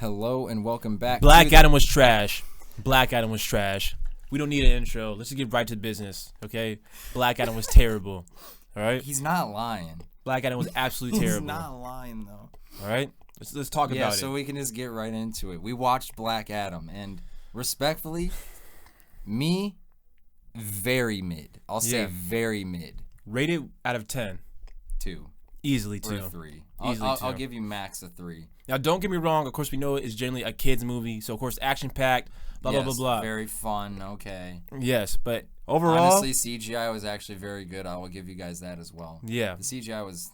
Hello and welcome back. Black Adam was trash. Black Adam was trash. We don't need an intro. Let's just get right to business, okay? Black Adam was terrible. All right? He's not lying. Black Adam was absolutely terrible. He's not lying though. All right? Let's talk about it. Yeah, so we can just get right into it. We watched Black Adam and respectfully, me, very mid. I'll say very mid. Rated out of 10. 2. Easily 2. Or 3. I'll give you max a 3. Now, don't get me wrong. Of course, we know it's generally a kid's movie. So, of course, action-packed, blah, blah, blah, blah. Very fun. Okay. Yes, but overall... Honestly, CGI was actually very good. I will give you guys that as well. Yeah. The CGI was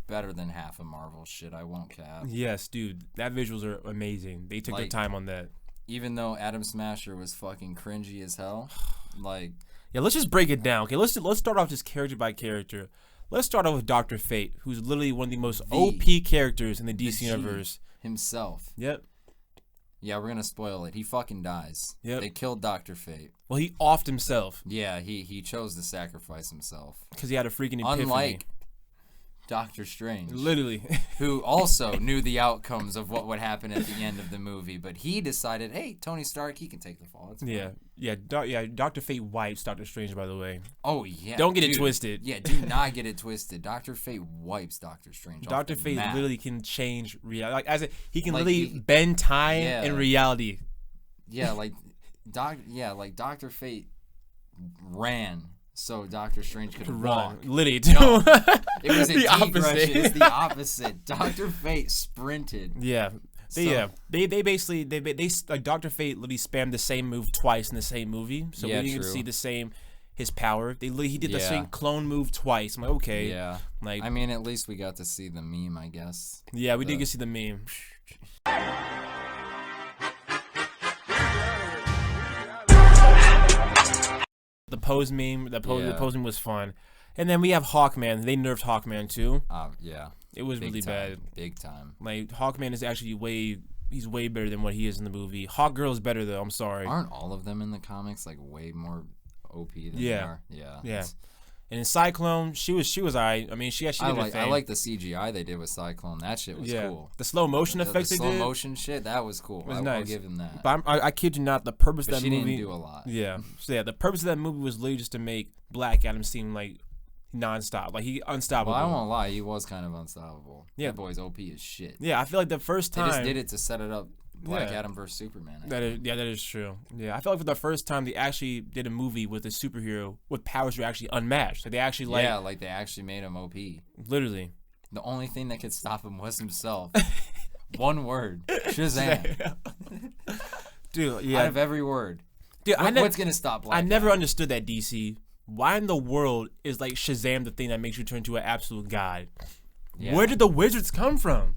better than half of Marvel shit. I won't cap. Yes, dude. That visuals are amazing. They took their time on that. Even though Adam Smasher was fucking cringy as hell, like... Yeah, let's just break it down. Okay, let's start off just character by character. Let's start off with Dr. Fate, who's literally one of the most OP characters in the DC universe. Himself. Yep. Yeah, we're gonna spoil it. He fucking dies. Yep. They killed Dr. Fate. Well, he offed himself. Yeah, he chose to sacrifice himself. Because he had a freaking epiphany. Unlike Doctor Strange. Literally. Who also knew the outcomes of what would happen at the end of the movie, but he decided, hey, Tony Stark, he can take the fall. It's fine. Yeah, Dr. Fate wipes Doctor Strange, by the way. Oh, yeah. Don't get it twisted. Yeah, do not get it twisted. Dr. Fate wipes Doctor Strange. Dr. Fate literally can change reality. Like, he can like literally bend time and reality. Yeah, like Dr. Fate ran so Doctor Strange could walk. Literally, no, it was the opposite. It's the opposite. Dr. Fate sprinted. Yeah. They basically like Dr. Fate literally spammed the same move twice in the same movie, so we didn't even see the same his power. He did the same clone move twice. I'm like, okay. Yeah. Like, I mean, at least we got to see the meme, I guess. Yeah, we did get to see the meme. The pose meme, the pose meme was fun. And then we have Hawkman. They nerfed Hawkman too. Yeah. It was really bad. Big time. Like, Hawkman is actually he's way better than what he is in the movie. Hawkgirl is better though, I'm sorry. Aren't all of them in the comics like way more OP than they are? Yeah. And in Cyclone, she was alright. I mean, she did her thing. I like the CGI they did with Cyclone. That shit was cool. The slow motion effects they did. The slow motion shit, that was cool. Was nice. I'll give him that. But I kid you not, the purpose of that movie. She didn't do a lot. Yeah. So yeah, the purpose of that movie was literally just to make Black Adam seem like nonstop, like he unstoppable. Well, I won't lie, he was kind of unstoppable. Yeah, that boy's OP as shit. Yeah, I feel like the first time they just did it to set it up. Black Adam versus Superman. That is true. Yeah, I feel like for the first time they actually did a movie with a superhero with powers that are actually unmatched. Like they actually like they actually made him OP. Literally, the only thing that could stop him was himself. One word, Shazam. Dude, yeah. Out of every word, dude, what's gonna stop Black Adam? I never Adam? understood that DC. Why in the world is like Shazam the thing that makes you turn into an absolute god? Yeah. Where did the wizards come from?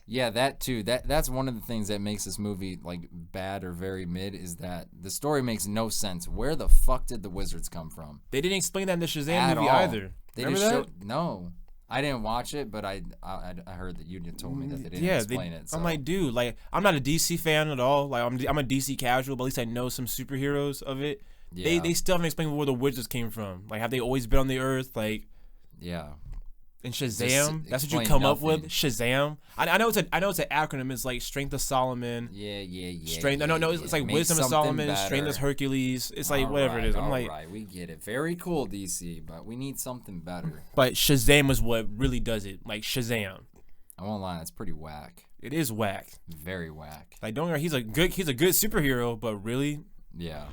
Yeah, that too. That's one of the things that makes this movie like bad or very mid is that the story makes no sense. Where the fuck did the wizards come from? They didn't explain that in the Shazam movie either. They just showed, no. I didn't watch it, but I heard that you told me that they didn't explain it. So. I'm like, dude, like I'm not a DC fan at all. Like I'm a DC casual, but at least I know some superheroes of it. Yeah. They still haven't explained where the wizards came from. Like, have they always been on the earth? Like, yeah. And Shazam, that's what you come up with. Shazam. I know it's an acronym. It's like Strength of Solomon. Yeah. Strength. No, it's like Wisdom of Solomon. Better. Strength of Hercules. It's like whatever it is. I'm like, right, we get it. Very cool, DC, but we need something better. But Shazam is what really does it. Like Shazam. I won't lie, it's pretty whack. It is whack. Very whack. Like don't worry, he's a good superhero, but really, yeah.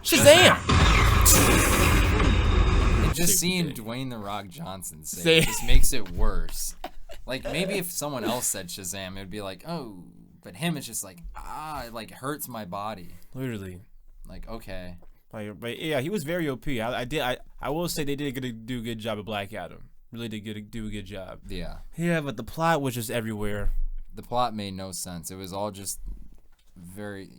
Shazam. Just seeing Dwayne The Rock Johnson say it just makes it worse. Like, maybe if someone else said Shazam, it would be like, oh, but him, it's just like, it like hurts my body. Literally. Like, okay. Like, but yeah, he was very OP. I will say they did do a good job of Black Adam. Really did do a good job. Yeah. Yeah, but the plot was just everywhere. The plot made no sense. It was all just very,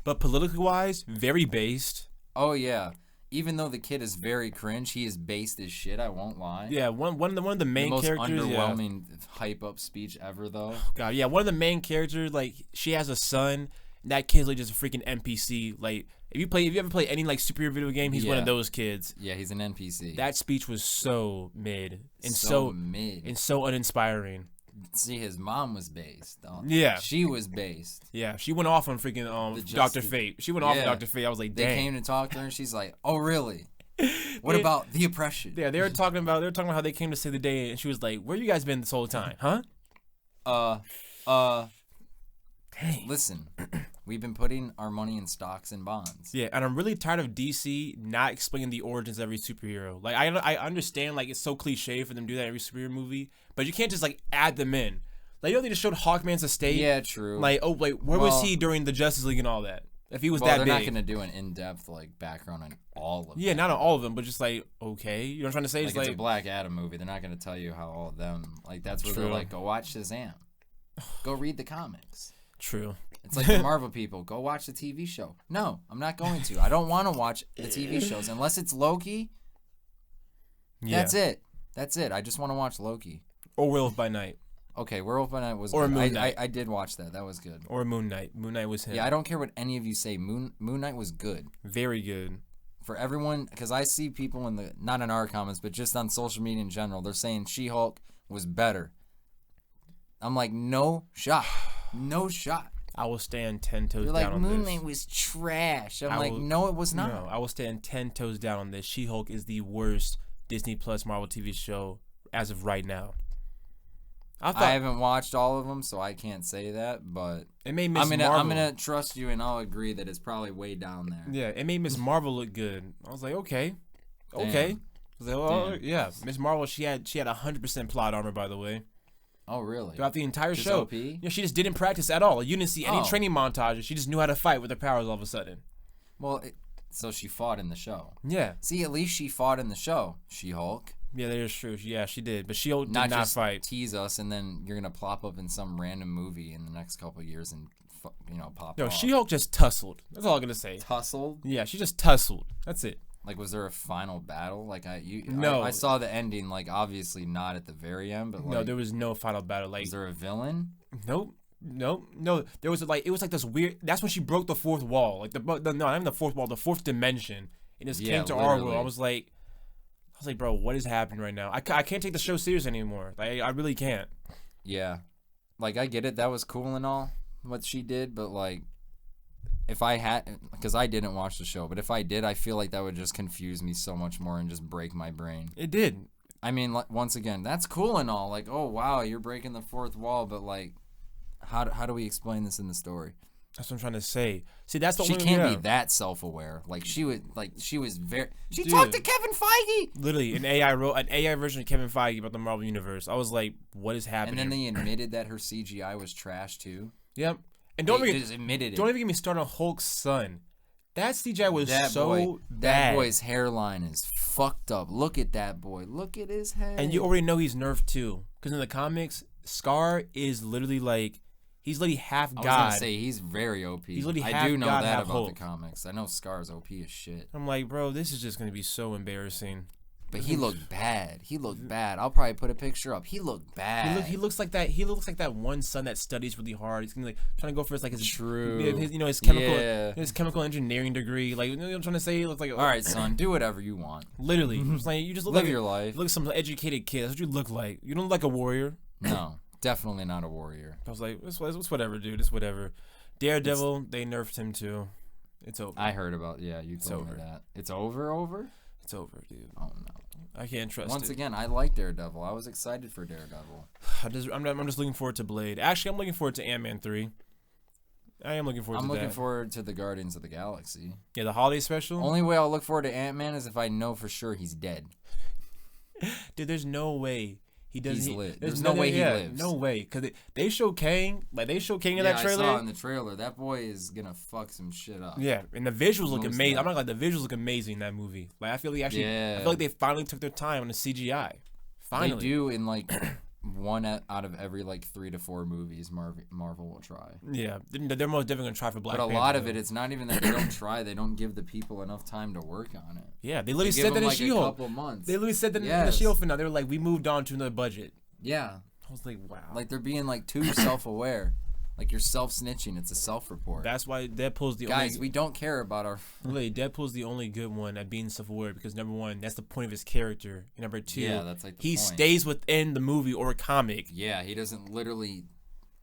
but politically wise, very based. Oh, yeah. Even though the kid is very cringe, he is based as shit. I won't lie. Yeah, one of the main characters. The most underwhelming hype up speech ever, though. God, yeah, one of the main characters, like she has a son. That kid's like just a freaking NPC. Like if you ever play any like superhero video game, he's one of those kids. Yeah, he's an NPC. That speech was so mid and so mid and so uninspiring. See, his mom was based. Yeah. She was based. Yeah, she went off on freaking Dr. Fate. She went off on Dr. Fate. I was like, dang. They came to talk to her, and she's like, oh, really? What about the oppression? Yeah, they were talking about how they came to save the day, and she was like, where you guys been this whole time, huh? Dang. Listen, we've been putting our money in stocks and bonds. Yeah, and I'm really tired of DC not explaining the origins of every superhero. Like, I understand, like, it's so cliche for them to do that in every superhero movie, but you can't just, like, add them in. Like, they just showed Hawkman's estate. Yeah, true. Like, oh, wait, where was he during the Justice League and all that? If he was that big. They're not going to do an in-depth, like, background on all of them. Yeah, not on all of them, but just, like, okay. You know what I'm trying to say? Like, it's a Black Adam movie. They're not going to tell you how all of them, like, that's where they're like, go watch Shazam. Go read the comics. True. It's like the Marvel people. Go watch the TV show. No, I'm not going to. I don't want to watch the TV shows unless it's Loki. Yeah. That's it. That's it. I just want to watch Loki. Or Werewolf by Night. Okay, Werewolf by Night was or good. Moon Knight. I did watch that. That was good. Or Moon Knight. Moon Knight was him. Yeah, I don't care what any of you say. Moon Knight was good. Very good. For everyone, because I see people in the, not in our comments, but just on social media in general, they're saying She-Hulk was better. I'm like, no shot. No shot. I will stand 10 toes You're down like, on this. Moon Knight was trash. I'm like, no, it was not. No, I will stand 10 toes down on this. She-Hulk is the worst Disney Plus Marvel TV show as of right now. I haven't watched all of them, so I can't say that, but it made Miss Marvel. I'm gonna trust you, and I'll agree that it's probably way down there. Yeah, it made Miss Marvel look good. I was like, okay. I was like, oh, yeah. Miss Marvel, she had 100% plot armor, by the way. Oh, really? Throughout the entire show. OP? Yeah, she just didn't practice at all. You didn't see any training montages. She just knew how to fight with her powers all of a sudden. Well, so she fought in the show. Yeah. See, at least she fought in the show, She-Hulk. Yeah, that is true. Yeah, she did. But She-Hulk did not just fight. Tease us, and then you're going to plop up in some random movie in the next couple of years and, pop off. She-Hulk just tussled. That's all I'm going to say. Tussled? Yeah, she just tussled. That's it. Like, was there a final battle? Like, no. I saw the ending, like, obviously not at the very end, but, like... No, there was no final battle. Like, was there a villain? Nope. No. There was, like, it was like this weird... That's when she broke the fourth wall. Like, not even the fourth wall, the fourth dimension. And just came to our world. I was like, bro, what is happening right now? I can't take the show serious anymore. Like, I really can't. Yeah. Like, I get it. That was cool and all, what she did, but, like... If I had, because I didn't watch the show, but if I did, I feel like that would just confuse me so much more and just break my brain. It did. I mean, once again, that's cool and all. Like, oh, wow, you're breaking the fourth wall, but, like, how do we explain this in the story? That's what I'm trying to say. See, that's the she only can't be that self-aware. Like, she was very... She talked to Kevin Feige! Literally, an AI version of Kevin Feige about the Marvel Universe. I was like, what is happening? And then they admitted that her CGI was trash, too. Yep. And don't even get me started on Hulk's son. That CGI was so bad. That boy's hairline is fucked up. Look at that boy. Look at his head. And you already know he's nerfed too. Because in the comics, Scar is literally like, he's literally half God. I was going to say, he's very OP. He's literally half God, I do know that about Hulk. the comics. I know Scar's OP as shit. I'm like, bro, this is just going to be so embarrassing. But he looked bad. He looked bad. I'll probably put a picture up. He looked bad. He looks like that. He looks like that one son that studies really hard. He's like trying to go for his his chemical engineering degree. Like, you know what I'm trying to say? He looks like, all right, son, do whatever you want. Literally, it's like you just look live your life. You look like some educated kid. That's what you look like. You don't look like a warrior. No, definitely not a warrior. I was like, it's whatever, dude. It's whatever. Daredevil, they nerfed him too. It's over. I heard about. Yeah, you told me that. It's over. It's over, dude. Oh no. I can't trust it. Once again, I like Daredevil. I was excited for Daredevil. I'm just looking forward to Blade. Actually, I'm looking forward to Ant-Man 3. I am looking forward to that. I'm looking forward to the Guardians of the Galaxy. Yeah, the holiday special? Only way I'll look forward to Ant-Man is if I know for sure he's dead. Dude, there's no way he doesn't. He's lit. There's no way he lives. No way. Because they show Kang. Like, they show Kang in that trailer. I saw in the trailer. That boy is going to fuck some shit up. Yeah, and the visuals look amazing. I'm not like the visuals look amazing in that movie. Like, I feel like they finally took their time on the CGI. Finally. They do in, like, one out of every, like, 3 to 4 movies Marvel will try. Yeah, they're most definitely going to try for Black Panther. But a lot of it, it's not even that they don't try. They don't give the people enough time to work on it. Yeah, they literally said that in She-Hulk. A couple months. They literally said that in the She-Hulk finale. They were like, we moved on to another budget. Yeah. I was like, wow. Like, they're being, like, too self-aware. Like, you're self-snitching. It's a self-report. That's why Deadpool's the Guys, only... we don't care about our... Literally, Deadpool's the only good one at being self-aware because, number one, that's the point of his character. And number two, yeah, that's like the he point. stays within the movie or comic. Yeah, he doesn't literally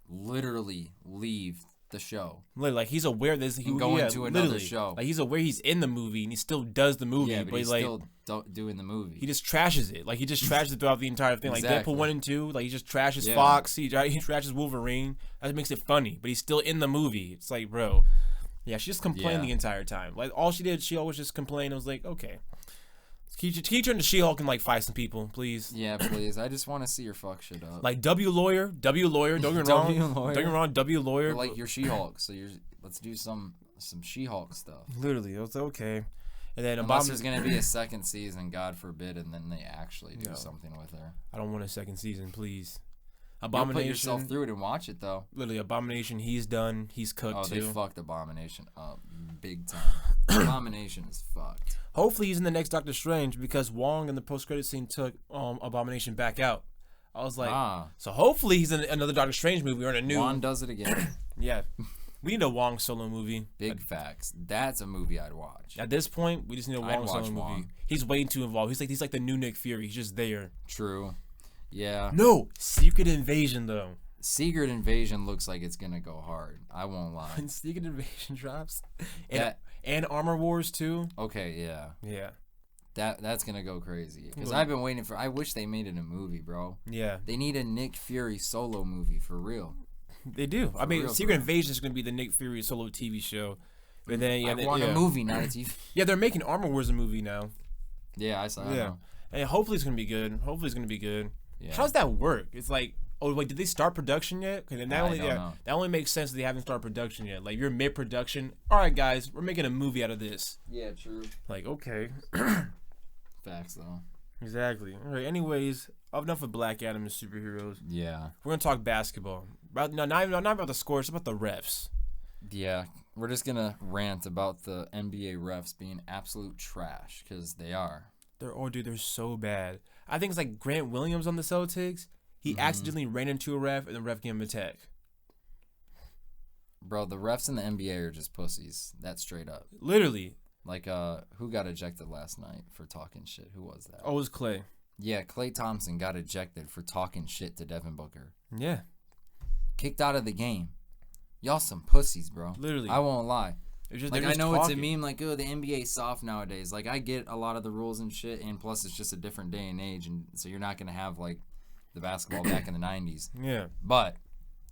leave the show. Literally, like, he's aware of this. He go into another show. Like, he's aware he's in the movie and he still does the movie. Yeah, but he's like, still doing the movie. he just trashes it. Like, he just trashes it throughout the entire thing. Exactly. Like, Deadpool 1 and 2, like, he just trashes Yeah. Fox. He trashes Wolverine. That makes it funny. But he's still in the movie. It's like, bro. Yeah, she just complained the entire time. Like, all she did, she always just complained. I was like, okay. Can you turn to She-Hulk and, like, fight some people, please? Yeah, please. I just want to see her fuck shit up. Like, W Lawyer, don't get me wrong. Don't get me wrong, W Lawyer. But, like, you're She-Hulk, so let's do some She-Hulk stuff. Literally, it was okay. And then Unless there's going to be a second season, God forbid, and then they actually do something with her. I don't want a second season, please. You'll put yourself through it and watch it, though. Literally, Abomination, he's done. He's cooked, too. Oh, they fucked Abomination up big time. Abomination is fucked. Hopefully, he's in the next Doctor Strange because Wong in the post-credit scene took Abomination back out. I was like, so hopefully he's in another Doctor Strange movie or in a new... Wong does it again. Yeah. We need a Wong solo movie. Big facts. That's a movie I'd watch. At this point, we just need a Wong solo movie. He's way too involved. He's like the new Nick Fury. He's just there. True. Yeah. No, Secret Invasion though. Secret Invasion looks like it's gonna go hard. I won't lie. When Secret Invasion drops, and Armor Wars too. Okay, yeah. Yeah. That's gonna go crazy. Because I've been waiting I wish they made it a movie, bro. Yeah. They need a Nick Fury solo movie for real. They do. I mean, Secret Invasion is gonna be the Nick Fury solo TV show. But then I want a movie, not a TV. Yeah, they're making Armor Wars a movie now. Yeah, I saw. Yeah. And hopefully it's gonna be good. Yeah. How does that work? It's like, oh wait, did they start production yet? Because that only makes sense that they haven't started production yet. Like, you're mid-production. All right, guys, we're making a movie out of this. Yeah, true. Like, okay. Facts though. Exactly. All right. Anyways, enough of Black Adam and superheroes. Yeah. We're gonna talk basketball. Not about the scores, about the refs. Yeah, we're just gonna rant about the NBA refs being absolute trash because they are. They're so bad. I think it's like Grant Williams on the Celtics. He accidentally ran into a ref, and the ref gave him a tech. Bro, the refs in the NBA are just pussies. That's straight up. Literally. Like, who got ejected last night for talking shit? Who was that? Oh, it was Klay. Yeah, Klay Thompson got ejected for talking shit to Devin Booker. Yeah. Kicked out of the game. Y'all some pussies, bro. Literally. I won't lie. Like, I know it's a meme, like, oh, the NBA's soft nowadays. Like, I get a lot of the rules and shit, and plus it's just a different day and age, and so you're not going to have, like, the basketball back in the 90s. Yeah. But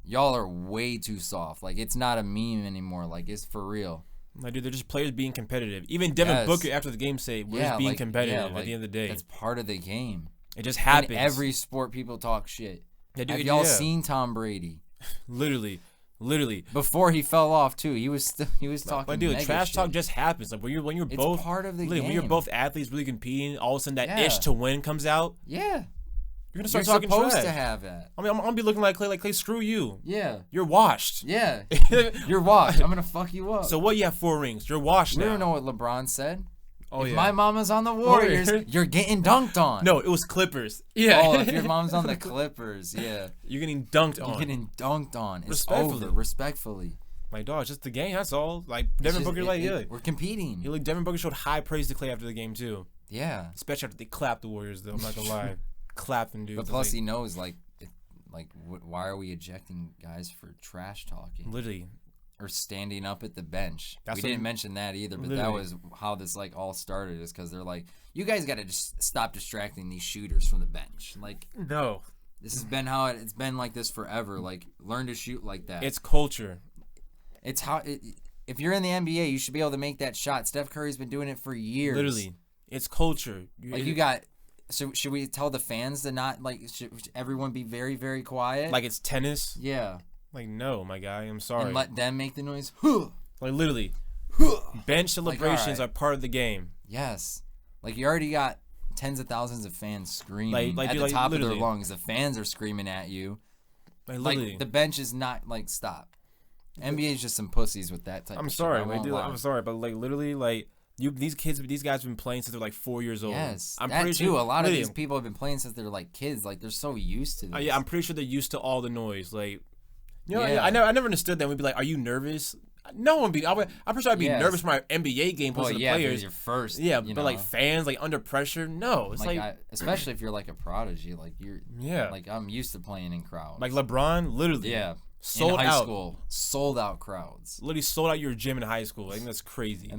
y'all are way too soft. Like, it's not a meme anymore. Like, it's for real. Like, dude, they're just players being competitive. Even Devin Booker after the game said, we're just being competitive at the end of the day. That's part of the game. It just happens. In every sport, people talk shit. Yeah, dude, have y'all seen Tom Brady? Literally. Before he fell off too, he was talking. Like, dude, trash shit. talk just happens. Like, when you're both part of the game. When you're both athletes really competing, all of a sudden that itch to win comes out. Yeah. You're gonna start talking trash. You're supposed to have that. I mean, I'm gonna be looking like Klay. Like, Klay, screw you. Yeah. You're washed. Yeah. You're washed. I'm gonna fuck you up. So what? You have 4 rings. You're washed now. We don't know what LeBron said. Oh, if my mama's on the Warriors, you're getting dunked on. No, it was Clippers. Yeah. Oh, if your mom's on the Clippers, yeah. You're getting dunked on. You're getting dunked on. It's over. Respectfully. My dog, it's just the game. That's all. Like, Devin Booker, we're competing. Devin Booker showed high praise to Klay after the game too. Yeah. Especially after they clapped the Warriors, though. I'm not gonna lie. Clapped them, dude. But plus, he knows, why are we ejecting guys for trash talking? Literally. Or standing up at the bench. We didn't mention that either, but that was how this all started. Is because they're like, you guys got to just stop distracting these shooters from the bench. Like, no, this has been it's been like this forever. Like, learn to shoot like that. It's culture. It's how if you're in the NBA, you should be able to make that shot. Steph Curry's been doing it for years. Literally, it's culture. Like, you got. So should we tell the fans to not should everyone be very, very quiet? Like it's tennis? Yeah. Like, no, my guy, I'm sorry. And let them make the noise. Like, literally. Bench celebrations are part of the game. Yes. Like, you already got tens of thousands of fans screaming at the top of their lungs. The fans are screaming at you. Like, the bench is not, stop. NBA is just some pussies with that type of shit. I'm sorry, but, literally, these guys have been playing since they're 4 years old. Yes, I'm pretty sure. A lot of these people have been playing since they're kids. Like, they're so used to this. Yeah, I'm pretty sure they're used to all the noise. Like, You know, I never understood that. We'd be like, "Are you nervous?" No one be. I'm pretty sure I'd be nervous for my NBA game plus the players. Your first. Yeah, but like fans, like under pressure, no. It's like especially if you're like a prodigy, like you're. Yeah. Like I'm used to playing in crowds. Like LeBron, literally. Yeah. Sold in high out. School, sold out crowds. Literally sold out your gym in high school. I think that's crazy.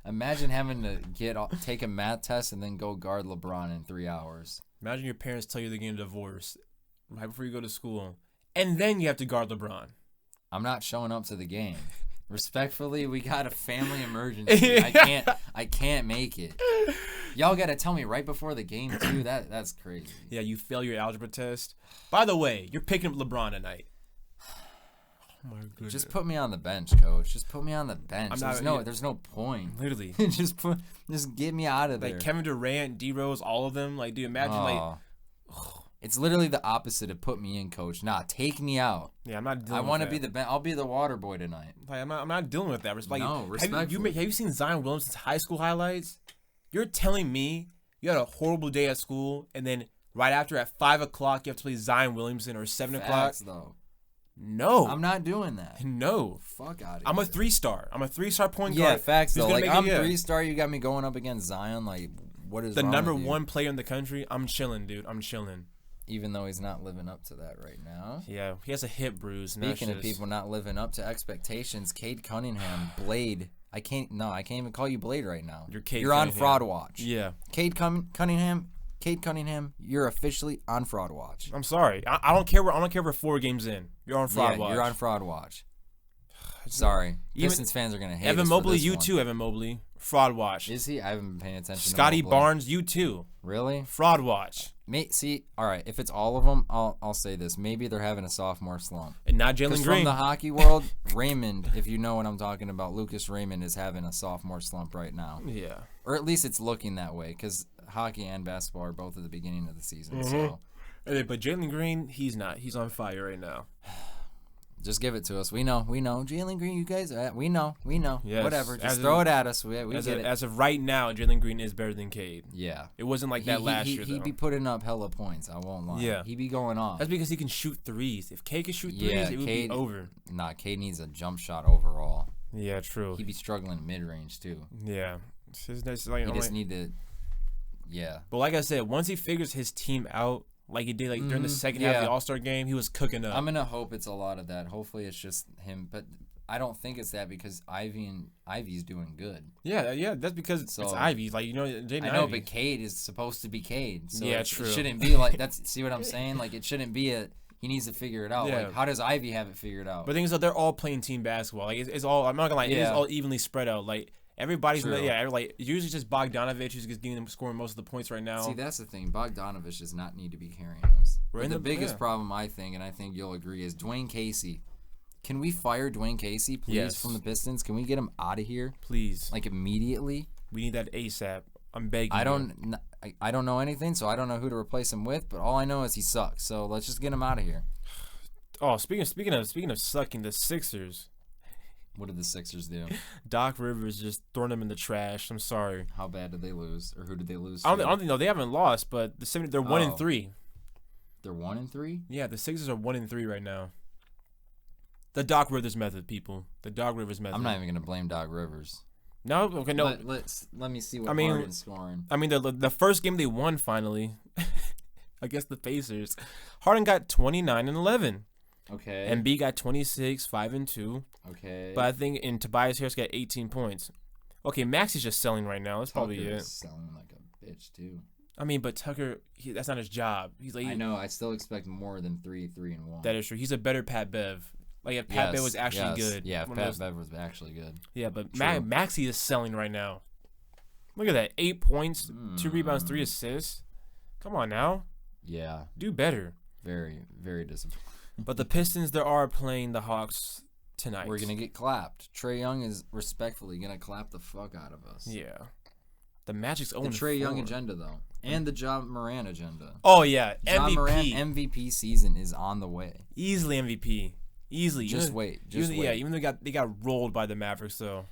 Imagine having to take a math test and then go guard LeBron in 3 hours. Imagine your parents tell you they're getting a divorce right before you go to school, and then you have to guard LeBron. I'm not showing up to the game. Respectfully, we got a family emergency. I can't make it. Y'all gotta tell me right before the game too. That's crazy. Yeah, you fail your algebra test. By the way, you're picking up LeBron tonight. Oh my goodness. Just put me on the bench, coach. Just put me on the bench. There's no point. Literally. just get me out of there. Like Kevin Durant, D Rose, all of them. Like, dude, imagine it's literally the opposite of put me in, coach. Nah, take me out. Yeah, I'm not dealing I want to be the bench. I'll be the water boy tonight. Like, I'm not dealing with that. Like, no, respectfully. Have you seen Zion Williamson's high school highlights? You're telling me you had a horrible day at school, and then right after at 5 o'clock you have to play Zion Williamson, or 7 o'clock? Though. No. I'm not doing that. No. Fuck out of here. I'm a 3-star. I'm a 3-star point guard. Yeah, facts though. Like, I'm 3-star. You got me going up against Zion. Like, what is the wrong number with you? one player in the country? I'm chilling, dude. I'm chilling. Even though he's not living up to that right now. Yeah, he has a hip bruise. Speaking of people not living up to expectations, Cade Cunningham, Blade. I can't even call you Blade right now. You're on fraud watch. Yeah. Cade Cunningham, you're officially on fraud watch. I'm sorry. I don't care. I don't care if we're 4 games in. You're on fraud watch. You're on fraud watch. Sorry. Pistons fans are gonna hate Evan us Mobley, for this you one. too, Evan Mobley. Fraud watch. Is he? I haven't been paying attention. Scotty to Mobley. Barnes, you too. Really? Fraud watch. See, all right. If it's all of them, I'll say this. Maybe they're having a sophomore slump. And not Jalen Green. From the hockey world, Raymond, if you know what I'm talking about, Lucas Raymond is having a sophomore slump right now. Yeah. Or at least it's looking that way, because hockey and basketball are both at the beginning of the season. Mm-hmm. So. But Jalen Green, he's not. He's on fire right now. Just give it to us. We know. Jalen Green, you guys, we know. Yes. Whatever. Just throw it at us. We get it. As of right now, Jalen Green is better than Cade. Yeah. It wasn't like that last year, though. He'd be putting up hella points. I won't lie. Yeah. He'd be going off. That's because he can shoot threes. If Cade can shoot threes, it would be over. Nah, Cade needs a jump shot overall. Yeah, true. He'd be struggling mid-range, too. Yeah. He just need to, yeah. But like I said, once he figures his team out, like he did during the second half of the All-Star game, he was cooking up. I'm going to hope it's a lot of that. Hopefully it's just him. But I don't think it's that because Ivy's doing good. Yeah, that's because it's Ivy. Like, Jaden I know, Ivey. but Cade is supposed to be Cade. So true. It shouldn't be like that's. See what I'm saying? Like, it shouldn't be he needs to figure it out. Yeah. Like, how does Ivy have it figured out? But the thing is that they're all playing team basketball. Like, it's all. I'm not gonna lie. It is all evenly spread out. Like. Everybody's like usually just Bogdanovich who's getting them scoring most of the points right now. See, that's the thing. Bogdanovich does not need to be carrying us. The biggest problem I think, and I think you'll agree, is Dwayne Casey. Can we fire Dwayne Casey, please, from the Pistons? Can we get him out of here, please? Like immediately. We need that ASAP. I'm begging. I don't know anything, so I don't know who to replace him with. But all I know is he sucks. So let's just get him out of here. Oh, speaking of sucking, the Sixers. What did the Sixers do? Doc Rivers just throwing them in the trash. I'm sorry. How bad did they lose, or who did they lose to? I don't think they haven't lost, but they're 1-3. They're 1-3. Yeah, the Sixers are 1-3 right now. The Doc Rivers method, people. The Doc Rivers method. I'm not even gonna blame Doc Rivers. No, okay, no. Let me see what Harden's scoring. I mean, the first game they won finally against the Pacers, Harden got 29 and 11. Okay. And B got 26, 5 and 2. Okay. But I think Tobias Harris got 18 points. Okay, Maxi's just selling right now. That's probably it. Selling like a bitch too. I mean, but Tucker, that's not his job. He's like. I know. I still expect more than 3 and 1. That is true. He's a better Pat Bev. Like if Pat Bev was actually good. Yeah, Pat Bev was actually good. Yeah, but Maxi is selling right now. Look at that. 8 points, 2 rebounds, 3 assists. Come on now. Yeah. Do better. Very, very disappointing. But the Pistons, they are playing the Hawks tonight. We're going to get clapped. Trae Young is respectfully going to clap the fuck out of us. Yeah. The Magic's own the Trae Young agenda, though. And the Ja Morant agenda. Oh, yeah. Ja MVP. Morant MVP season is on the way. Easily MVP. Easily. Just wait. Yeah, even though they got rolled by the Mavericks, though.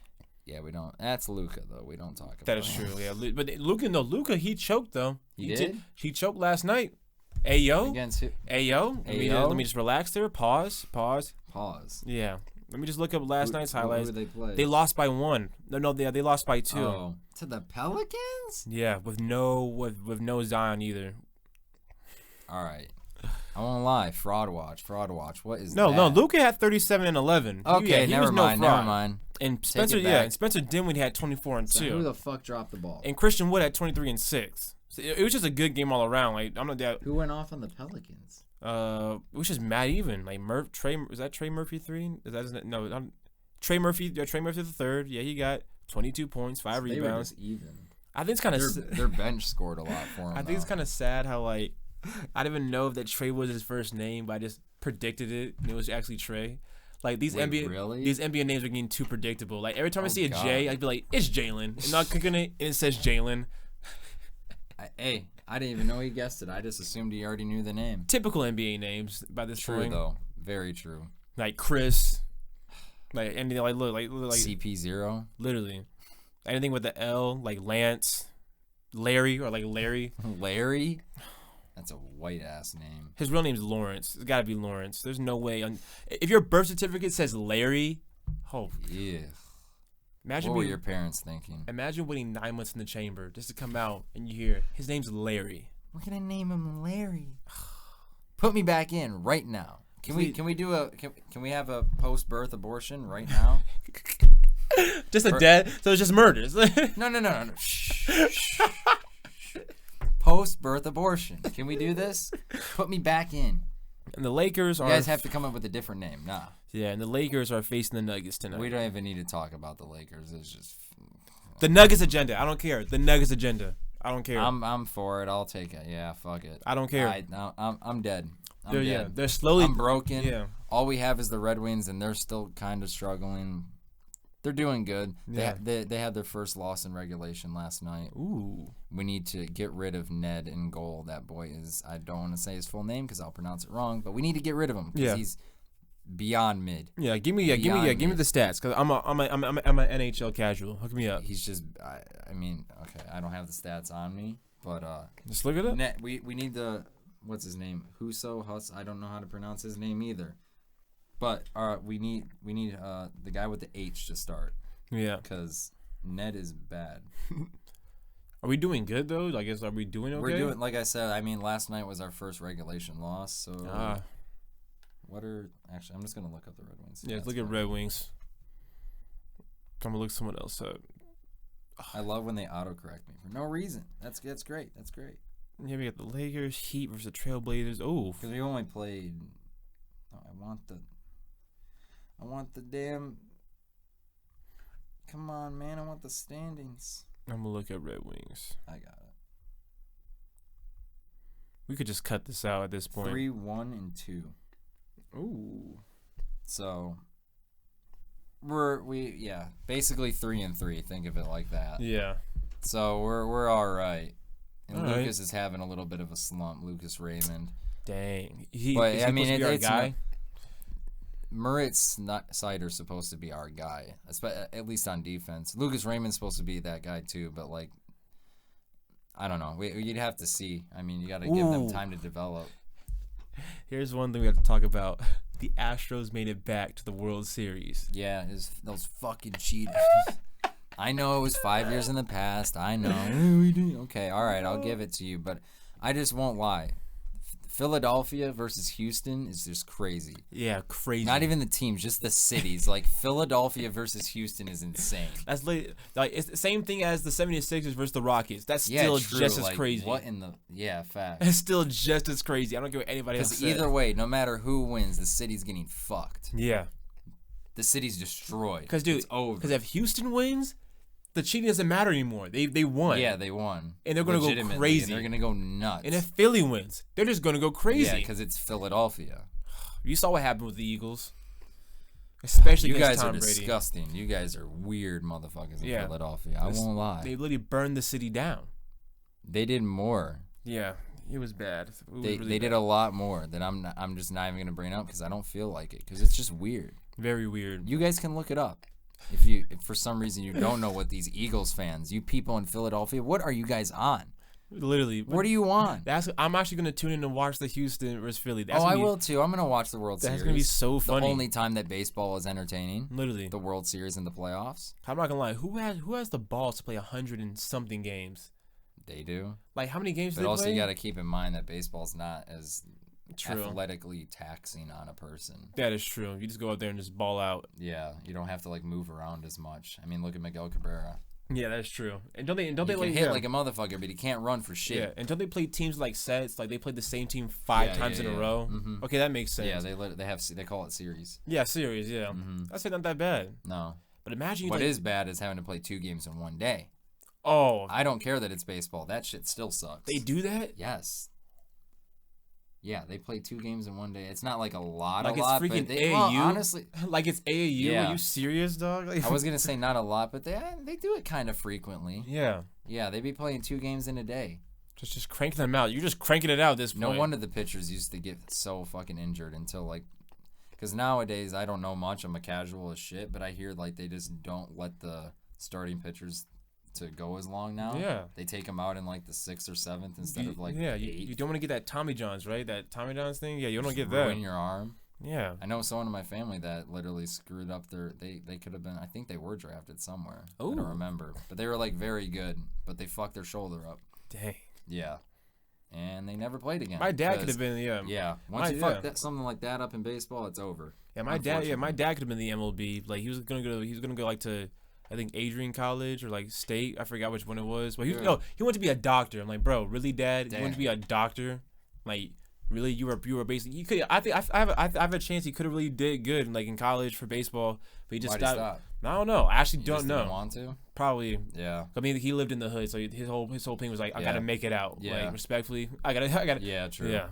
Yeah, we don't. That's Luka, though. We don't talk about that. Is true, yeah. But Luka, he choked, though. He did? He choked last night. Ayo. Against who? Ayo. Let me just relax there. Pause. Yeah. Let me just look up last night's highlights. Who they play? They lost by 1. No, they lost by 2. Oh, to the Pelicans? Yeah, with no Zion either. All right. I won't lie. Fraud watch. What is that? No. Luka had 37 and 11. Okay, never mind. And Spencer Dinwiddie had 24 and 2. So who the fuck dropped the ball? And Christian Wood had 23 and 6. So it was just a good game all around. Like I'm not that. Who went off on the Pelicans? It was just mad even. Like is that Trey Murphy 3? Is that his name? No, Trey Murphy. Yeah, Trey Murphy the third. Yeah, he got 22 points, 5 rebounds. They were just even. I think it's kind of their bench scored a lot for him. I think it's kind of sad how like I didn't even know that Trey was his first name, but I just predicted it and it was actually Trey. Like these NBA names are getting too predictable. Like every time I see a J, I'd be like, it's Jalen. And not clicking it and it says Jalen. I didn't even know he guessed it. I just assumed he already knew the name. Typical NBA names by this point. True though. Very true. Like Chris. Like anything like CP0. Literally. Anything with the L, like Lance, Larry, or like Larry. Larry? That's a white ass name. His real name's Lawrence. It's gotta be Lawrence. There's no way. If your birth certificate says Larry, yeah. Imagine what were your parents thinking? Imagine waiting 9 months in the chamber just to come out and you hear his name's Larry. We're gonna name him Larry. Put me back in right now. Can we have a post-birth abortion right now? Just a death, so it's just murders. No. Shh. Post-birth abortion. Can we do this? Put me back in. And the Lakers You guys have to come up with a different name. Nah. Yeah, and the Lakers are facing the Nuggets tonight. We don't even need to talk about the Lakers. It's just the Nuggets agenda. I don't care. The Nuggets agenda. I don't care. I'm for it. I'll take it. Yeah, fuck it. I don't care. I'm dead. Yeah, they're slowly. I'm broken. Yeah. All we have is the Red Wings, and they're still kind of struggling. They're doing good. Yeah. They had their first loss in regulation last night. Ooh. We need to get rid of Ned in goal. That boy is. I don't want to say his full name because I'll pronounce it wrong. But we need to get rid of him because he's beyond mid. Yeah, give me the stats because I'm an NHL casual. Hook me up. He's just. I mean, okay, I don't have the stats on me, but just look it up. We need the what's his name? Huss. I don't know how to pronounce his name either. But we need the guy with the H to start. Yeah. Because Ned is bad. Are we doing good though? I guess are we doing okay? We're doing, like I said. I mean, last night was our first regulation loss. So actually? I'm just gonna look up the Red Wings. Yeah, look at Red Wings. I'm gonna look someone else up. I love when they autocorrect me for no reason. That's great. That's great. Yeah, we got the Lakers, Heat versus the Trailblazers. Oh, because we only played. Oh, I want the damn. Come on, man! I want the standings. I'm gonna look at Red Wings. I got it. We could just cut this out at this point. 3-1-2. Ooh. So basically 3-3. Think of it like that. Yeah. So we're all right. And all Lucas is having a little bit of a slump. Lucas Raymond. Dang. It's guy. Moritz Sider's supposed to be our guy, at least on defense. Lucas Raymond's supposed to be that guy too, but like, I don't know. You'd have to see. I mean, you got to give them time to develop. Here's one thing we have to talk about. The Astros made it back to the World Series. Yeah, those fucking cheaters. I know it was 5 years in the past. I know. Okay, all right, I'll give it to you, but I just won't lie. Philadelphia versus Houston is just crazy. Yeah, crazy. Not even the teams, just the cities. Like, Philadelphia versus Houston is insane. That's like it's the same thing as the 76ers versus the Rockets. That's still just as crazy. What in the... Yeah, fact. It's still just as crazy. I don't care what anybody else says. Because either way, no matter who wins, the city's getting fucked. Yeah. The city's destroyed. Because, dude, it's over. Because if Houston wins... The cheating doesn't matter anymore. They won. Yeah, they won. And they're going to go crazy. And they're going to go nuts. And if Philly wins, they're just going to go crazy. Yeah, because it's Philadelphia. You saw what happened with the Eagles. Especially you guys Tom are Brady. Disgusting. You guys are weird motherfuckers in Philadelphia. I won't lie. They literally burned the city down. They did more. Yeah, it was bad. They did a lot more that I'm just not even going to bring up because I don't feel like it because it's just weird. Very weird. You guys can look it up. If for some reason you don't know what these Eagles fans, you people in Philadelphia, what are you guys on? Literally. What do you want? I'm actually gonna tune in and watch the Houston versus Philly. I will too. I'm gonna watch the World Series. That's gonna be so funny. The only time that baseball is entertaining. Literally. The World Series and the playoffs. I'm not gonna lie. Who has the balls to play 100 and something games? They do. Like how many games? But do they also play? you got to keep in mind that baseball's not as True. athletically taxing on a person. That is true. You just go out there and just ball out. Yeah, you don't have to like move around as much. I mean, look at Miguel Cabrera. Yeah, that's true. And don't they He like can hit like a motherfucker, but he can't run for shit. Yeah, and don't they play teams like sets? Like they played the same team five times in a row. Mm-hmm. Okay, that makes sense. Yeah, they call it series. Yeah, series. Yeah, that's not that bad. No, but imagine what is bad is having to play 2 games in one day. Oh, I don't care that it's baseball. That shit still sucks. They do that? Yes. Yeah, they play 2 games in one day. It's not like a lot, like it's freaking but AAU. Well, honestly, like it's AAU. Yeah. Are you serious, dog? Like, I was gonna say not a lot, but they do it kind of frequently. Yeah. Yeah, they be playing 2 games in a day. Just cranking them out. You're just cranking it out at this point. No wonder the pitchers used to get so fucking injured until like, because nowadays I don't know much. I'm a casual as shit, but I hear like they just don't let the starting pitchers to go as long now. Yeah. They take them out in like the 6th or 7th instead of like you don't want to get that Tommy John's, right? That Tommy John's thing. Yeah, you don't just get that. ruin your arm. Yeah. I know someone in my family that literally screwed up they could have been, I think they were drafted somewhere. Ooh. I don't remember. But they were like very good, but they fucked their shoulder up. Dang. Yeah. And they never played again. My dad could have been, Yeah. Once you fuck something like that up in baseball, it's over. Yeah, my dad could have been the MLB. Like he was gonna go like to, I think Adrian College or like State. I forgot which one it was. But he wanted to be a doctor. I'm like, bro, really, Dad? You want to be a doctor? Like, really? You were basically, you could. I think I have a chance. He could have really did good like in college for baseball, but he just stopped. I don't know. I actually don't know. Didn't want to? Probably. Yeah. I mean, he lived in the hood, so his whole thing was like, I gotta make it out. Yeah. Like respectfully, I gotta. Yeah, true. Yeah.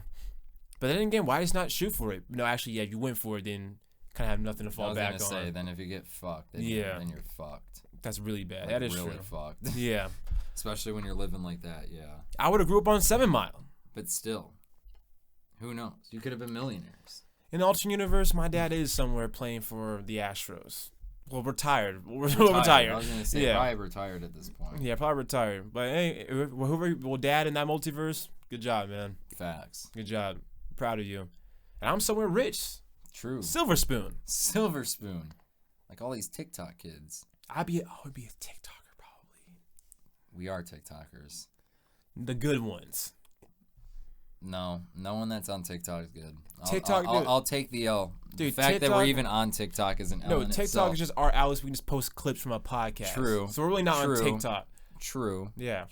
But then again, why just not shoot for it? No, actually, yeah, you went for it, then kind of have nothing to fall back on. I was gonna say, then if you get fucked, then you're fucked. That's really bad. Like, that is really true. Fucked. Yeah. Especially when you're living like that. Yeah. I would have grew up on 7 Mile. But still, who knows? You could have been millionaires. In the alternate universe, my dad is somewhere playing for the Astros. Well, retired. We're retired. I was gonna say probably retired at this point. Yeah, probably retired. But hey, whoever, dad in that multiverse, good job, man. Facts. Good job. Proud of you. And I'm somewhere rich. True. Silver spoon. Like all these TikTok kids. I would be a TikToker probably. We are TikTokers. The good ones. No one that's on TikTok is good. I'll take the L. Dude, the fact TikTok, that we're even on TikTok is an L. No, TikTok is just our outlets. We can just post clips from a podcast. True. So we're really not on TikTok. True. Yeah.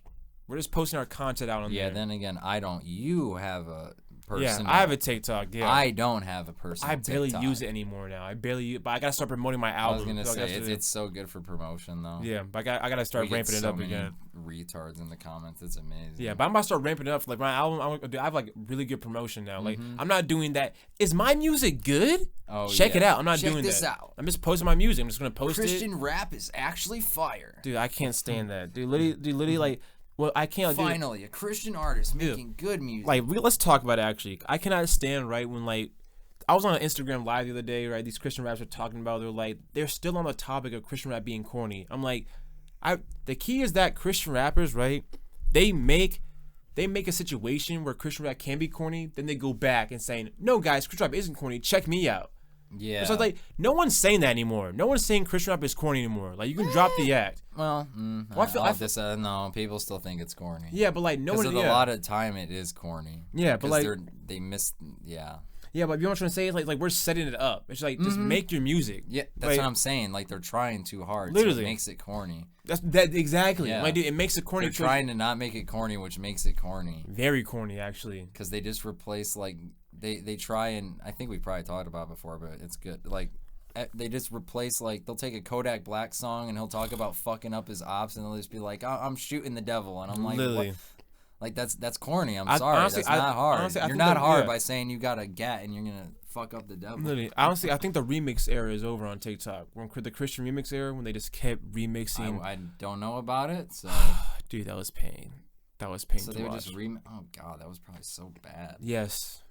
We're just posting our content out on there. Yeah, then again, I don't. You have a personal. Yeah, I have a TikTok. Yeah. I don't have a personal TikTok. I barely use it anymore now. But I gotta start promoting my album. I was gonna say it's so good for promotion though. Yeah, but I gotta start ramping it up again. Retards in the comments, it's amazing. Yeah, but I'm about to start ramping it up. Like my album, I have like really good promotion now. Like I'm not doing that. Is my music good? Oh, check it out. I'm not doing that. Check this out. I'm just posting my music. I'm just gonna post Christian rap is actually fire. Dude, I can't stand that. Dude, literally like. Well, I can't. Finally, a Christian artist making good music. Like, let's talk about it. Actually, I cannot stand when like, I was on Instagram Live the other day. Right, these Christian rappers are talking about. They're still on the topic of Christian rap being corny. I'm like, the key is that Christian rappers, right? They make a situation where Christian rap can be corny. Then they go back and saying, no, guys, Christian rap isn't corny. Check me out. Yeah. So like, no one's saying that anymore. No one's saying Christian rap is corny anymore. Like, you can drop the act. Well, no, people still think it's corny. Yeah, but like no one. Because a lot of time it is corny. Yeah, but like they miss. Yeah. Yeah, but you know what I'm trying to say is like we're setting it up. It's like just make your music. Yeah, that's what I'm saying. Like they're trying too hard. Literally, so it makes it corny. That exactly. Yeah. Like, dude, it makes it corny. They're trying to not make it corny, which makes it corny. Very corny, actually. Because they just replace like they try and I think we probably talked about it before, but it's good. Like they just replace like they'll take a Kodak Black song and he'll talk about fucking up his ops and they'll just be like, I'm shooting the devil, and I'm like, literally. What? Like that's corny. I'm sorry. Honestly, that's not hard. Honestly, you're not hard by saying you got a gat and you're gonna fuck up the devil. Literally, honestly, I think the remix era is over on TikTok. When the Christian remix era, when they just kept remixing. I don't know about it. So, dude, that was pain. That was pain. So to they would watch. just Oh god, that was probably so bad. Yes,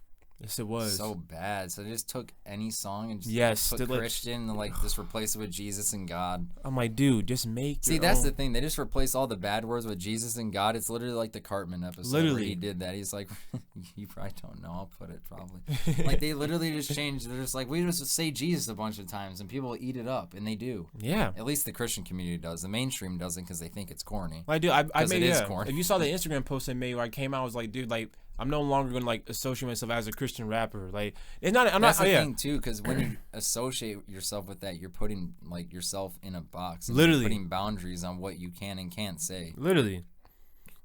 Yes, it was so bad. So they just took any song and yes, put Christian and like just replace it with Jesus and God. I'm like, dude, just make. See, that's the thing. They just replace all the bad words with Jesus and God. It's literally like the Cartman episode where he did that. He's like, you probably don't know. I'll put it probably. Like they literally just changed. They're just like, we just say Jesus a bunch of times and people eat it up, and they do. Yeah. At least the Christian community does. The mainstream doesn't because they think it's corny. Well, I do. I made it is corny. If you saw the Instagram post I made where I came out, I was like, dude, like I'm no longer gonna like associate myself as a Christian rapper. Like it's not. That's the thing too, because when you associate yourself with that, you're putting like yourself in a box. And literally you're putting boundaries on what you can and can't say. Literally.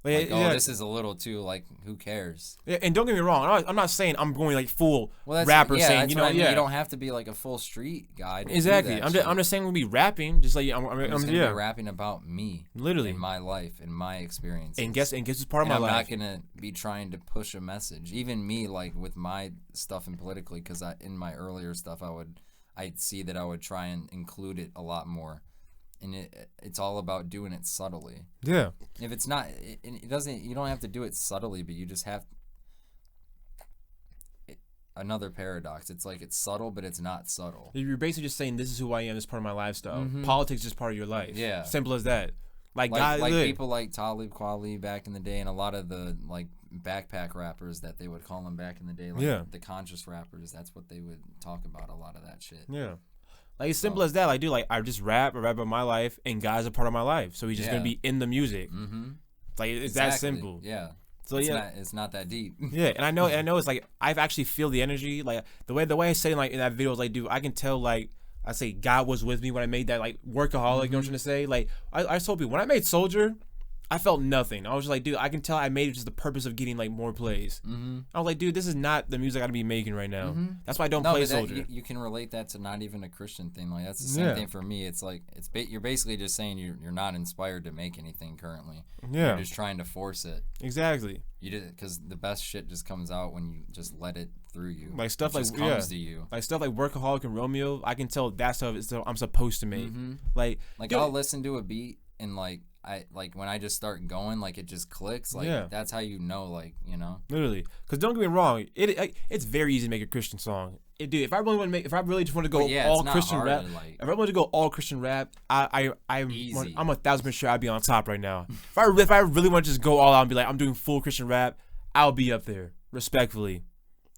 Like, oh, this is a little too, like, who cares? Yeah, and don't get me wrong, I'm not saying I'm going like full rapper saying, you know, you don't have to be like a full street guy. Exactly. I'm just saying we'll be rapping, just like I'm just gonna be rapping about me, literally, in my life, in my experience. And guess it's part of my life. I'm not gonna be trying to push a message. Even me, like with my stuff and politically, because in my earlier stuff, I'd see that I would try and include it a lot more. And it's all about doing it subtly. Yeah. If it's not, it doesn't. You don't have to do it subtly, but you just have. Another paradox. It's like it's subtle, but it's not subtle. You're basically just saying this is who I am. This is part of my lifestyle. Mm-hmm. Politics is just part of your life. Yeah. Simple as that. Like people like Talib Kweli back in the day, and a lot of the like backpack rappers that they would call them back in the day, like the conscious rappers. That's what they would talk about. A lot of that shit. Yeah. Like, as simple as that. Like, dude, like, I just rap about my life, and God's a part of my life. So he's just going to be in the music. Mm-hmm. Like, it's that simple. Yeah. So, it's not that deep. Yeah, and I know it's like, I actually feel the energy. Like, the way I say, like, in that video is like, dude, I can tell, like, I say God was with me when I made that, like, Workaholic, you know what I'm trying to say? Like, I told people, when I made Soldier, I felt nothing. I was just like, dude, I can tell I made it just the purpose of getting like more plays. Mm-hmm. I was like, dude, this is not the music I gotta be making right now. Mm-hmm. That's why I don't play Soldier. You can relate that to not even a Christian thing. Like that's the same thing for me. It's like you're basically just saying you're not inspired to make anything currently. Yeah, you're just trying to force it. Exactly. You did because the best shit just comes out when you just let it through you. Like stuff like comes to you. Like stuff like Workaholic and Romeo. I can tell that stuff is I'm supposed to make. Mm-hmm. Like dude, I'll listen to a beat and like. When I just start going, like it just clicks. Like that's how you know, like you know. Literally, because don't get me wrong, it's very easy to make a Christian song. Dude, if I really just want to go all Christian rap, if I want to go all Christian rap, I'm 1,000% sure I'd be on top right now. if I really want to just go all out and be like I'm doing full Christian rap, I'll be up there respectfully.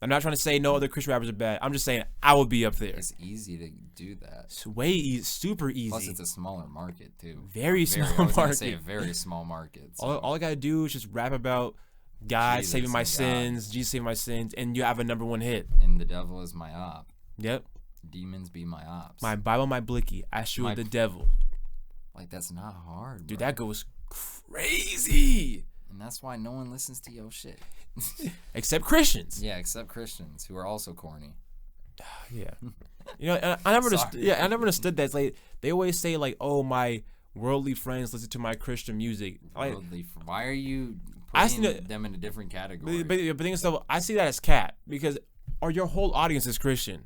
I'm not trying to say no other Christian rappers are bad. I'm just saying I will be up there. It's easy to do that. It's way easy, super easy. Plus, it's a smaller market too. Very small market. I was gonna say a very small market. So. All I gotta do is just rap about God saving my sins, Jesus saving my sins, and you have a #1 hit. And the devil is my op. Yep. Demons be my ops. My Bible, my blicky. I shoot the devil. Like that's not hard, dude. Bro. That goes crazy. And that's why no one listens to your shit. Except Christians. Yeah, except Christians who are also corny. Yeah. You know, I never understood that. It's like they always say like, "Oh, my worldly friends listen to my Christian music." Worldly, why are you putting them in a different category? But the thing is, though, I see that as cat because your whole audience is Christian.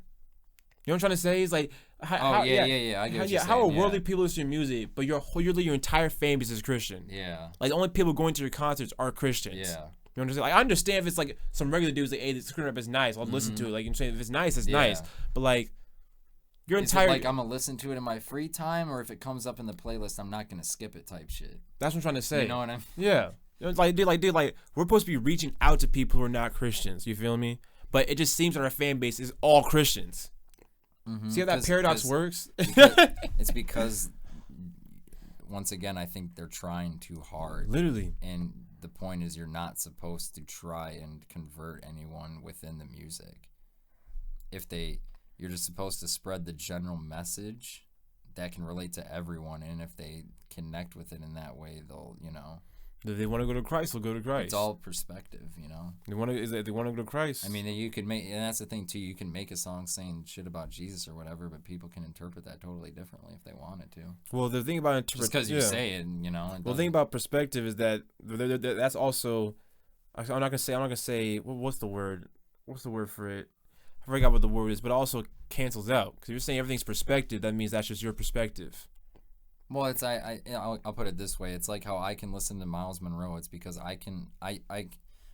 You know what I'm trying to say? It's like, I get what you're saying. How are worldly people listening to your music, but your entire fan base is Christian? Yeah. Like the only people going to your concerts are Christians. Yeah. You know what I'm saying? Like I understand if it's like some regular dudes like, hey, this Christian rap is nice. I'll listen to it. Like you're saying, if it's nice, it's nice. But like your entire like I'm gonna listen to it in my free time, or if it comes up in the playlist, I'm not gonna skip it type shit. That's what I'm trying to say. You know what I mean? Yeah. Like dude, we're supposed to be reaching out to people who are not Christians. You feel me? But it just seems that our fan base is all Christians. Mm-hmm. See how that paradox works? It's because once again, I think they're trying too hard. Literally. And the point is you're not supposed to try and convert anyone within the music. You're just supposed to spread the general message that can relate to everyone, and if they connect with it in that way, they'll, you know. If they want to go to Christ, they'll go to Christ. It's all perspective, you know. They want to go to Christ. I mean, you could make, and that's the thing too. You can make a song saying shit about Jesus or whatever, but people can interpret that totally differently if they wanted to. Well, the thing about just because you say it, you know. Well, the thing about perspective is that that's also. I'm not gonna say. What's the word? What's the word for it? I forgot what the word is, but it also cancels out because you're saying everything's perspective. That means that's just your perspective. Well, it's I'll put it this way. It's like how I can listen to Miles Monroe. It's because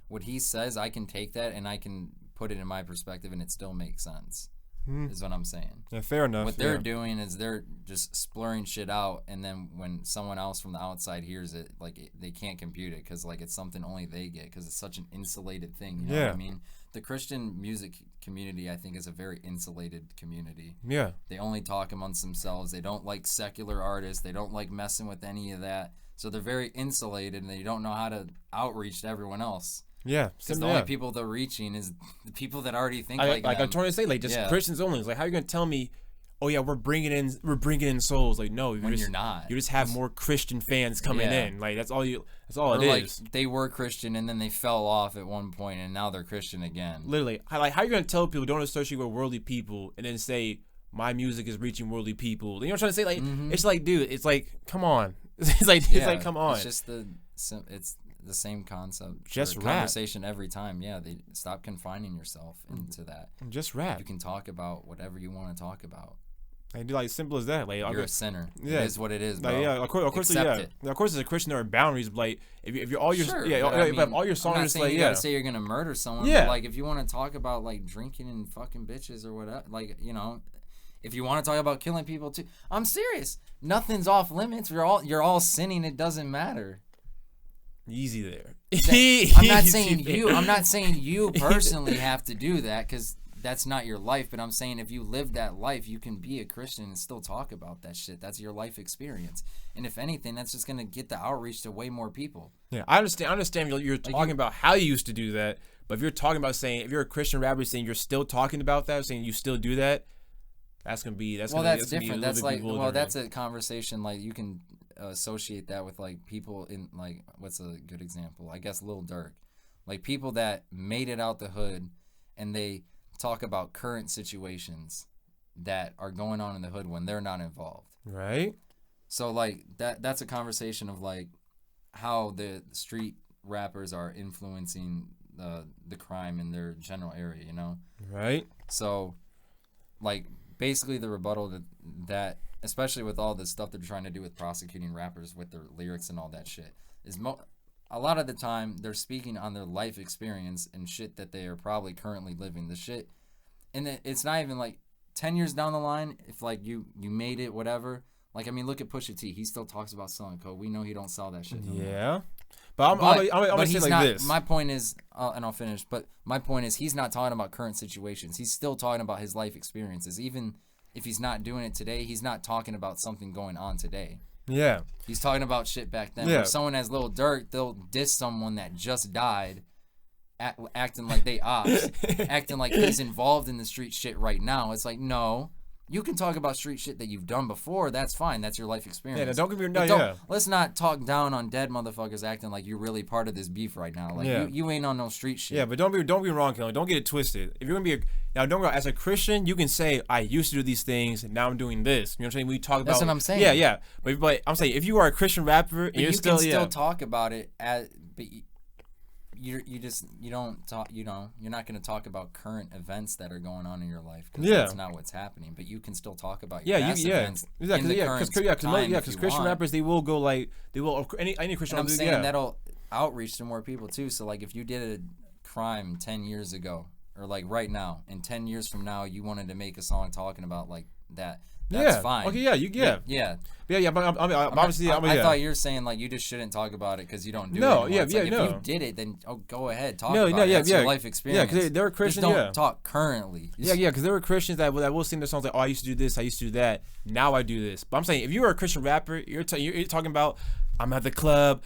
what he says, I can take that and I can put it in my perspective, and it still makes sense. Is what I'm saying. Yeah, fair enough. What they're doing is they're just splurring shit out, and then when someone else from the outside hears it, like they can't compute it because like it's something only they get because it's such an insulated thing. You know what I mean? The Christian music community, I think, is a very insulated community. Yeah. They only talk amongst themselves. They don't like secular artists. They don't like messing with any of that. So they're very insulated, and they don't know how to outreach to everyone else. Yeah, because the only people they're reaching is the people that already think like them. I'm trying to say, like, just Christians only. It's like, how are you gonna tell me, oh yeah, we're bringing in souls? Like, no, you're not. You just have more Christian fans coming in. Like, that's all it is. They were Christian and then they fell off at one point, and now they're Christian again. Literally, like, how are you gonna tell people don't associate with worldly people and then say my music is reaching worldly people? You know what I'm trying to say? Like, it's like, dude, it's like, come on. It's like, come on. It's just the same concept. Just rap. Conversation every time. Yeah, they stop confining yourself into that. Just rap. You can talk about whatever you want to talk about. I do, like, simple as that. Like, you're a sinner. Yeah, it is what it is, bro. Like, yeah, of course, Accept it. Of course, as a Christian, there are boundaries. But like, if you're all your all your songs, I'm not saying like, you gotta say you're gonna murder someone. Yeah. But like, if you want to talk about like drinking and fucking bitches or whatever, like, you know, if you want to talk about killing people too, I'm serious. Nothing's off limits. You're all sinning. It doesn't matter. Easy there. I'm not saying you personally have to do that because that's not your life. But I'm saying if you live that life, you can be a Christian and still talk about that shit. That's your life experience. And if anything, that's just gonna get the outreach to way more people. Yeah, I understand. You're talking about how you used to do that, but if you're talking about saying if you're a Christian rapper saying you're still talking about that, saying you still do that, that's different. That's like that's a conversation like you can associate that with like people in like what's a good example? I guess Lil Durk, like people that made it out the hood, and they talk about current situations that are going on in the hood when they're not involved. Right. So like that's a conversation of like how the street rappers are influencing the crime in their general area, you know? Right. So like basically the rebuttal to that, especially with all this stuff they're trying to do with prosecuting rappers with their lyrics and all that shit, is a lot of the time they're speaking on their life experience and shit that they are probably currently living. The shit, and it's not even like 10 years down the line, if like you made it, whatever. Like, I mean, look at Pusha T. He still talks about selling coke. We know he don't sell that shit no more. Yeah. But I'm going to say like this. My point is, and I'll finish, but my point is he's not talking about current situations. He's still talking about his life experiences. Even if he's not doing it today, he's not talking about something going on today. Yeah. He's talking about shit back then. Yeah. If someone has Lil Durk, they'll diss someone that just died, acting like they ops, acting like he's involved in the street shit right now. It's like, no. You can talk about street shit that you've done before. That's fine. That's your life experience. Yeah, don't give me Let's not talk down on dead motherfuckers acting like you're really part of this beef right now. Like you ain't on no street shit. Yeah, but don't be wrong, Kelly. Don't get it twisted. If you're gonna be as a Christian, you can say I used to do these things and now I'm doing this. You know what I'm saying? We talk about. That's what I'm saying. Yeah. But I'm saying if you are a Christian rapper, and you can still talk about it but you don't talk. You know, you're not going to talk about current events that are going on in your life because that's not what's happening. But you can still talk about your past events. Because Christian rappers they will any Christian. And I'm saying that'll outreach to more people too. So like if you did a crime 10 years ago or like right now, and 10 years from now you wanted to make a song talking about like that. That's fine. Okay, yeah. But obviously, I thought you were saying like you just shouldn't talk about it because you don't do it anymore. If you did it, then go ahead, talk about it. That's your life experience. Yeah, because they were Christians. Just don't talk currently. Because there were Christians that will sing their songs like, oh, I used to do this, I used to do that. Now I do this. But I'm saying if you were a Christian rapper, you're talking about I'm at the club,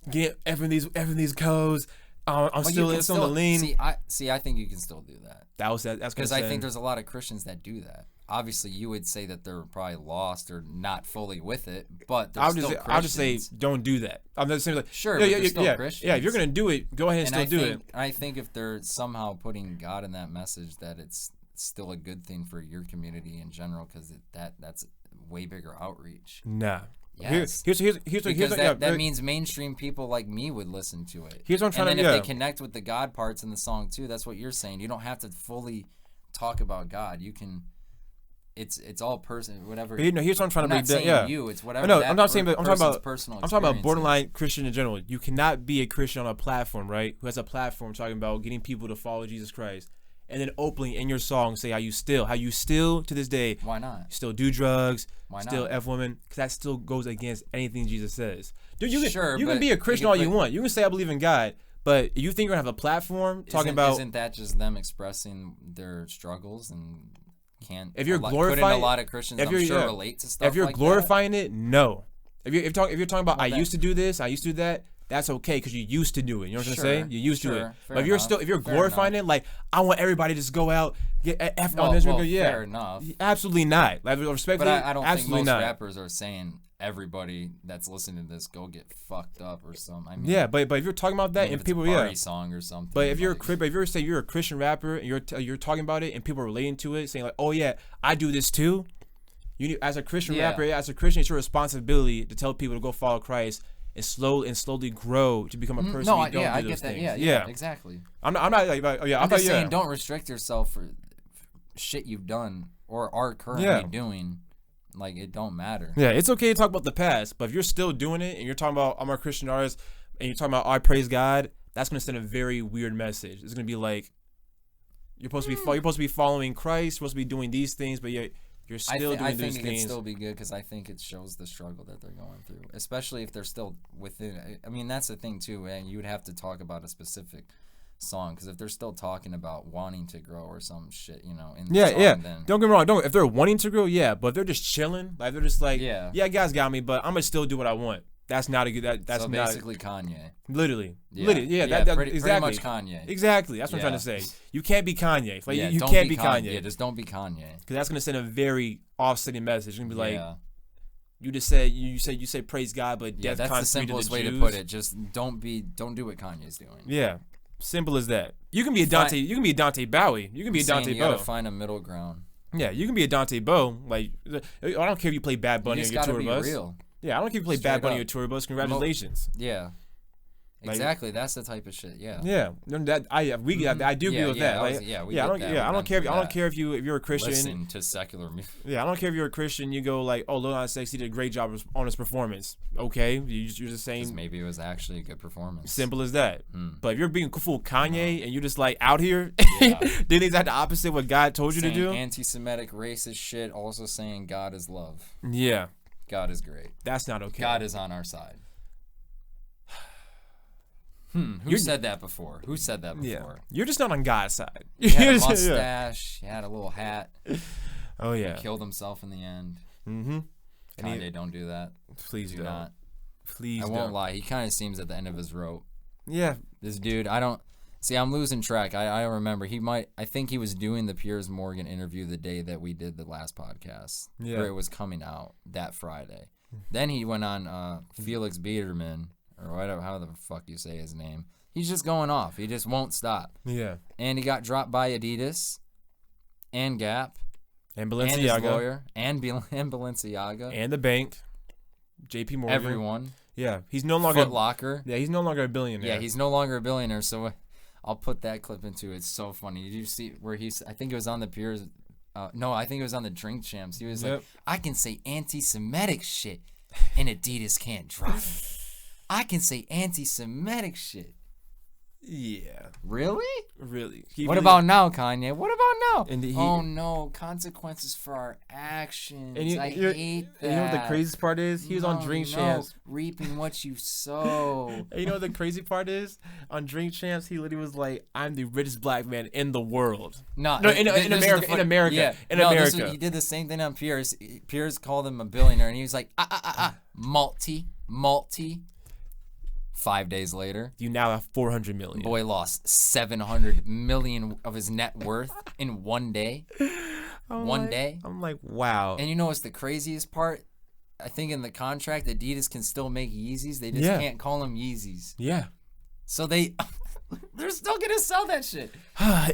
get everything these codes. I'm still on the lean. I think you can still do that. That's because I think there's a lot of Christians that do that. Obviously, you would say that they're probably lost or not fully with it, but I'll just say don't do that. I'm just saying like sure, you're still Christians. Yeah, if you're gonna do it, go ahead and do it. I think if they're somehow putting God in that message, that it's still a good thing for your community in general, because that's way bigger outreach. Nah. Yes. That means mainstream people like me would listen to it. Here's what I'm trying and then if they connect with the God parts in the song too, that's what you're saying. You don't have to fully talk about God. You can. It's all person, whatever. But here's what I'm trying to break down. Yeah, you. It's whatever. No, I'm not saying. I'm talking about personal. I'm talking about borderline Christian in general. You cannot be a Christian on a platform, right? Who has a platform talking about getting people to follow Jesus Christ, and then openly in your song say how you still to this day. Why not? Still do drugs. Why still not? F women, because that still goes against anything Jesus says. Dude, you Sure, can be a Christian all you want. You can say I believe in God, but you think you're gonna have a platform talking about? Isn't that just them expressing their struggles and can't? If you're couldn't glorifying, a lot of Christians, I'm sure relate to stuff. If you're like glorifying it, no. If you're talking about Well, I used to do this, I used to do that. That's okay because you used to do it. You know what I'm saying? You used to it. But if you're glorifying it, like I want everybody to just go out get F on this. Yeah, fair enough. Absolutely not. Like respectfully, but I don't think most not. rappers are saying everybody that's listening to this go get fucked up or something. I mean, yeah, but if you're talking about that and people, a party song or something. But if you're a Christian rapper and you're talking about it and people are relating to it, saying like, oh yeah, I do this too. You need, as a Christian rapper, as a Christian, it's your responsibility to tell people to go follow Christ and slowly grow to become a person. No, who don't I do get those that. things. Yeah, exactly. I'm not like, I'm just saying, don't restrict yourself for shit you've done or are currently doing. Like, it don't matter. Yeah, it's okay to talk about the past, but if you're still doing it and you're talking about I'm a Christian artist and you're talking about I praise God, that's gonna send a very weird message. It's gonna be like you're supposed to be following Christ, you're supposed to be doing these things, but you're still doing these things. I think it can still be good because I think it shows the struggle that they're going through, especially if they're still within. I mean, that's the thing too, and you would have to talk about a specific song because if they're still talking about wanting to grow or some shit, in the song, then don't get me wrong, if they're wanting to grow, but if they're just chilling, like they're just like God's got me, but I'm gonna still do what I want. That's not a good. That's so not, basically Kanye. Literally, pretty much Kanye. Exactly, that's what I'm trying to say. You can't be Kanye. Like you don't can't be Kanye. Yeah, just don't be Kanye. Because that's gonna send a very offsetting message. It's gonna be like, you just say you say praise God, but death that's the simplest way to put it. Just don't do what Kanye's doing. Yeah, simple as that. You can be a Dante. You can be a Dante Bowie. You can be a Dante Bow. You gotta find a middle ground. Yeah, you can be a Dante Bow. Like I don't care if you play Bad Bunny on your tour bus. Real. Yeah, I don't care if you play Bad Bunny on your tour bus. Congratulations. Yeah. Exactly, that's the type of shit. Yeah. Yeah, I do agree with that. I don't care if you're a Christian. Listen to secular music. Yeah, I don't care if you're a Christian. You go like, oh, Lil Nas X, he did a great job on his performance. Okay, you're just saying. Maybe it was actually a good performance. Simple as that. But if you're being full Kanye and you're just like out here, doing exactly the opposite of what God told you to do. Anti-Semitic, racist shit. Also saying God is love. Yeah. God is great. That's not okay. God is on our side. Who said that before? Yeah. You're just not on God's side. He had a mustache. He had a little hat. Oh, yeah. He killed himself in the end. Mm-hmm. Kanye, don't do that. Please do not. Please I won't lie. He kind of seems at the end of his rope. Yeah. This dude, I'm losing track. I remember. I think he was doing the Piers Morgan interview the day that we did the last podcast. Yeah. Where it was coming out that Friday. Then he went on Felix Biederman. Or whatever, how the fuck you say his name. He's just going off. He just won't stop. Yeah. And he got dropped by Adidas and Gap and Balenciaga and his lawyer and Balenciaga and the bank, JP Morgan. Everyone. Yeah. He's no longer Foot Locker. Yeah, he's no longer a billionaire. Yeah, he's no longer a billionaire. So I'll put that clip into it. It's so funny. Did you see where I think it was on the Piers. No, I think it was on the Drink Champs. He was like, I can say anti-Semitic shit and Adidas can't drop me. I can say anti-Semitic shit. Yeah. Really? Really. What about now, Kanye? What about now? Oh, no. Consequences for our actions. I hate that. You know what the craziest part is? He was on Drink Champs. Reaping what you sow. And you know what the crazy part is? On Drink Champs, he literally was like, I'm the richest black man in the world. In America. In America. He did the same thing on Piers. Piers called him a billionaire, and he was like, malty. 5 days later, you now have 400 million. Boy lost 700 million of his net worth in one day. One day. I'm like, wow. And you know what's the craziest part? I think in the contract, Adidas can still make Yeezys. They just can't call them Yeezys. Yeah. So they're still gonna sell that shit.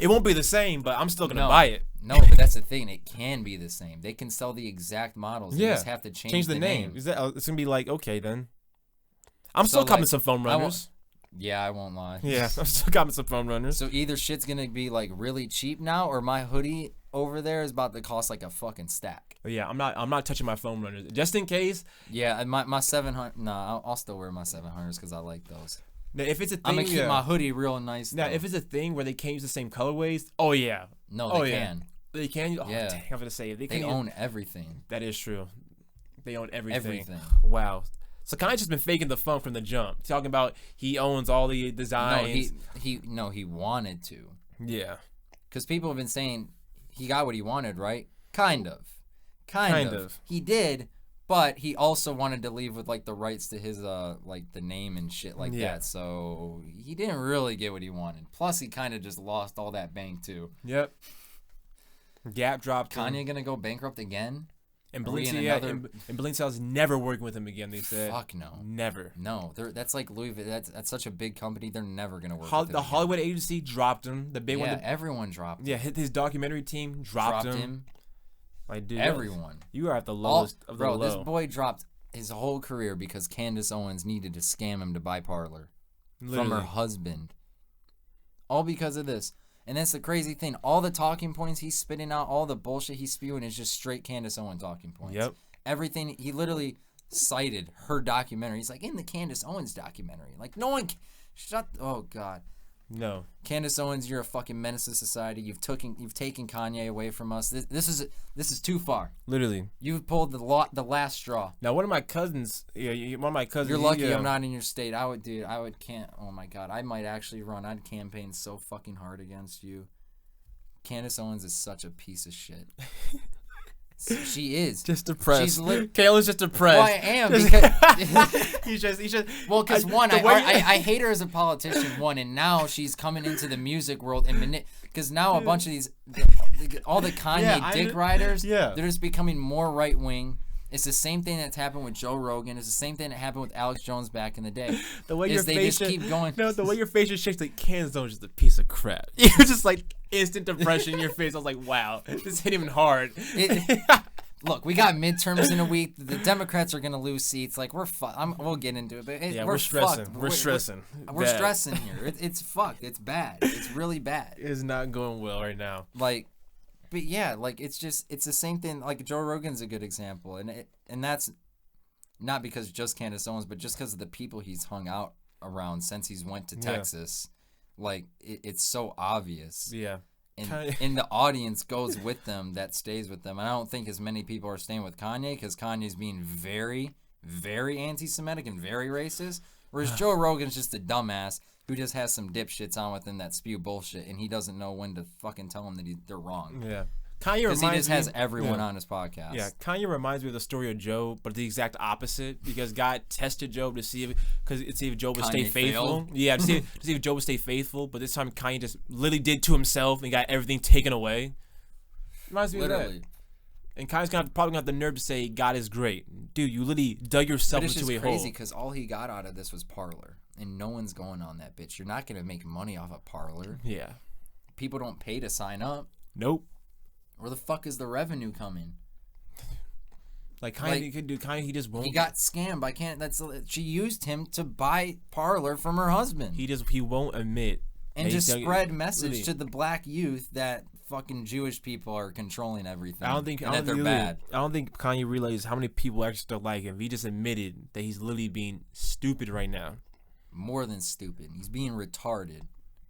It won't be the same, but I'm still gonna buy it. No, but that's the thing. It can be the same. They can sell the exact models. They just have to change the name. It's gonna be like, okay then. I'm still copping some foam runners. I won't lie. Yeah, I'm still copping some foam runners. So either shit's gonna be like really cheap now, or my hoodie over there is about to cost like a fucking stack. Yeah, I'm not touching my foam runners just in case. Yeah, my 700. Nah, I'll still wear my 700s because I like those. Now, if it's a thing, I'm gonna keep my hoodie real nice. Now, though. if it's a thing where they can't use the same colorways, oh yeah. No, they can. They can. Oh, Yeah. dang, I'm gonna say they own everything. That is true. They own everything. Everything. Wow. So Kanye's just been faking the funk from the jump, talking about he owns all the designs. No, he wanted to. Yeah. Because people have been saying he got what he wanted, right? Kind of. He did, but he also wanted to leave with like the rights to his like the name and shit like that. So he didn't really get what he wanted. Plus, he kind of just lost all that bank too. Yep. Gap dropped. Kanye gonna go bankrupt again? And Balenciaga's never working with him again. They said. Fuck no. Never. No, that's like Louis Vuitton. That's such a big company. They're never gonna work. with The Hollywood agency dropped him. The big one. Yeah, everyone dropped him. Yeah, his documentary team dropped him. Like, dude, everyone. You are at the lowest of the low. This boy dropped his whole career because Candace Owens needed to scam him to buy Parlor from her husband. All because of this. And that's the crazy thing. All the talking points he's spitting out, all the bullshit he's spewing is just straight Candace Owens talking points. Yep. Everything, he literally cited her documentary. He's like, in the Candace Owens documentary. Like, no one, oh, God. No. Candace Owens, you're a fucking menace to society. You've taken Kanye away from us. This is too far. Literally. You've pulled the last straw. Now, one of my cousins. You're lucky I'm not in your state. Can't. Oh my God. I might actually run. I'd campaign so fucking hard against you. Candace Owens is such a piece of shit. She is just depressed. Kayla's just depressed. Well, I am because he's just. Well, because I hate her as a politician. And now she's coming into the music world and because now a bunch of these, all the Kanye dick riders, they're just becoming more right wing. It's the same thing that's happened with Joe Rogan. It's the same thing that happened with Alex Jones back in the day. The way your face just keep going. No, the way your face just shakes like Candace Owens is just a piece of crap. You're just like instant depression in your face. I was like, wow, this hit even hard. Look, we got midterms in a week. The Democrats are gonna lose seats. Like we'll get into it, but we're stressing. Fucked. We're stressing. We're stressing here. It's fucked. It's bad. It's really bad. It's not going well right now. Like. But yeah, like it's the same thing. Like Joe Rogan's a good example, and that's not because just Candace Owens, but just because of the people he's hung out around since he's went to Texas. Like it's so obvious. Yeah. And the audience goes with them, that stays with them. And I don't think as many people are staying with Kanye because Kanye's being very, very anti-Semitic and very racist, whereas Joe Rogan's just a dumbass who just has some dipshits on with him that spew bullshit, and he doesn't know when to fucking tell them that they're wrong. Yeah. Kanye because he just has everyone on his podcast. Yeah, Kanye reminds me of the story of Job, but the exact opposite. Because God tested Job to see if Job would stay faithful. Failed. Yeah, to see if Job would stay faithful. But this time Kanye just literally did to himself and got everything taken away. Reminds me of that. And Kanye's probably gonna have the nerve to say God is great, dude. You literally dug yourself into a hole. It's just crazy because all he got out of this was Parlor, and no one's going on that bitch. You're not gonna make money off of Parlor. Yeah. People don't pay to sign up. Nope. Where the fuck is the revenue coming? Like Kanye could do. Kanye, he just won't. He got scammed by she used him to buy Parlor from her husband. He won't admit. And just spread message to the black youth that fucking Jewish people are controlling everything. That they're bad. I don't think Kanye realizes how many people actually still like him. He just admitted that he's literally being stupid right now. More than stupid. He's being retarded,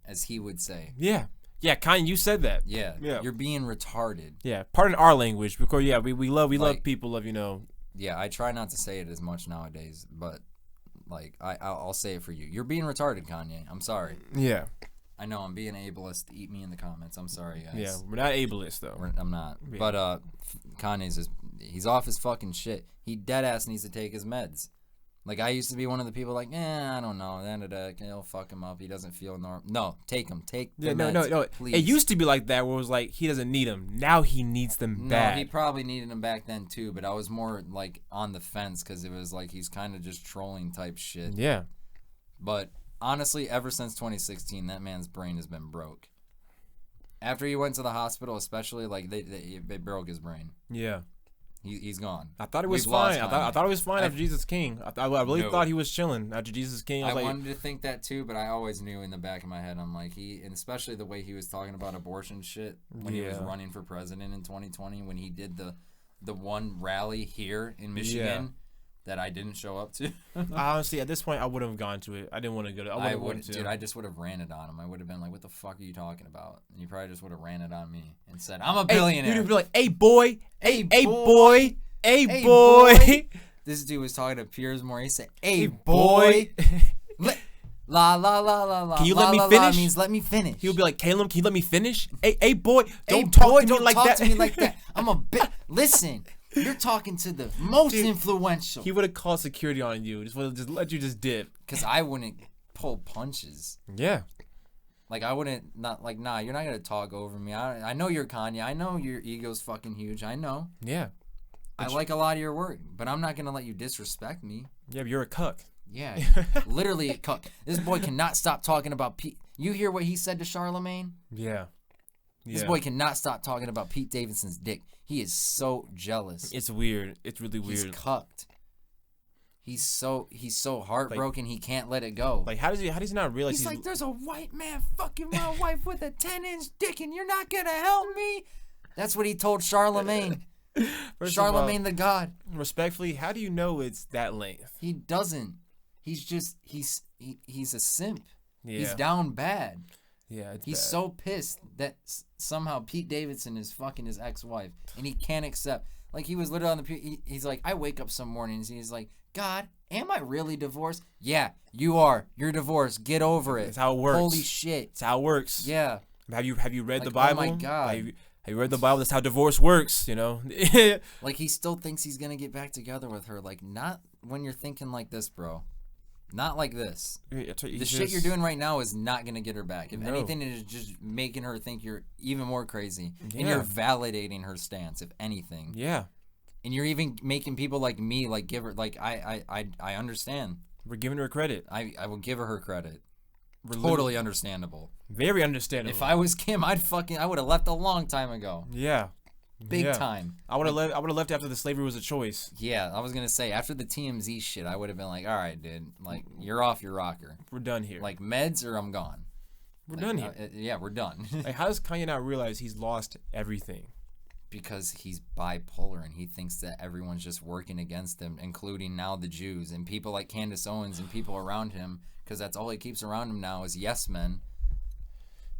as he would say. Yeah. Yeah, Kanye, you said that. Yeah. You're being retarded. Yeah. Pardon our language, because we love people of Yeah, I try not to say it as much nowadays, but like I'll say it for you. You're being retarded, Kanye. I'm sorry. Yeah. I know I'm being ableist. Eat me in the comments. I'm sorry, guys. Yeah, we're not ableist though. I'm not. Yeah. But Kanye's he's off his fucking shit. He dead ass needs to take his meds. Like I used to be one of the people like, I don't know. At the end of the day, he'll fuck him up. He doesn't feel normal. No, take him. Take the meds, no. Please. It used to be like that, where it was like he doesn't need them. Now he needs them back. No, he probably needed them back then too. But I was more like on the fence because it was like he's kind of just trolling type shit. Yeah. But honestly, ever since 2016, that man's brain has been broke. After he went to the hospital, especially, like they broke his brain. Yeah. He's gone. I thought it was fine. I thought it was fine after Jesus King. I really thought he was chilling after Jesus King. I wanted to think that too, but I always knew in the back of my head, I'm like, and especially the way he was talking about abortion shit when he was running for president in 2020, when he did the one rally here in Michigan, that I didn't show up to. Honestly, at this point, I wouldn't have gone to it. I didn't want to go to. I would, dude. I just would have ran it on him. I would have been like, "What the fuck are you talking about?" And he probably just would have ran it on me and said, "I'm a billionaire." You'd be like, "Hey boy, hey hey boy, boy, hey boy." This dude was talking to Piers Moore. He said, "Hey boy." La la la la la. Can you la, let me la, finish? La means let me finish. He would be like, "Caleb, can you let me finish?" Hey boy, don't talk to me like that. I'm a bit. Listen. You're talking to the most influential. He would have called security on you. Just would have just let you just dip. Because I wouldn't pull punches. Yeah. Like, I wouldn't, nah, you're not going to talk over me. I know you're Kanye. I know your ego's fucking huge. I know. Yeah. I like a lot of your work, but I'm not going to let you disrespect me. Yeah, but you're a cuck. Yeah. Literally a cuck. This boy cannot stop talking about Pete. You hear what he said to Charlemagne? Yeah. This boy cannot stop talking about Pete Davidson's dick. He is so jealous. It's weird. It's really weird. He's cucked. He's so heartbroken. He can't let it go. Like, how does he not realize he's like, there's a white man fucking my wife with a 10-inch dick, and you're not gonna help me? That's what he told Charlemagne. Charlemagne the God. Respectfully, how do you know it's that length? He doesn't. He's just he's a simp. Yeah. He's down bad. Yeah, he's bad. So pissed that somehow Pete Davidson is fucking his ex-wife, and he can't accept. Like, he was literally on the. He's like, I wake up some mornings, and he's like, God, am I really divorced? Yeah, you are. You're divorced. Get over it. That's how it works. Holy shit. That's how it works. Yeah. Have you read the Bible? Oh my God. Have you read the Bible? That's how divorce works. You know. Like, he still thinks he's gonna get back together with her. Like, not when you're thinking like this, bro. Not like this. The shit you're doing right now is not going to get her back. If anything, it is just making her think you're even more crazy. Yeah. And you're validating her stance, if anything. Yeah. And you're even making people like me, like, give her, like, I understand. We're giving her credit. I will give her credit. Totally understandable. Very understandable. If I was Kim, I would have left a long time ago. Yeah. Big time. I would have left. I would have left after the slavery was a choice. Yeah, I was gonna say after the TMZ shit, I would have been like, all right, dude, like, you're off your rocker. We're done here. Like, meds or I'm gone. We're done here. Yeah, we're done. Like, how does Kanye not realize he's lost everything? Because he's bipolar and he thinks that everyone's just working against him, including now the Jews and people like Candace Owens and people around him, because that's all he keeps around him now is yes men.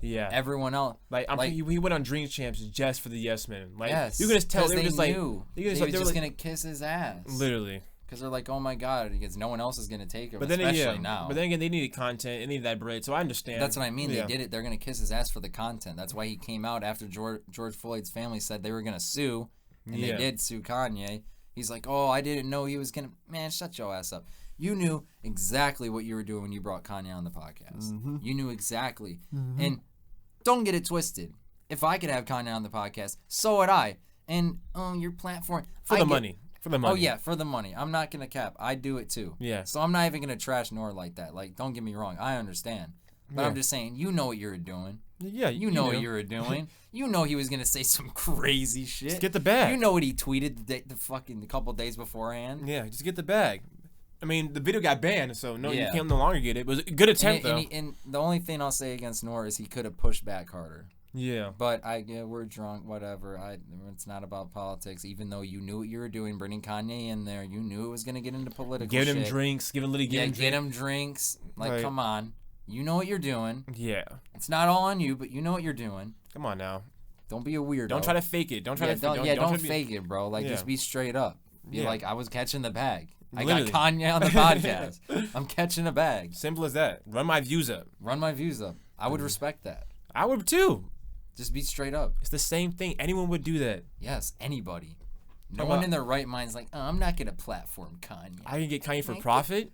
Yeah. Everyone else. Like, he went on Dream Champs just for the yes men. Like, yes. You can just tell they were just knew. Like, they were just gonna kiss his ass. Literally. Because they're like, oh my God, because no one else is gonna take him, but then, especially now. But then again, they needed content, they needed that bread, so I understand. That's what I mean. They did it. They're gonna kiss his ass for the content. That's why he came out after George Floyd's family said they were gonna sue, and they did sue Kanye. He's like, oh, I didn't know he was gonna. Man, shut your ass up. You knew exactly what you were doing when you brought Kanye on the podcast. Mm-hmm. You knew exactly, and. Don't get it twisted. If I could have Kanye on the podcast, so would I. And your platform for the money. Oh yeah, for the money. I'm not gonna cap. I do it too. Yeah. So I'm not even gonna trash Nor like that. Like, don't get me wrong. I understand, but I'm just saying, you know what you were doing. Yeah. You know what you were doing. You know he was gonna say some crazy shit. Just get the bag. You know what he tweeted the couple days beforehand. Yeah. Just get the bag. I mean, the video got banned, so you can't no longer get it. It was a good attempt, though. And the only thing I'll say against Nor is he could have pushed back harder. Yeah. But we're drunk, whatever. It's not about politics. Even though you knew what you were doing, bringing Kanye in there, you knew it was gonna get into political shit. Get him drinks. Get him drinks. Like, come on. You know what you're doing. Yeah. It's not all on you, but you know what you're doing. Come on now. Don't be a weirdo. Don't try to fake it. Don't fake it, bro. Like, just be straight up. Be like, I was catching the bag. Literally. I got Kanye on the podcast. I'm catching a bag. Simple as that. Run my views up. I would respect that. I would too. Just be straight up. It's the same thing. Anyone would do that. Yes, anybody. No one in their right mind's like, I'm not gonna platform Kanye. I can get Kanye for profit.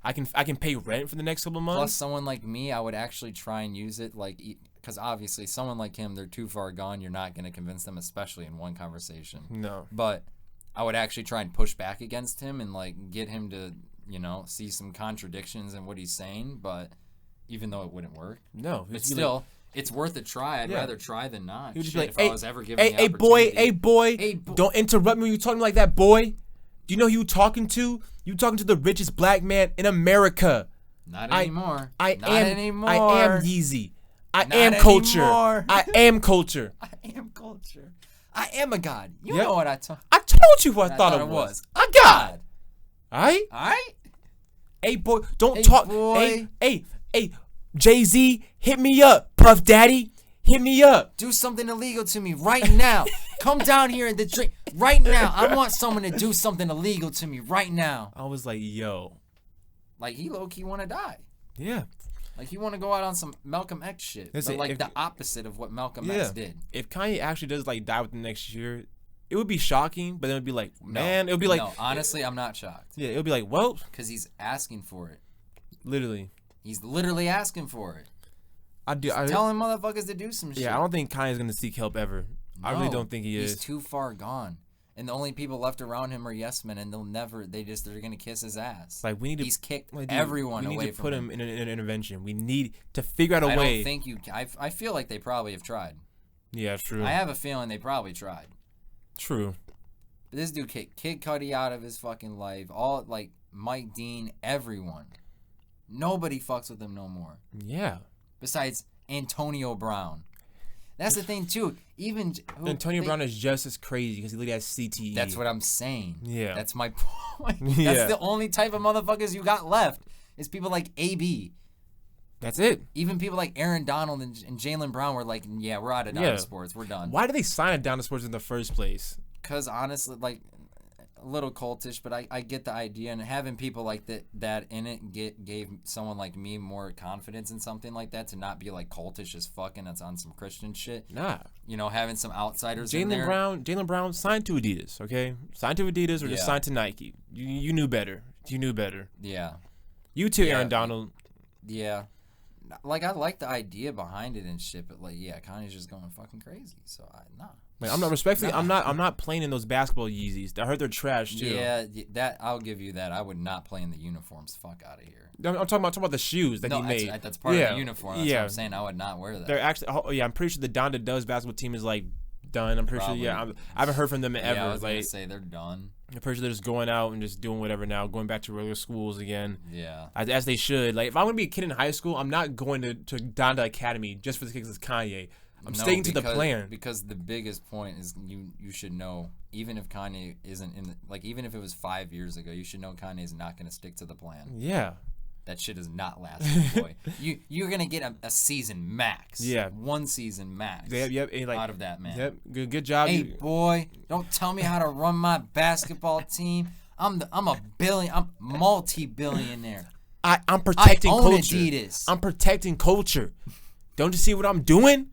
I can pay rent for the next couple of months. Plus, someone like me, I would actually try and use it, like, because obviously someone like him, they're too far gone. You're not gonna convince them, especially in one conversation. No. But I would actually try and push back against him and, like, get him to, see some contradictions in what he's saying. But even though it wouldn't work, no, but still, it's worth a try. I'd rather try than not. He would just be like, if I was ever given the hey boy, don't interrupt me when you're talking like that, boy. Do you know who you talking to? You talking to the richest black man in America. Not anymore. I not am anymore. I am Yeezy. I am culture. I am culture. I am culture. I am a god. You know what I I told you who I thought it was. A god. All right. All right. Hey, boy, don't Hey, talk. boy. Hey, Jay-Z, hit me up. Puff Daddy, hit me up. Do something illegal to me right now. Come down here in the drink right now. I want someone to do something illegal to me right now. I was like, yo. Like, he low-key want to die. Yeah. Like, he want to go out on some Malcolm X shit. Listen, But, like, the opposite of what Malcolm X did. If Kanye actually does, like, die within the next year, it would be shocking, but then it would be like, man, it would be like. No, honestly, I'm not shocked. Yeah, it would be like, well. Because he's asking for it. Literally. He's literally asking for it. I telling motherfuckers to do some shit. Yeah, I don't think Kanye's gonna seek help ever. No, I really don't think he is. He's too far gone. And the only people left around him are yes men, and they're gonna kiss his ass. Like, we need to. He's kicked everyone away from him. We need to put him in an intervention. We need to figure out a way. I don't think you. I feel like they probably have tried. Yeah, true. I have a feeling they probably tried. True. But this dude kicked Kid Cudi out of his fucking life. All like Mike Dean, everyone. Nobody fucks with him no more. Yeah. Besides Antonio Brown. That's the thing too. Even Antonio Brown is just as crazy because he literally has CTE. That's what I'm saying. Yeah. That's my point. That's the only type of motherfuckers you got left. Is people like AB. That's it. Even people like Aaron Donald and Jaylen Brown were like, yeah, we're out of Down to Sports. We're done. Why did they sign it Down to Sports in the first place? Because honestly, like, a little cultish, but I get the idea. And having people like that in it gave someone like me more confidence in something like that to not be like cultish as fucking that's on some Christian shit. Nah. You know, having some outsiders in there. Jaylen Brown signed to Adidas, okay? Signed to Adidas or just signed to Nike. You knew better. You knew better. Yeah. You too, Aaron Donald. Yeah. Like, I like the idea behind it and shit, but like, yeah, Kanye's just going fucking crazy. So nah. Like, I'm not respectfully. I'm not playing in those basketball Yeezys. I heard they're trash too. Yeah, that I'll give you that. I would not play in the uniforms. Fuck out of here. I'm talking about the shoes that he made. That's part of the uniform. That's what I'm saying. I would not wear that. They're actually. Oh yeah, I'm pretty sure the Donda Doves basketball team is like done. I'm pretty sure. Yeah, I haven't heard from them ever. Yeah, I was like, gonna say they're done. I'm pretty sure they're just going out and just doing whatever now, going back to regular schools again. Yeah. As they should. Like, if I'm gonna be a kid in high school, I'm not going to Donda Academy just for the kicks of Kanye. I'm sticking to the plan. Because the biggest point is you should know, even if Kanye isn't in even if it was 5 years ago, you should know Kanye's not gonna stick to the plan. Yeah. That shit is not lasting, boy. You're gonna get a season max. Yeah. 1 season max. Yep. Out of that, man. Yep. Good job. Hey, boy, don't tell me how to run my basketball team. I'm multi-billionaire. I'm protecting culture. Adidas. I'm protecting culture. Don't you see what I'm doing?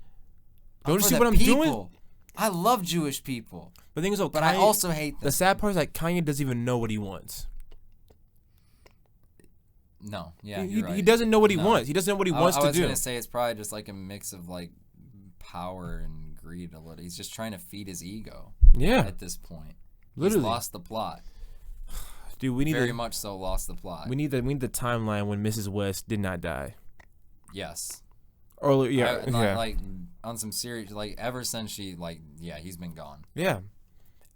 Don't you see what I'm doing? I love Jewish people. But the thing is, though, but I also hate them. The sad part is like Kanye doesn't even know what he wants. No, yeah, he doesn't know what he wants. He doesn't know what he wants to do. I was gonna say it's probably just like a mix of like power and greed a little. He's just trying to feed his ego. Yeah. At this point, literally he's lost the plot. Dude, we need very much so lost the plot. We need the timeline when Mrs. West did not die. Yes. Or like on some serious, like ever since he's been gone. Yeah.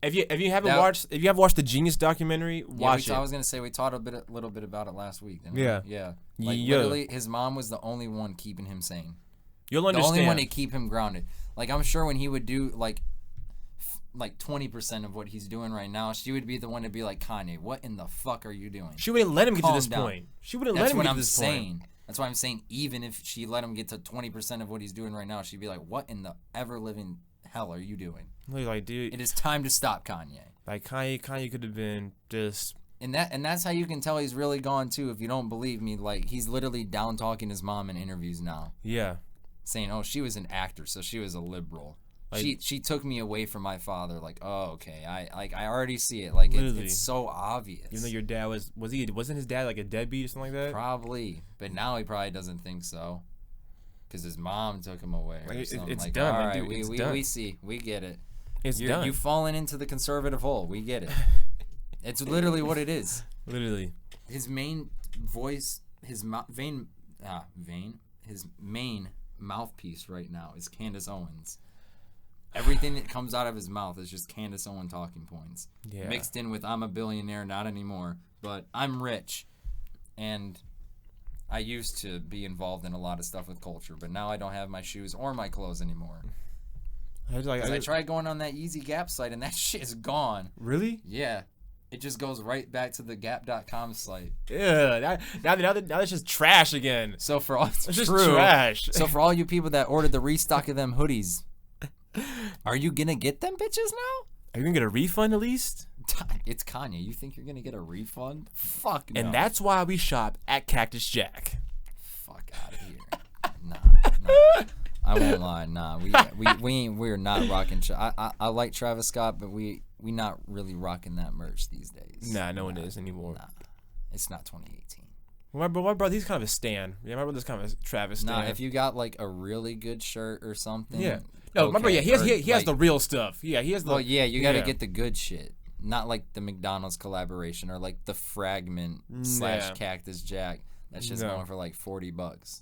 If you haven't watched the Genius documentary, watch it. I was gonna say we talked a little bit about it last week. Yeah. Yeah. Like literally, his mom was the only one keeping him sane. You'll understand. The only one to keep him grounded. Like, I'm sure when he would do like 20% of what he's doing right now, she would be the one to be like, Kanye, what in the fuck are you doing? She wouldn't let him get to this point. She wouldn't let him get to this point. That's why I'm saying, even if she let him get to 20% of what he's doing right now, she'd be like, what in the ever living hell are you doing? Like, dude, it is time to stop Kanye. Like, Kanye could have been just. And that's how you can tell he's really gone too. If you don't believe me, like, he's literally down talking his mom in interviews now. Yeah. Saying, oh, she was an actor, so she was a liberal. Like, she took me away from my father. Like, oh, okay, I already see it. Like, it's so obvious. Even though your dad wasn't his dad like a deadbeat or something like that? Probably, but now he probably doesn't think so, because his mom took him away. Or something. It's like, done. All right, dude, we see, we get it. It's done. You've fallen into the conservative hole. We get it. It's literally what it is. Literally. His main voice, his main mouthpiece right now is Candace Owens. Everything that comes out of his mouth is just Candace Owens talking points. Yeah. Mixed in with I'm a billionaire, not anymore, but I'm rich. And I used to be involved in a lot of stuff with culture, but now I don't have my shoes or my clothes anymore. I tried going on that Yeezy Gap site, and that shit is gone. Really? Yeah. It just goes right back to the Gap.com site. Yeah, now that's just trash again. So for all it's just trash. So for all you people that ordered the restock of them hoodies, are you gonna get them bitches now? Are you gonna get a refund at least? It's Kanye. You think you're gonna get a refund? Fuck no. And that's why we shop at Cactus Jack. Fuck out of here. Nah. I won't lie. Nah, we're not rocking. I like Travis Scott, but we not really rocking that merch these days. Nah, no one is anymore. Nah, it's not 2018. My brother, he's kind of a stan. Yeah, my brother's kind of a Travis stan. Nah, if you got like a really good shirt or something. Yeah. No, okay, my brother, he has the real stuff. Yeah, he has the. Well, yeah, you got to get the good shit. Not like the McDonald's collaboration or like the Fragment / Cactus Jack. That shit's going for like $40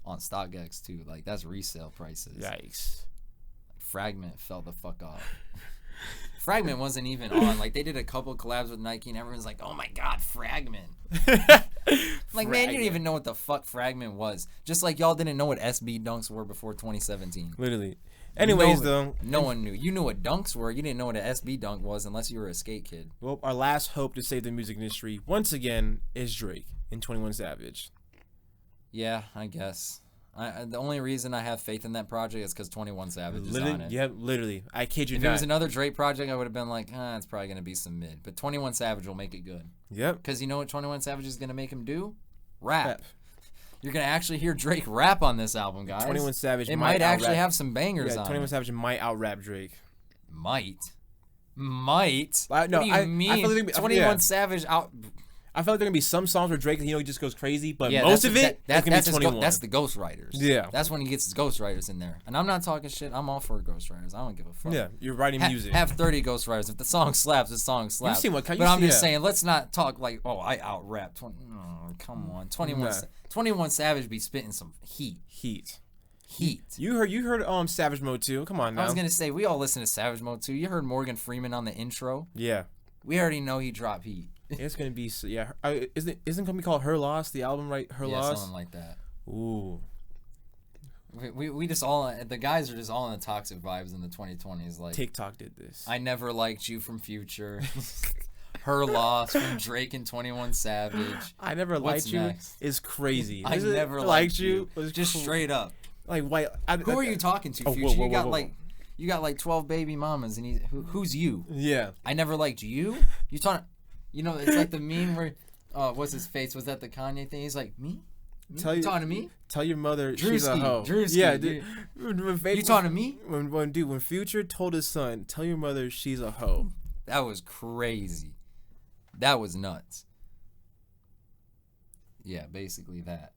on StockX too. Like that's resale prices. Yikes. Fragment fell the fuck off. Fragment wasn't even on. Like they did a couple collabs with Nike and everyone's like, "Oh my god, Fragment." Like man, you didn't even know what the fuck Fragment was. Just like y'all didn't know what SB Dunks were before 2017. Literally. Anyways, though, no one knew. You knew what dunks were. You didn't know what an SB dunk was unless you were a skate kid. Well, our last hope to save the music industry once again is Drake and 21 Savage. Yeah, I guess. The only reason I have faith in that project is because 21 Savage is on it. Yeah, literally. I kid you not. If it was another Drake project, I would have been like, it's probably going to be some mid. But 21 Savage will make it good. Yep. Because you know what 21 Savage is going to make him do? Rap. You're going to actually hear Drake rap on this album, guys. 21 Savage might actually have some bangers on 21 Savage might out-rap Drake. Might? No, what do you mean? I feel like 21 Savage out... I feel like there are going to be some songs where Drake, he just goes crazy, but most of it, that's going to be 21. That's the ghostwriters. Yeah. That's when he gets his ghostwriters in there. And I'm not talking shit. I'm all for ghostwriters. I don't give a fuck. Yeah, you're writing music. Have 30 ghostwriters. If the song slaps, the song slaps. But I'm just saying, let's not talk like, I out-rap. Come on. 21 Savage be spitting some heat. You heard Savage Mode 2. Come on now. I was going to say, we all listen to Savage Mode 2. You heard Morgan Freeman on the intro? Yeah. We already know he dropped heat. It's gonna be isn't gonna be called Her Loss, the album, right? Her Loss, something like that. Ooh, we just all, the guys are just all in the toxic vibes in the 2020s. Like TikTok did this. I Never Liked You from Future. Her Loss from Drake and 21 Savage. I Never Liked You is crazy. I Never Liked You. Just straight up. Like why? Who are you talking to, Future? You got like 12 baby mamas, and who's you? Yeah. I Never Liked You. You talking? You know, it's like the meme where, what's his face? Was that the Kanye thing? He's like, me? You talking to me? Tell your mother she's a hoe. Drewski, yeah, dude. You talking to me? When Future told his son, tell your mother she's a hoe. That was crazy. That was nuts. Yeah, basically that.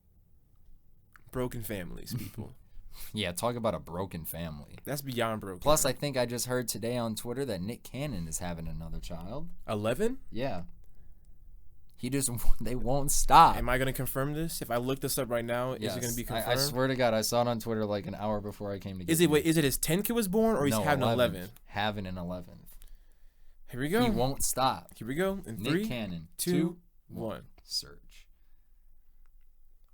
Broken families, people. Yeah, talk about a broken family. That's beyond broken. Plus, I think I just heard today on Twitter that Nick Cannon is having another child. 11? Yeah. They won't stop. Am I going to confirm this? If I look this up right now, is it going to be confirmed? I swear to God, I saw it on Twitter like an hour before I came to get it. Is it his 10th kid was born, or he's having 11? Having an 11th. Here we go. He won't stop. Here we go. In Nick 3, Cannon. 2, 1. Search.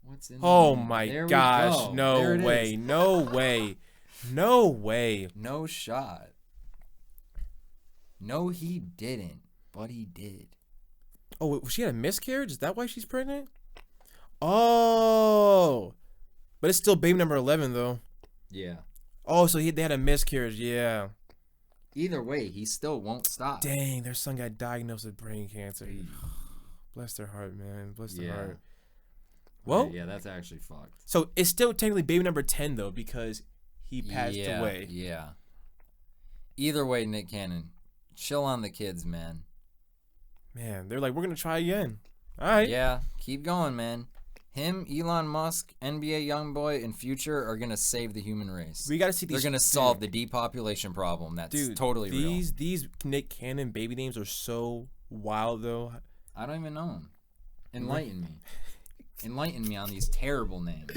What's in my gosh. No way. No way. No way. No shot. No, he didn't. But he did. Oh, she had a miscarriage? Is that why she's pregnant? Oh. But it's still baby number 11, though. Yeah. Oh, so they had a miscarriage. Yeah. Either way, he still won't stop. Dang, their son got diagnosed with brain cancer. Bless their heart, man. Bless their heart. Well, yeah, that's actually fucked. So it's still technically baby number 10 though, because he passed away. Yeah. Either way, Nick Cannon, chill on the kids, man. Man, they're like, we're gonna try again. All right. Yeah, keep going, man. Him, Elon Musk, NBA YoungBoy, and Future are gonna save the human race. We gotta see these. They're gonna solve the depopulation problem. That's totally real. These Nick Cannon baby names are so wild though. I don't even know them. Enlighten me. Enlighten me on these terrible names.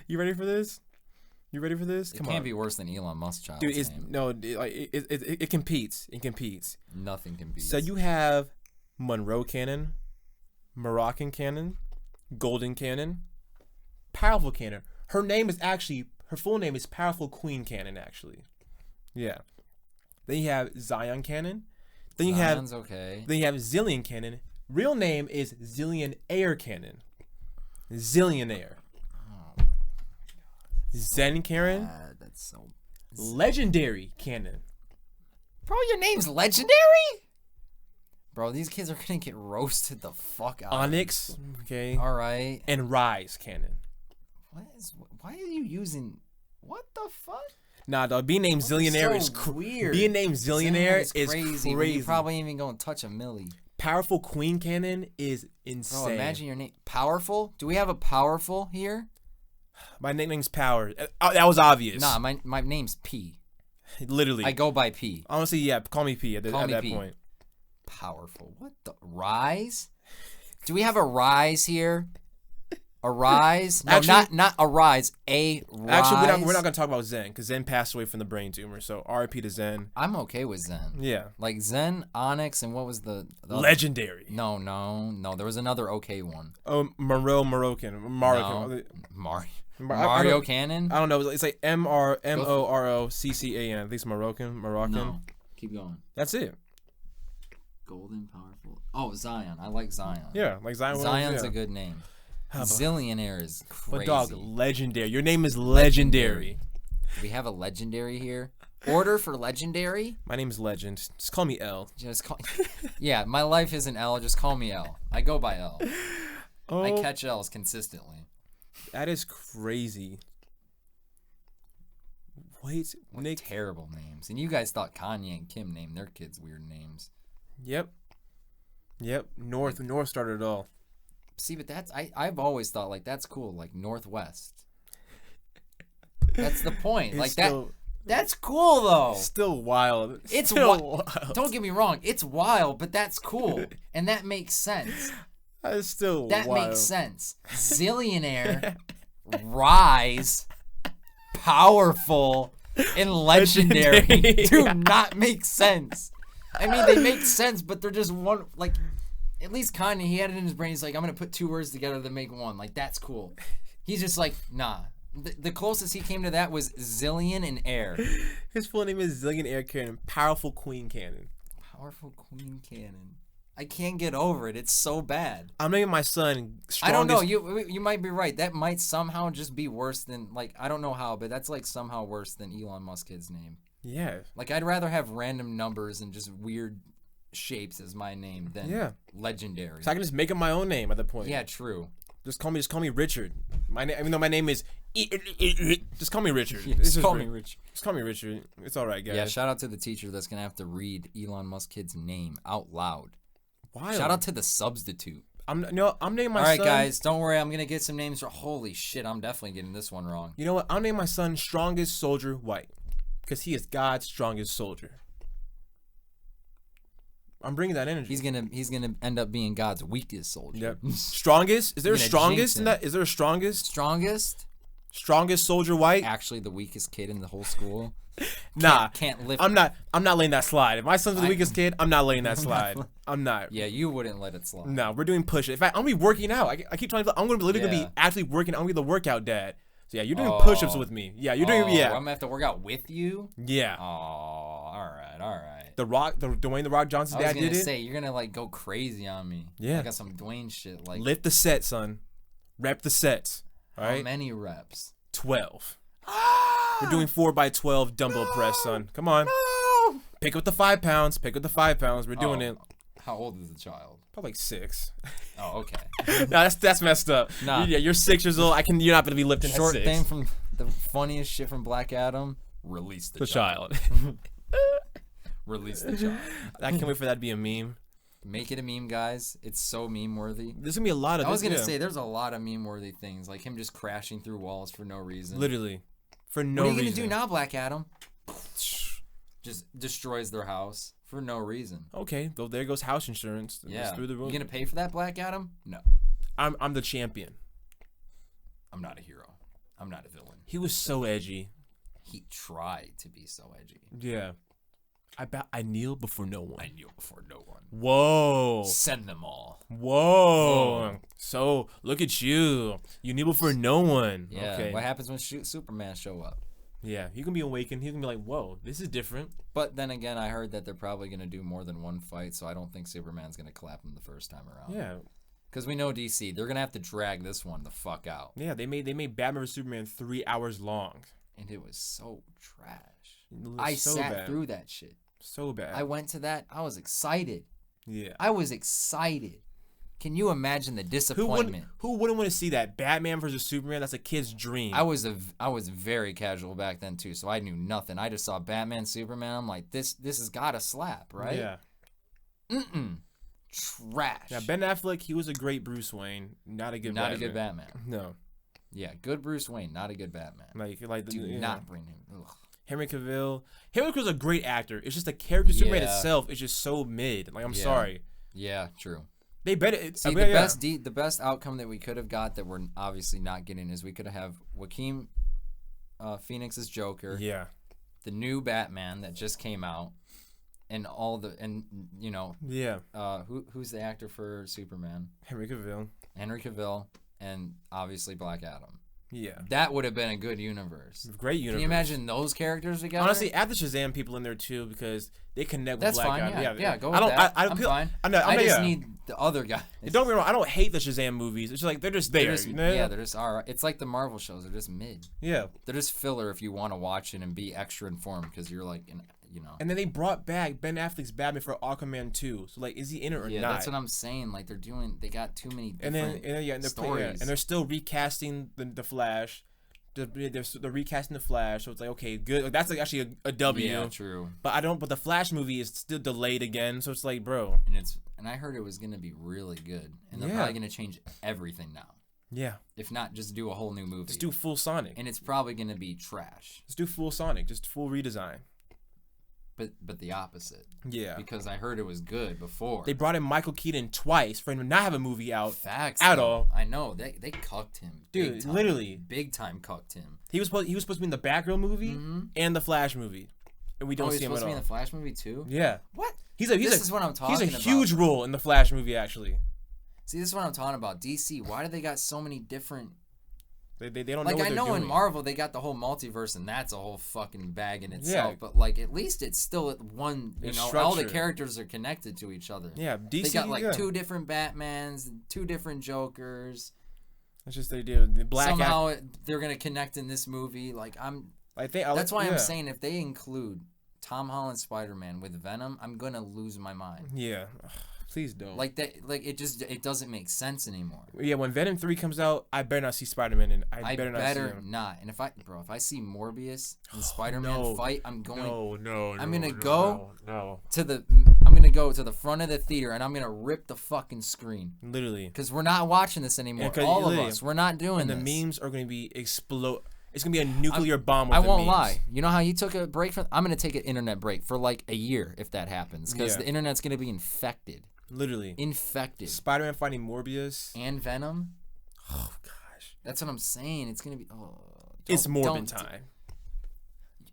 You ready for this? You ready for this? Come on. It can't be worse than Elon Musk's child's name. No, it competes. It competes. Nothing competes. So you have Monroe Cannon, Moroccan Cannon, Golden Cannon, Powerful Cannon. Her full name is Powerful Queen Cannon, actually. Yeah. Then you have Zion Cannon, Then you Zion's okay. Then you have Zillion Cannon. Real name is Zillion Air Cannon. Zillionaire. Oh my God. Zen Karen. That's so. Legendary Cannon. Bro, your name's Legendary? Bro, these kids are gonna get roasted the fuck out. Onyx. Okay. All right. And Rise Cannon. Why are you using? What the fuck? Nah, dog. Being named Zillionaire is weird. Being named Zillionaire is crazy. crazy. You probably ain't even gonna touch a milli. Powerful Queen Cannon is insane. Bro, imagine your name. Powerful? Do we have a powerful here? My nickname's Power. That was obvious. Nah, my name's P. Literally. I go by P. Honestly, yeah. Call me P at that P. point. Powerful. What the? Rise? Do we have a Rise here? A Rise? No, Actually, not a Rise. A Rise. Actually, we're not gonna talk about Zen because Zen passed away from the brain tumor. So RIP to Zen. I'm okay with Zen. Yeah. Like Zen, Onyx, and what was the Legendary. No. There was another okay one. Oh, Moroccan. No. Mario Cannon? I don't know. It's like MRMOROCCAN. I think it's Moroccan. No. Keep going. That's it. Golden, powerful. Oh, Zion. I like Zion. Yeah, like Zion. Zion's a good name. Zillionaire is crazy. But dog, legendary. Your name is legendary. Do we have a legendary here? Order for legendary? My name is Legend. Just call me L. Just call. Yeah, my life isn't L. Just call me L. I go by L. Oh, I catch L's consistently. that is crazy. Wait, Nick. Terrible names. And you guys thought Kanye and Kim named their kids weird names. Yep. North started it all. See, but I've always thought like that's cool, like Northwest. That's the point. It's like still, that's cool though. Still wild. It's still wild. Don't get me wrong, it's wild, but that's cool. And that makes sense. That's still That wild. makes sense. Zillionaire, Rise, Powerful, and Legendary do not make sense. I mean, they make sense, but they're just one, like, at least Kanye, he had it in his brain. He's like, I'm going to put two words together to make one. Like, that's cool. He's just like, nah. The closest he came to that was Zillion and Air. His full name is Zillion Air Cannon. Powerful Queen Cannon. Powerful Queen Cannon. I can't get over it. It's so bad. I'm naming my son strongest. I don't know. You might be right. That might somehow just be worse than, like, I don't know how, but that's, like, somehow worse than Elon Musk's kid's name. Yeah. Like, I'd rather have random numbers and just weird shapes as my name than Legendary. So I can just make up my own name at that point. Yeah, true. Just call me Richard. My name, even though my name is, just call me Richard. Yeah, just call me Richard. Just call me Richard. It's all right, guys. Yeah, shout out to the teacher that's gonna have to read Elon Musk's kid's name out loud. Why? Shout out to the substitute. I'm naming my son. All right, guys, don't worry. I'm gonna get some names. Holy shit, I'm definitely getting this one wrong. You know what? I'm naming my son Strongest Soldier White, because he is God's strongest soldier. I'm bringing that energy. He's gonna end up being God's weakest soldier. Yep. Strongest? Is there a strongest in jinx that? Is there a strongest? Strongest Soldier White? Actually, the weakest kid in the whole school. Can't lift. I'm not letting that slide. If my son's the weakest kid, I'm not letting that slide. I'm not. Yeah, you wouldn't let it slide. No, we're doing push. In fact, I'm gonna be working out. I keep trying to. I'm gonna literally be actually working. I'm gonna be the workout dad. So yeah, you're doing push-ups with me. Yeah, you're doing. Yeah, I'm gonna have to work out with you. Yeah. Oh, all right. The Dwayne the Rock Johnson dad did it. I was gonna say you're gonna like go crazy on me. Yeah. I got some Dwayne shit. Like lift the set, son. Rep the sets. All right. How many reps? 12. We're doing 4x12 dumbbell press, son. Come on. No. Pick up the 5 pounds. Pick up the 5 pounds. We're doing it. How old is the child? Probably like 6. Oh, okay. No, that's messed up. Nah. Yeah, you're 6 years old. You're not gonna be lifting Short at 6. thing from the funniest shit from Black Adam. Release the child. Release the child. I can't wait for that to be a meme. Make it a meme, guys. It's so meme worthy. There's gonna be a lot of. I was gonna say there's a lot of meme worthy things, like him just crashing through walls for no reason. Literally, for no reason. What are you gonna do now, Black Adam? Just destroys their house for no reason. Okay, though there goes house insurance. Yeah. Through the roof. You gonna pay for that, Black Adam? No. I'm the champion. I'm not a hero. I'm not a villain. He was so edgy. He tried to be so edgy. Yeah. I kneel before no one. I kneel before no one. Whoa. Send them all. Whoa. So look at you. You kneel before no one. Yeah. Okay. What happens when Superman show up? Yeah, he can be awakened. He can be like, whoa, this is different. But then again, I heard that they're probably going to do more than one fight, so I don't think Superman's going to clap him the first time around. Yeah. Because we know DC, they're going to have to drag this one the fuck out. Yeah, they made Batman vs Superman 3 hours long. And it was so trash. I sat through that shit. So bad. I went to that. I was excited. Yeah. I was excited. Can you imagine the disappointment? Who wouldn't want to see that? Batman versus Superman? That's a kid's dream. I was very casual back then too, so I knew nothing. I just saw Batman, Superman. I'm like, this has got to slap, right? Yeah. Trash. Yeah, Ben Affleck, he was a great Bruce Wayne, not a good Batman. No. Yeah, good Bruce Wayne, not a good Batman. Do not bring him. Ugh. Henry Cavill was a great actor. It's just the character Superman itself is just so mid. Like, I'm sorry. Yeah, true. They better see the best outcome that we could have got that we're obviously not getting is we could have Joaquin Phoenix's Joker. Yeah. The new Batman that just came out, and who's the actor for Superman? Henry Cavill, and obviously Black Adam. Yeah. That would have been a good universe. Great universe. Can you imagine those characters together? Honestly, add the Shazam people in there too because they connect with Black Adam. Yeah, go with that. I'm fine. I just need the other guy. Don't get me wrong. I don't hate the Shazam movies. It's just like they're just there. They're just all right. It's like the Marvel shows. They're just mid. Yeah. They're just filler if you want to watch it and be extra informed because you're like, And then they brought back Ben Affleck's Batman for Aquaman 2. So, like, is he in it or not? Yeah, that's what I'm saying. Like, they got too many different stories. And they're still recasting the Flash. They're recasting the Flash, so it's like, okay, good. Like, that's like actually a W. Yeah, true. But the Flash movie is still delayed again, so it's like, bro. And I heard it was gonna be really good, and they're probably gonna change everything now. Yeah. If not, just do a whole new movie. Just do full Sonic. And it's probably gonna be trash. Just do full Sonic, just full redesign. But the opposite. Yeah. Because I heard it was good before. They brought in Michael Keaton twice for him to not have a movie out. Facts. At all. I know. They cucked him. Dude, literally. Big time cucked him. He was supposed to be in the Batgirl movie and the Flash movie. And we don't see him at all. He was supposed to be in the Flash movie too? Yeah. What? This is what I'm talking about. He's a huge role in the Flash movie, actually. See, this is what I'm talking about. DC, why do they got so many different... They don't know what Like, they're I know doing. in Marvel, they got the whole multiverse, and that's a whole fucking bag in itself. Yeah. But, like, at least it's still one, all the structure. characters are connected to each other. Yeah, DC... They got, like, 2 different Batmans, 2 different Jokers. That's just they do. Somehow they're going to connect in this movie. Like, that's why I'm saying if they include Tom Holland's Spider-Man with Venom, I'm going to lose my mind. Yeah. Please don't. Like that. Like it doesn't make sense anymore. Yeah, when Venom 3 comes out, I better not see Spider-Man, and I better not see him. And if I see Morbius and Spider-Man fight, I'm going. I'm gonna go to the front of the theater, and I'm gonna rip the fucking screen. Literally. Because we're not watching this anymore. All of us, we're not doing this. And the memes are gonna be explode. It's gonna be a nuclear bomb. I won't lie. You know how you took a break from? I'm gonna take an internet break for like a year if that happens, because the internet's gonna be infected. Literally. Infected. Spider-Man fighting Morbius. And Venom. Oh, gosh. That's what I'm saying. It's going to be... it's Morbin time.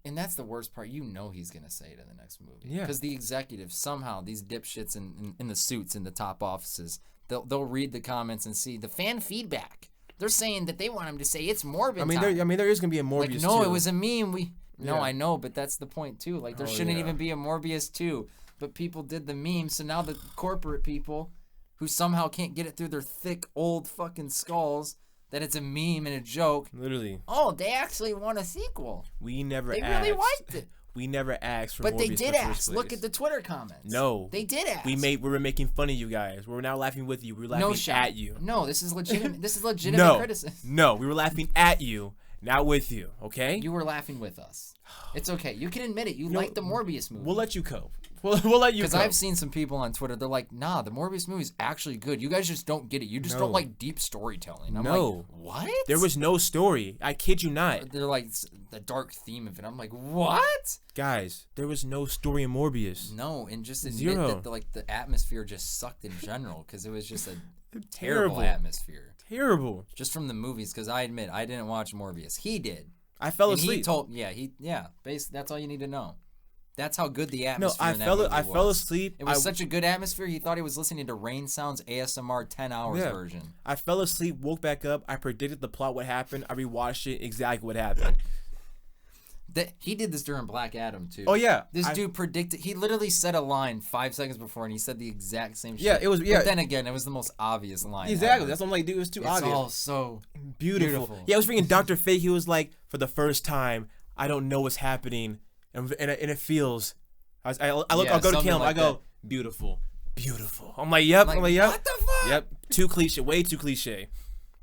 And that's the worst part. You know he's going to say it in the next movie. Yeah. Because the executives, somehow, these dipshits in the suits in the top offices, they'll read the comments and see the fan feedback. They're saying that they want him to say it's Morbin time. There is going to be a Morbius No, too. it was a meme. No, I know, but that's the point, too. Like, there shouldn't even be a Morbius 2. But people did the meme, so now the corporate people who somehow can't get it through their thick, old fucking skulls that it's a meme and a joke. Literally. Oh, they actually want a sequel. We never asked. They really liked it. We never asked for Morbius. But they did ask. Look at the Twitter comments. No. They did ask. We were making fun of you guys. We're now laughing with you. We're laughing at you. No, this is legitimate. This is legitimate criticism. No, we were laughing at you, not with you, okay? You were laughing with us. It's okay. You can admit it. You like the Morbius movie. We'll let you cope. We'll let you Because I've seen some people on Twitter, they're like, nah, the Morbius movie is actually good. You guys just don't get it. You just don't like deep storytelling. I'm like, what? There was no story. I kid you not. They're like, the dark theme of it. I'm like, what? Guys, there was no story in Morbius. No, and just admit that the atmosphere just sucked in general because it was just a terrible atmosphere. Terrible. Just from the movies, because I admit, I didn't watch Morbius. He did. I fell asleep. He told, basically, that's all you need to know. That's how good the atmosphere in that movie was. I fell asleep. It was such a good atmosphere, he thought he was listening to Rain Sounds ASMR 10 hours version. I fell asleep, woke back up. I predicted the plot would happen. I rewatched it, exactly what happened. He did this during Black Adam too. Oh yeah, this dude predicted. He literally said a line 5 seconds before, and he said the exact same shit. Yeah, it was. Yeah. But then again, it was the most obvious line. Exactly. Ever. That's what I'm like, dude. It was too obvious. It's all so beautiful. Yeah, I was reading Dr. Fate. He was like, for the first time, I don't know what's happening, and it feels. I'll go to Kim. Like I go, beautiful. I'm like, yep. I'm like, yep. What the fuck? Yep. Too cliche. Way too cliche.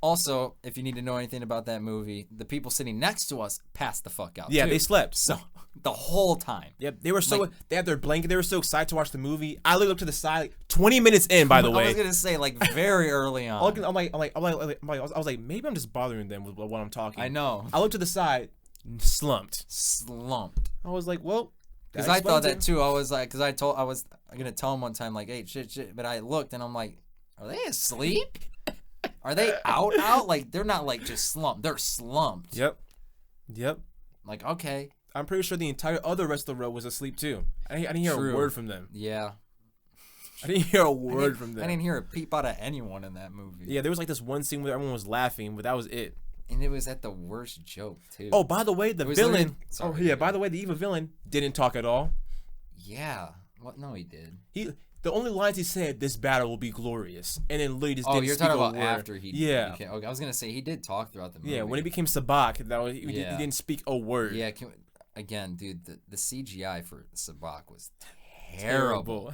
Also, if you need to know anything about that movie, the people sitting next to us passed the fuck out. Yeah, too. they slept. So the whole time. Yep, they were so they had their blanket. They were so excited to watch the movie. I looked up to the side, 20 minutes in. By the way, I was gonna say very early on. I was like, maybe I'm just bothering them with what I'm talking. I know. I looked to the side, slumped. I was like, well, because I thought that too. I was like, because I was gonna tell him one time like, hey, shit, but I looked and I'm like, are they asleep? Are they out? Like, they're not, like, just slumped. They're slumped. Yep. Like, okay. I'm pretty sure the entire other rest of the row was asleep, too. I didn't hear a word from them. Yeah. I didn't hear a word from them. I didn't hear a peep out of anyone in that movie. Yeah, there was, like, this one scene where everyone was laughing, but that was it. And it was at the worst joke, too. Oh, by the way, the villain... by the way, the evil villain didn't talk at all. Yeah. What? No, he did. The only lines he said, "This battle will be glorious," and then literally just didn't you're speak talking a about word. after he. Yeah. Okay, I was gonna say he did talk throughout the movie. Yeah, when he became Sabak, he didn't speak a word. Yeah. Again, dude, the CGI for Sabak was terrible.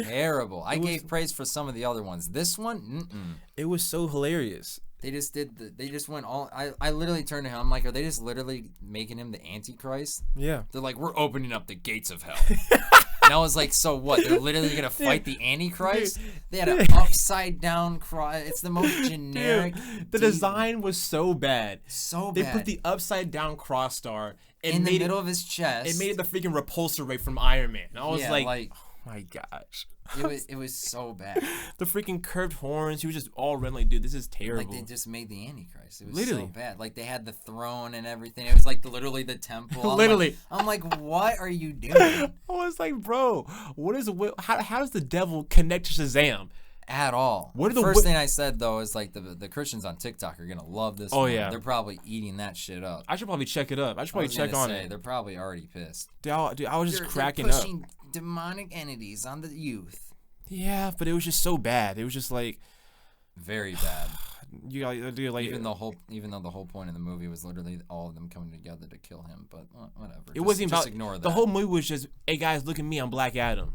Terrible. I gave praise for some of the other ones. This one, it was so hilarious. They just went all. I literally turned to him. I'm like, are they just literally making him the Antichrist? Yeah. They're like, we're opening up the gates of hell. And I was like, so what? They're literally gonna fight the Antichrist? They had an upside down cross. It's the most generic. The design was so bad. So bad. They put the upside down cross star in the middle of his chest. It made it the freaking repulsor ray from Iron Man. I was like, oh my gosh. It was so bad. The freaking curved horns. He was just all red. Like, dude, this is terrible. Like, they just made the Antichrist. It was literally so bad. Like, they had the throne and everything. It was like literally the temple. I'm like, what are you doing? I was like, bro, how does the devil connect to Shazam? At all. First thing I said though is like the Christians on TikTok are gonna love this. Oh one. yeah, they're probably eating that shit up. I should probably check it up. I should probably check on it. They're probably already pissed. Dude, I was just cracking they're up. Pushing demonic entities on the youth. Yeah, but it was just so bad. It was just like very bad. You gotta do like even though the whole point of the movie was literally all of them coming together to kill him, but whatever. It wasn't about. Ignore that. The whole movie was just, hey guys, look at me, I'm Black Adam.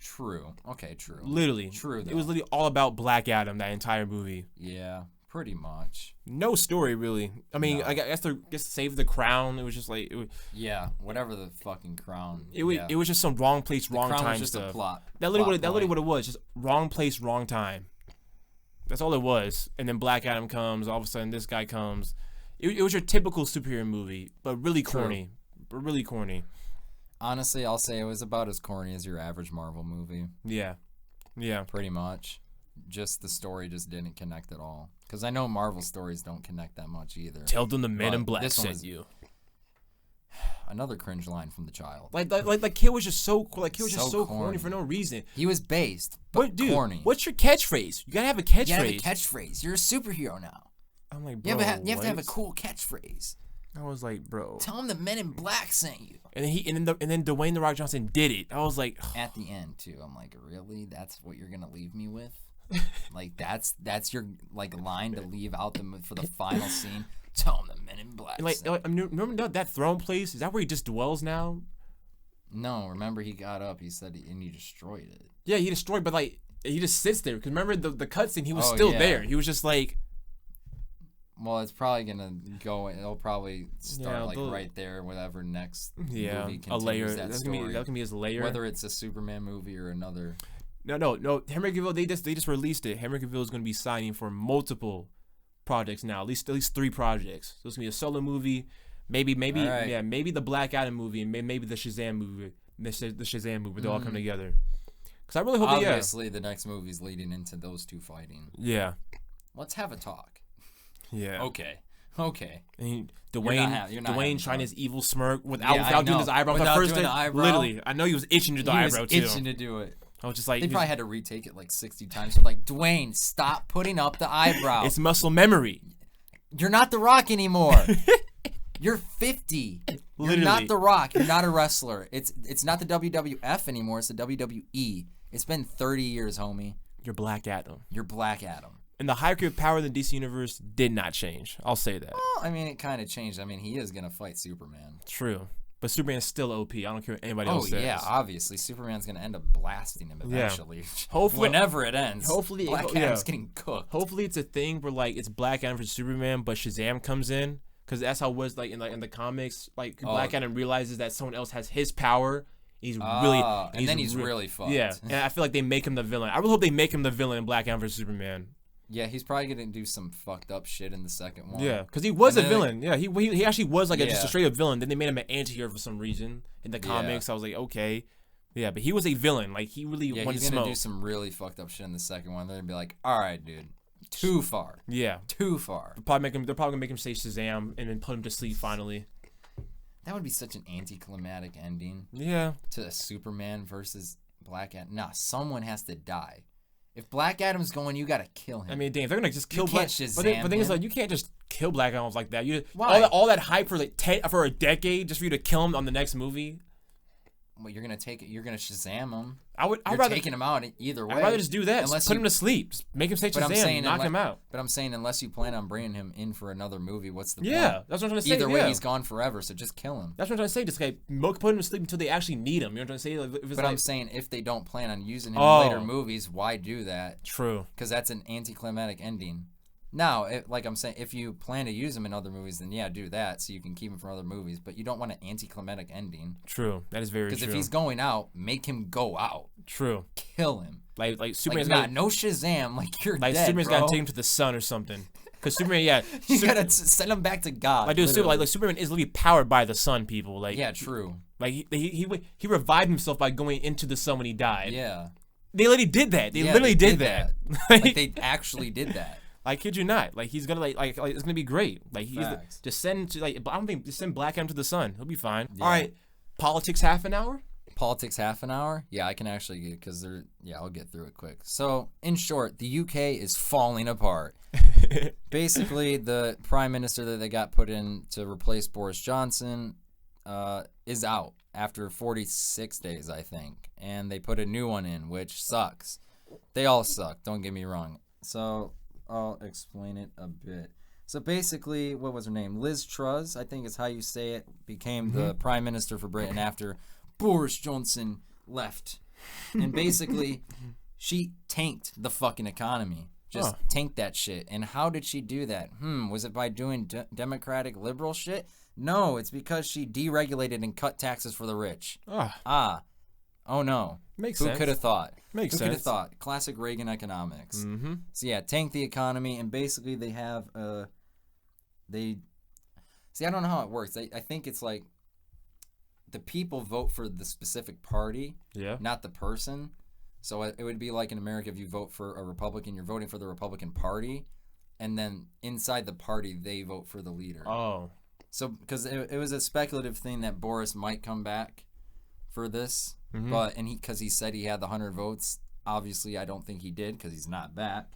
True. Okay, true. Literally. True, though. It was literally all about Black Adam, that entire movie. Yeah, pretty much. No story, really. I mean, no. I guess to save the crown, it was just like... yeah, whatever the fucking crown. It was just some wrong place, wrong time was just stuff. A plot. That literally what it was. Just wrong place, wrong time. That's all it was. And then Black Adam comes. All of a sudden, this guy comes. It was your typical superhero movie, but really corny. But really corny. Honestly, I'll say it was about as corny as your average Marvel movie. Yeah. Pretty much. Just the story just didn't connect at all. Because I know Marvel stories don't connect that much either. Tell them the Men in Black sent you. Another cringe line from the child. Like kid was just so cool. Like kid was just so corny for no reason. He was based, but corny. What's your catchphrase? You gotta have a catchphrase. You gotta have a catchphrase. You're a superhero now. I'm like, bro, you have to have a cool catchphrase. I was like, bro. Tell him the Men in Black sent you. And then Dwayne The Rock Johnson did it. I was like, at the end too. I'm like, really? That's what you're gonna leave me with? Like that's your like line to leave out for the final scene. Tell him the Men in Black. Remember that throne place? Is that where he just dwells now? No, remember he got up. He said and he destroyed it. Yeah, he destroyed, but like he just sits there. Because remember the cutscene, he was still there. He was just like. Well, it's probably gonna go. It'll probably start right there, whatever next movie continues a layer. That story. That can be his layer. Whether it's a Superman movie or another. No. Henry Cavill, they just released it. Henry Cavill is going to be signing for multiple projects now. At least 3 projects. So it's gonna be a solo movie, maybe the Black Adam movie, and maybe the Shazam movie. The Shazam movie. They all come together. Because I really hope. Obviously, the next movie's leading into those two fighting. Yeah. Let's have a talk. Yeah. Okay. And Dwayne trying his evil smirk without doing his eyebrow. Literally, I know he was itching to do the eyebrow too. Itching to do it. I was just like, they probably had to retake it like 60 times. They're like, Dwayne, stop putting up the eyebrow. It's muscle memory. You're not The Rock anymore. You're 50. Literally. You're not The Rock. You're not a wrestler. It's not the WWF anymore. It's the WWE. It's been 30 years, homie. You're Black Adam. You're Black Adam. And the hierarchy of power in the DC universe did not change. I'll say that. Well, I mean, it kind of changed. I mean, he is going to fight Superman. True. But Superman's still OP. I don't care what anybody else says. Oh, yeah, obviously. Superman's going to end up blasting him eventually. Yeah. Hopefully, whenever it ends. Hopefully, Black Adam's getting cooked. Hopefully, it's a thing where, like, it's Black Adam versus Superman, but Shazam comes in. Because that's how it was, like, in the comics. Like, Black Adam realizes that someone else has his power. He's really fucked. Yeah, and I feel like they make him the villain. I really hope they make him the villain in Black Adam vs Superman. Yeah, he's probably gonna do some fucked up shit in the second one. Yeah, because he was a villain. Yeah, he actually was like just a straight up villain. Then they made him an anti-hero for some reason in the comics. I was like, okay, yeah, but he was a villain. Like he really wanted to smoke. He's gonna do some really fucked up shit in the second one. They're gonna be like, all right, dude, too far. Yeah, too far. They're probably gonna make him say Shazam and then put him to sleep finally. That would be such an anticlimactic ending. Yeah. To a Superman versus Black Adam. Nah, someone has to die. If Black Adam's going, you gotta kill him. I mean, damn, if they're gonna just kill Black Adam. But the thing is, like, you can't just kill Black Adam like that. Why? All that hype for like for a decade just for you to kill him on the next movie. Well, you're gonna Shazam him. I'd rather taking him out either way. I'd rather just do that. Just put him to sleep. Just make him say Shazam. Knock him out. But I'm saying, unless you plan on bringing him in for another movie, what's the point? That's what I'm trying to say. Either way, he's gone forever. So just kill him. That's what I'm trying to say. Just like put him to sleep until they actually need him. You know what I'm trying to say? But I'm saying, if they don't plan on using him in later movies, why do that? True. Because that's an anticlimactic ending. Now, like I'm saying, if you plan to use him in other movies, then yeah, do that so you can keep him from other movies. But you don't want an anticlimactic ending. True, that is very true. Because if he's going out, make him go out. True. Kill him. Like Superman's no Shazam. Like you're like dead, Superman's bro. gotta take him to the sun or something. Because Superman, you gotta send him back to God. Like, dude, Superman is literally powered by the sun. People like. Yeah, true. Like he revived himself by going into the sun when he died. Yeah. They literally did that. They literally did that. Like they actually did that. I kid you not. Like he's gonna like it's gonna be great. Like he's just send I don't think just send Black Adam to the sun. He'll be fine. Yeah. All right, politics half an hour. Politics half an hour? Yeah, I can actually get because I'll get through it quick. So in short, the UK is falling apart. Basically, the prime minister that they got put in to replace Boris Johnson is out after 46 days, I think, and they put a new one in, which sucks. They all suck. Don't get me wrong. So I'll explain it a bit. So basically, what was her name? Liz Truss, I think is how you say it, became the prime minister for Britain after Boris Johnson left. And basically, she tanked the fucking economy. Just tanked that shit. And how did she do that? Was it by doing democratic liberal shit? No, it's because she deregulated and cut taxes for the rich. Oh no. Makes sense. Who could have thought? Who could have thought? Classic Reagan economics. Mm-hmm. So yeah, tank the economy, and basically they have I don't know how it works. I think it's like the people vote for the specific party, not the person. So it would be like in America, if you vote for a Republican, you're voting for the Republican Party, and then inside the party they vote for the leader. Oh. So because it was a speculative thing that Boris might come back for this. Mm-hmm. But because he said he had the 100 votes, obviously I don't think he did because he's not back.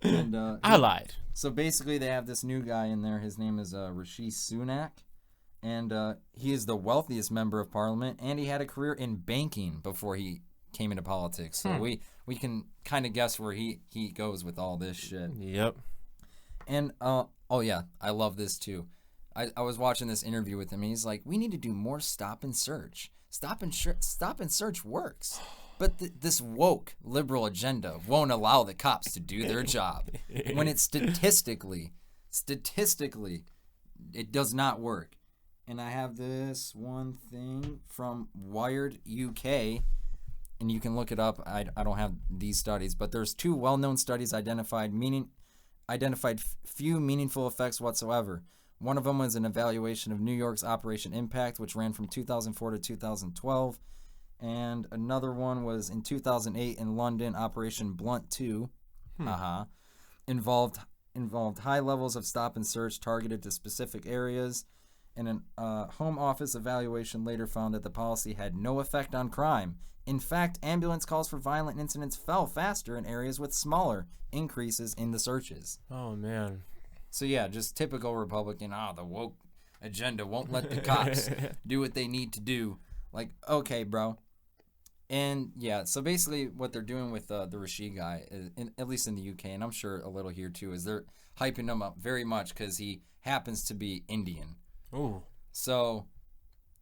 And I lied. So basically, they have this new guy in there. His name is Rishi Sunak, and he is the wealthiest member of Parliament, and he had a career in banking before he came into politics. So we can kind of guess where he goes with all this shit. Yep. And oh yeah, I love this too. I was watching this interview with him, and he's like, we need to do more stop and search. Stop and search works. But this woke liberal agenda won't allow the cops to do their job. When it's statistically, it does not work. And I have this one thing from Wired UK, and you can look it up. I don't have these studies, but there's two well-known studies identified few meaningful effects whatsoever. One of them was an evaluation of New York's Operation Impact, which ran from 2004 to 2012. And another one was in 2008 in London, Operation Blunt 2. Involved high levels of stop and search targeted to specific areas. And a Home Office evaluation later found that the policy had no effect on crime. In fact, ambulance calls for violent incidents fell faster in areas with smaller increases in the searches. Oh, man. So yeah, just typical Republican. The woke agenda. Won't let the cops do what they need to do. Like, okay, bro. And yeah, so basically what they're doing with the Rashid guy, at least in the UK, and I'm sure a little here too, is they're hyping him up very much because he happens to be Indian. Ooh. So,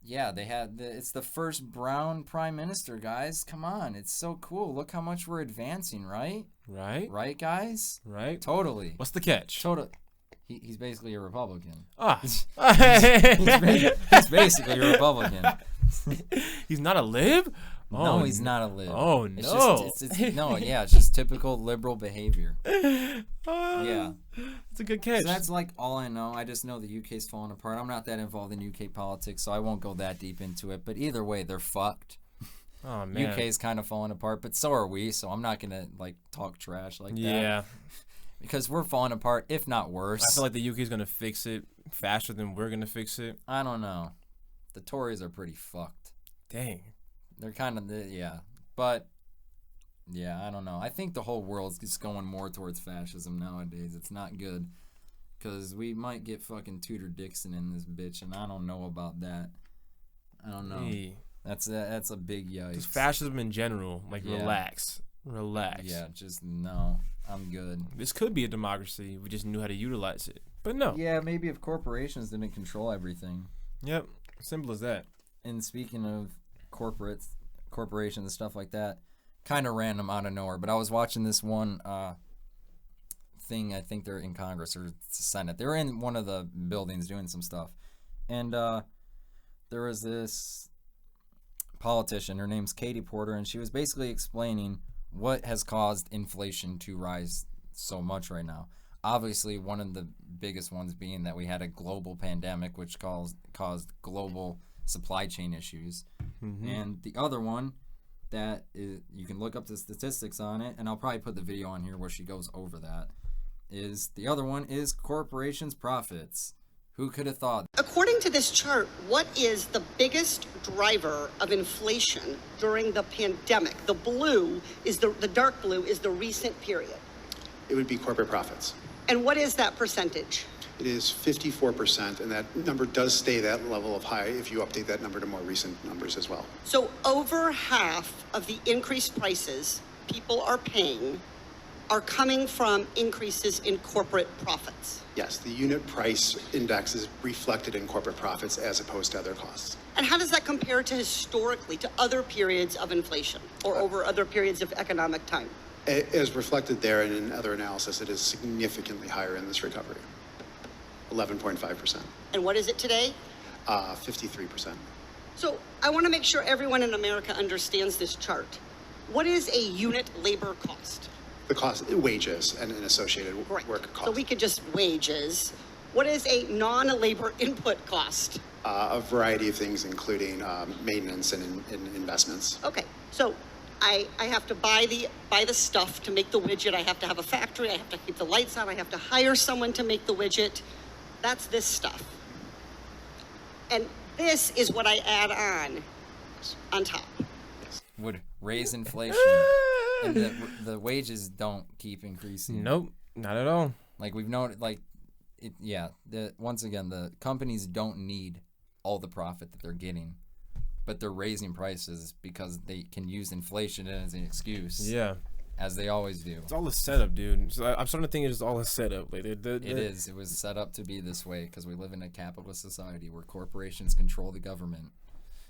yeah, it's the first brown prime minister, guys. Come on, it's so cool. Look how much we're advancing, right? Right, guys? Right. Totally. What's the catch? Totally. He's basically a Republican. Ah. He's basically a Republican. He's not a lib? No, he's not a lib. Oh, no. It's just typical liberal behavior. Yeah. It's a good catch. So that's like all I know. I just know the UK's falling apart. I'm not that involved in UK politics, so I won't go that deep into it. But either way, they're fucked. Oh, man. UK's kind of falling apart, but so are we, so I'm not going to like talk trash like that. Yeah. Because we're falling apart, if not worse. I feel like the UK's going to fix it faster than we're going to fix it. I don't know. The Tories are pretty fucked. Dang. They're kind of, yeah. But, yeah, I don't know. I think the whole world's just going more towards fascism nowadays. It's not good. Because we might get fucking Tudor Dixon in this bitch, and I don't know about that. I don't know. Hey. That's a big yikes. Just fascism in general. Like, Yeah. Relax. Yeah, just no. I'm good. This could be a democracy. We just knew how to utilize it. But no. Yeah, maybe if corporations didn't control everything. Yep. Simple as that. And speaking of corporations and stuff like that, kind of random out of nowhere, but I was watching this one thing. I think they're in Congress or Senate. They were in one of the buildings doing some stuff, and there was this politician. Her name's Katie Porter, and she was basically explaining what has caused inflation to rise so much right now. Obviously, one of the biggest ones being that we had a global pandemic, which caused global supply chain issues. Mm-hmm. And the other one that is, you can look up the statistics on it, and I'll probably put the video on here where she goes over that, is the other one is corporations' profits. Who could have thought? According to this chart, what is the biggest driver of inflation during the pandemic? The dark blue is the recent period. It would be corporate profits. And what is that percentage? It is 54%, and that number does stay that level of high if you update that number to more recent numbers as well. So over half of the increased prices people are paying are coming from increases in corporate profits. Yes, the unit price index is reflected in corporate profits as opposed to other costs. And how does that compare to historically, to other periods of inflation or over other periods of economic time? As reflected there and in other analysis, it is significantly higher in this recovery, 11.5%. And what is it today? 53%. So I want to make sure everyone in America understands this chart. What is a unit labor cost? The cost, wages and associated Right. work costs. So we could just wages. What is a non-labor input cost? A variety of things, including maintenance and investments. Okay, so I have to buy the stuff to make the widget. I have to have a factory. I have to keep the lights on. I have to hire someone to make the widget. That's this stuff. And this is what I add on top. Would raise inflation. And the wages don't keep increasing. Nope, not at all. Like we've known, once again, the companies don't need all the profit that they're getting, but they're raising prices because they can use inflation as an excuse. Yeah, as they always do. It's all a setup, dude. So I'm starting to think it's all a setup. Like it is. It was set up to be this way because we live in a capitalist society where corporations control the government.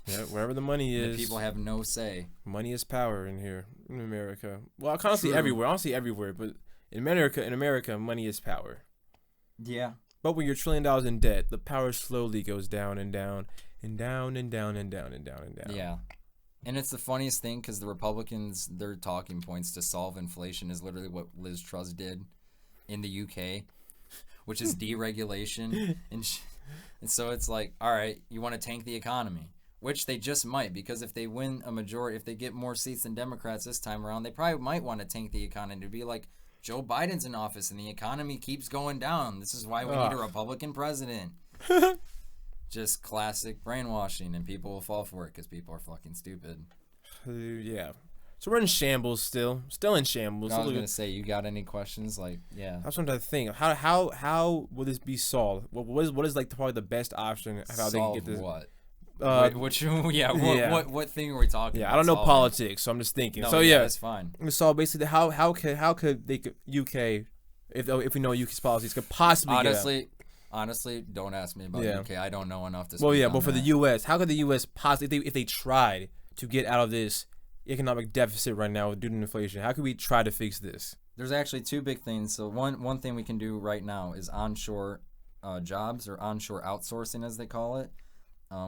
Yeah, wherever the money is. The people have no say. Money is power in here, in America. Well, I kind of see everywhere. I don't see everywhere, but in America, money is power. Yeah. But when you're $1 trillion in debt, the power slowly goes down and down and down and down and down and down and down. Yeah. And it's the funniest thing because the Republicans, their talking points to solve inflation is literally what Liz Truss did in the UK, which is deregulation. And so it's like, all right, you want to tank the economy. Which they just might, because if they win a majority, if they get more seats than Democrats this time around, they probably might want to tank the economy to be like, Joe Biden's in office and the economy keeps going down. This is why we need a Republican president. Just classic brainwashing, and people will fall for it because people are fucking stupid. Yeah. So we're in shambles still in shambles. I was gonna say, you got any questions? Like, yeah. I was trying to think. How will this be solved? What is like probably the best option of how they can get this? What? What thing are we talking? Yeah, about I don't know solving? politics, so I'm just thinking. No, so yeah, that's fine. So basically, how could they UK, if we know UK's policies, could possibly honestly, don't ask me about UK. I don't know enough to. Well, yeah, on but for that. the US, how could the US possibly, if they tried to get out of this economic deficit right now due to inflation, how could we try to fix this? There's actually two big things. So one thing we can do right now is onshore jobs, or onshore outsourcing as they call it,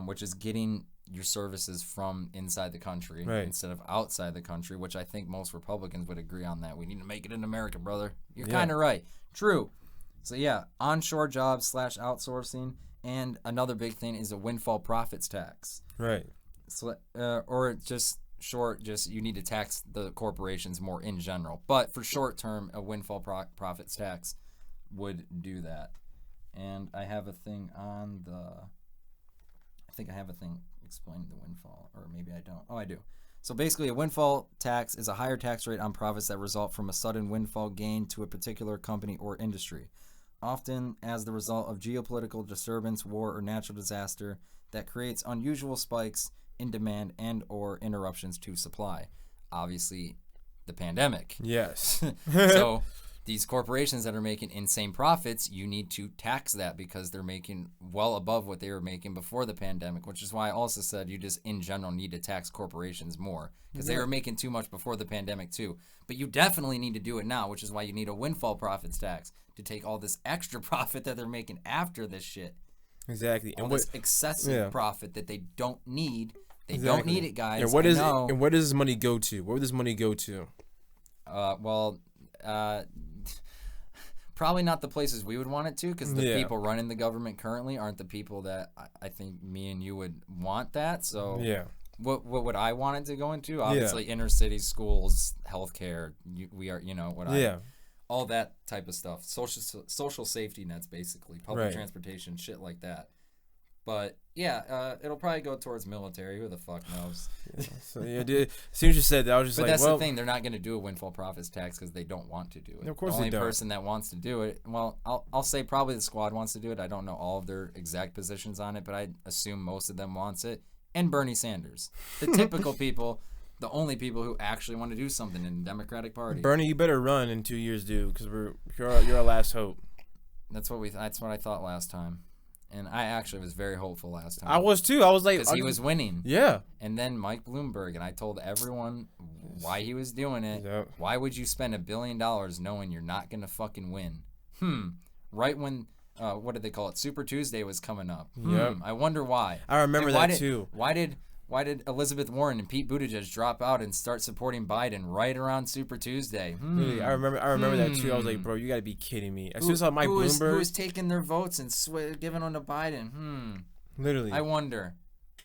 which is getting your services from inside the country instead of outside the country, which I think most Republicans would agree on that. We need to make it in America, brother. You're kind of right. True. So yeah, onshore jobs / outsourcing, and another big thing is a windfall profits tax. Right. So, or just you need to tax the corporations more in general. But for short term, a windfall profits tax would do that. And I have a thing on the. I think I have a thing explaining the windfall, or maybe I don't. Oh, I do. So basically, a windfall tax is a higher tax rate on profits that result from a sudden windfall gain to a particular company or industry, often as the result of geopolitical disturbance, war, or natural disaster that creates unusual spikes in demand and or interruptions to supply. Obviously, the pandemic. Yes. So these corporations that are making insane profits, you need to tax that because they're making well above what they were making before the pandemic, which is why I also said you just in general need to tax corporations more because they were making too much before the pandemic too. But you definitely need to do it now, which is why you need a windfall profits tax to take all this extra profit that they're making after this shit. Exactly. All this excessive profit that they don't need. They Exactly. don't need it, guys. And where does this money go to? Where would this money go to? Probably not the places we would want it to, because the people running the government currently aren't the people that I think me and you would want that. So what would I want it to go into? Obviously, inner city schools, healthcare. All that type of stuff. Social safety nets, basically, public transportation, shit like that. But yeah, it'll probably go towards military. Who the fuck knows? So yeah, dude, as soon as you said that, I was just but like, that's the thing. They're not going to do a windfall profits tax because they don't want to do it. Of course the only they don't. person that wants to do it, well, I'll say probably the squad wants to do it. I don't know all of their exact positions on it, but I assume most of them wants it. And Bernie Sanders, the typical people, the only people who actually want to do something in the Democratic Party. Bernie, you better run in 2 years, dude, because you're our last hope. That's what I thought last time. And I actually was very hopeful last time. I was too. I was like, because he was winning. Yeah. And then Mike Bloomberg, and I told everyone why he was doing it. Yep. Why would you spend $1 billion knowing you're not gonna fucking win? Right when what did they call it? Super Tuesday was coming up. Yep. I wonder why. I remember that too. Why did Elizabeth Warren and Pete Buttigieg drop out and start supporting Biden right around Super Tuesday? Really, I remember that too. I was like, bro, you gotta be kidding me. As soon as I saw Mike Bloomberg, who was taking their votes and giving them to Biden? Literally. I wonder.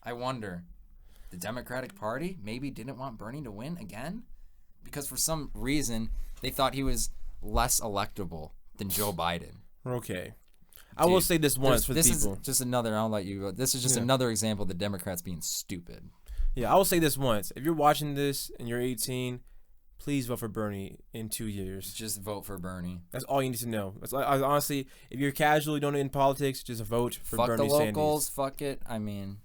The Democratic Party maybe didn't want Bernie to win again because for some reason they thought he was less electable than Joe Biden. Okay. I will say this once for the people. This is just another. I'll let you go. This is just another example of the Democrats being stupid. Yeah, I will say this once. If you're watching this and you're 18, please vote for Bernie in 2 years. Just vote for Bernie. That's all you need to know. Honestly, if you're casually don't in politics, just vote for Bernie Sanders. Fuck the locals. Fuck it. I mean,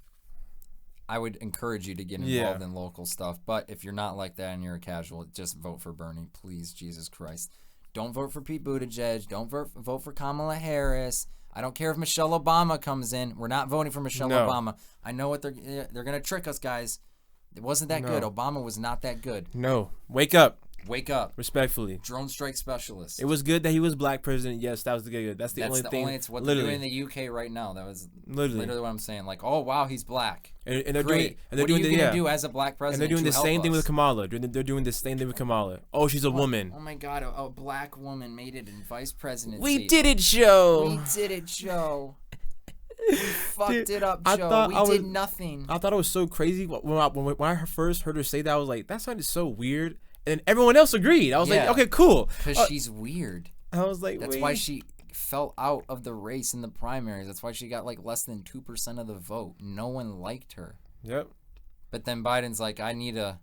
I would encourage you to get involved in local stuff. But if you're not like that and you're a casual, just vote for Bernie, please. Jesus Christ. Don't vote for Pete Buttigieg. Don't vote for Kamala Harris. I don't care if Michelle Obama comes in. We're not voting for Michelle Obama. I know what they're gonna trick us, guys. It wasn't that good. Obama was not that good. No, wake up. Wake up. Respectfully. Drone strike specialist. It was good that he was black president. Yes, that was the good. That's the only thing. It's what they're doing in the UK right now. That was literally what I'm saying. Like, oh wow, he's black. And they're great. What are you gonna do as a black president? And they're doing the same thing with Kamala. They're doing the same thing with Kamala. Oh, she's a woman. Oh my God, a black woman made it in vice presidency. We did it, Joe. We fucked it up, Joe. We did nothing. I thought it was so crazy when I first heard her say that. I was like, that sounded so weird. And everyone else agreed. I was like, okay, cool. Because she's weird. I was like, that's why she fell out of the race in the primaries. That's why she got like less than 2% of the vote. No one liked her. Yep. But then Biden's like, I need a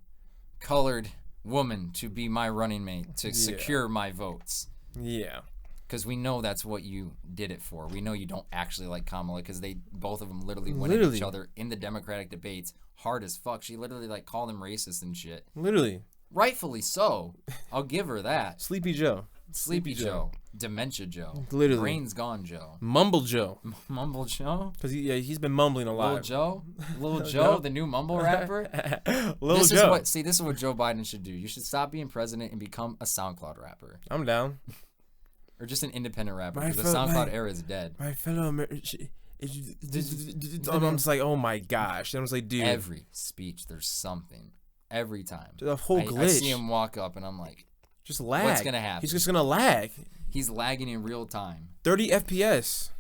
colored woman to be my running mate to secure my votes. Yeah. Because we know that's what you did it for. We know you don't actually like Kamala because both of them literally went at each other in the Democratic debates hard as fuck. She literally like called him racist and shit. Literally. Rightfully so. I'll give her that. Sleepy Joe. Sleepy Joe. Dementia Joe. Literally. Brains gone Joe. Mumble Joe. Mumble Joe? Because he's been mumbling a lot. Lil Joe? Lil Joe, the new mumble rapper? Lil Joe. This is what Joe Biden should do. You should stop being president and become a SoundCloud rapper. I'm down. Or just an independent rapper, because the SoundCloud era is dead. My fellow Americans. I'm just like, oh my gosh. I'm just like, dude. Every speech, there's something. Every time. The whole glitch. I see him walk up, and I'm like, just lag. What's going to happen? He's just going to lag. He's lagging in real time. 30 FPS.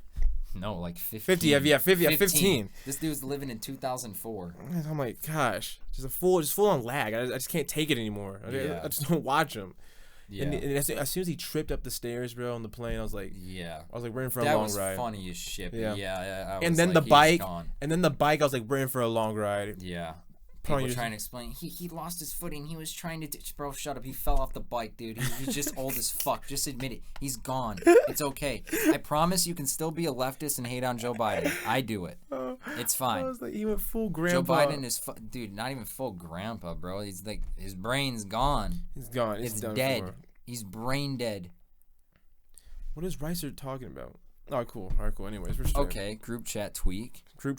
No, like 15. 50, yeah, 15. This dude's living in 2004. I'm like, gosh. Just full on lag. I just can't take it anymore. I just don't watch him. Yeah. And as soon as he tripped up the stairs, bro, on the plane, I was like, we're in for a long ride. That was funny as shit. Yeah. And then the bike, I was like, we're in for a long ride. Yeah. People trying to explain. He lost his footing. He was trying to... Bro, shut up. He fell off the bike, dude. He's just old as fuck. Just admit it. He's gone. It's okay. I promise you can still be a leftist and hate on Joe Biden. I do it. It's fine. I was like, he went full grandpa. Joe Biden is... Dude, not even full grandpa, bro. He's like... His brain's gone. He's gone. It's dead. He's brain dead. What is Reiser talking about? Oh, cool. All right, cool. Anyways, we're okay. Group chat tweak. But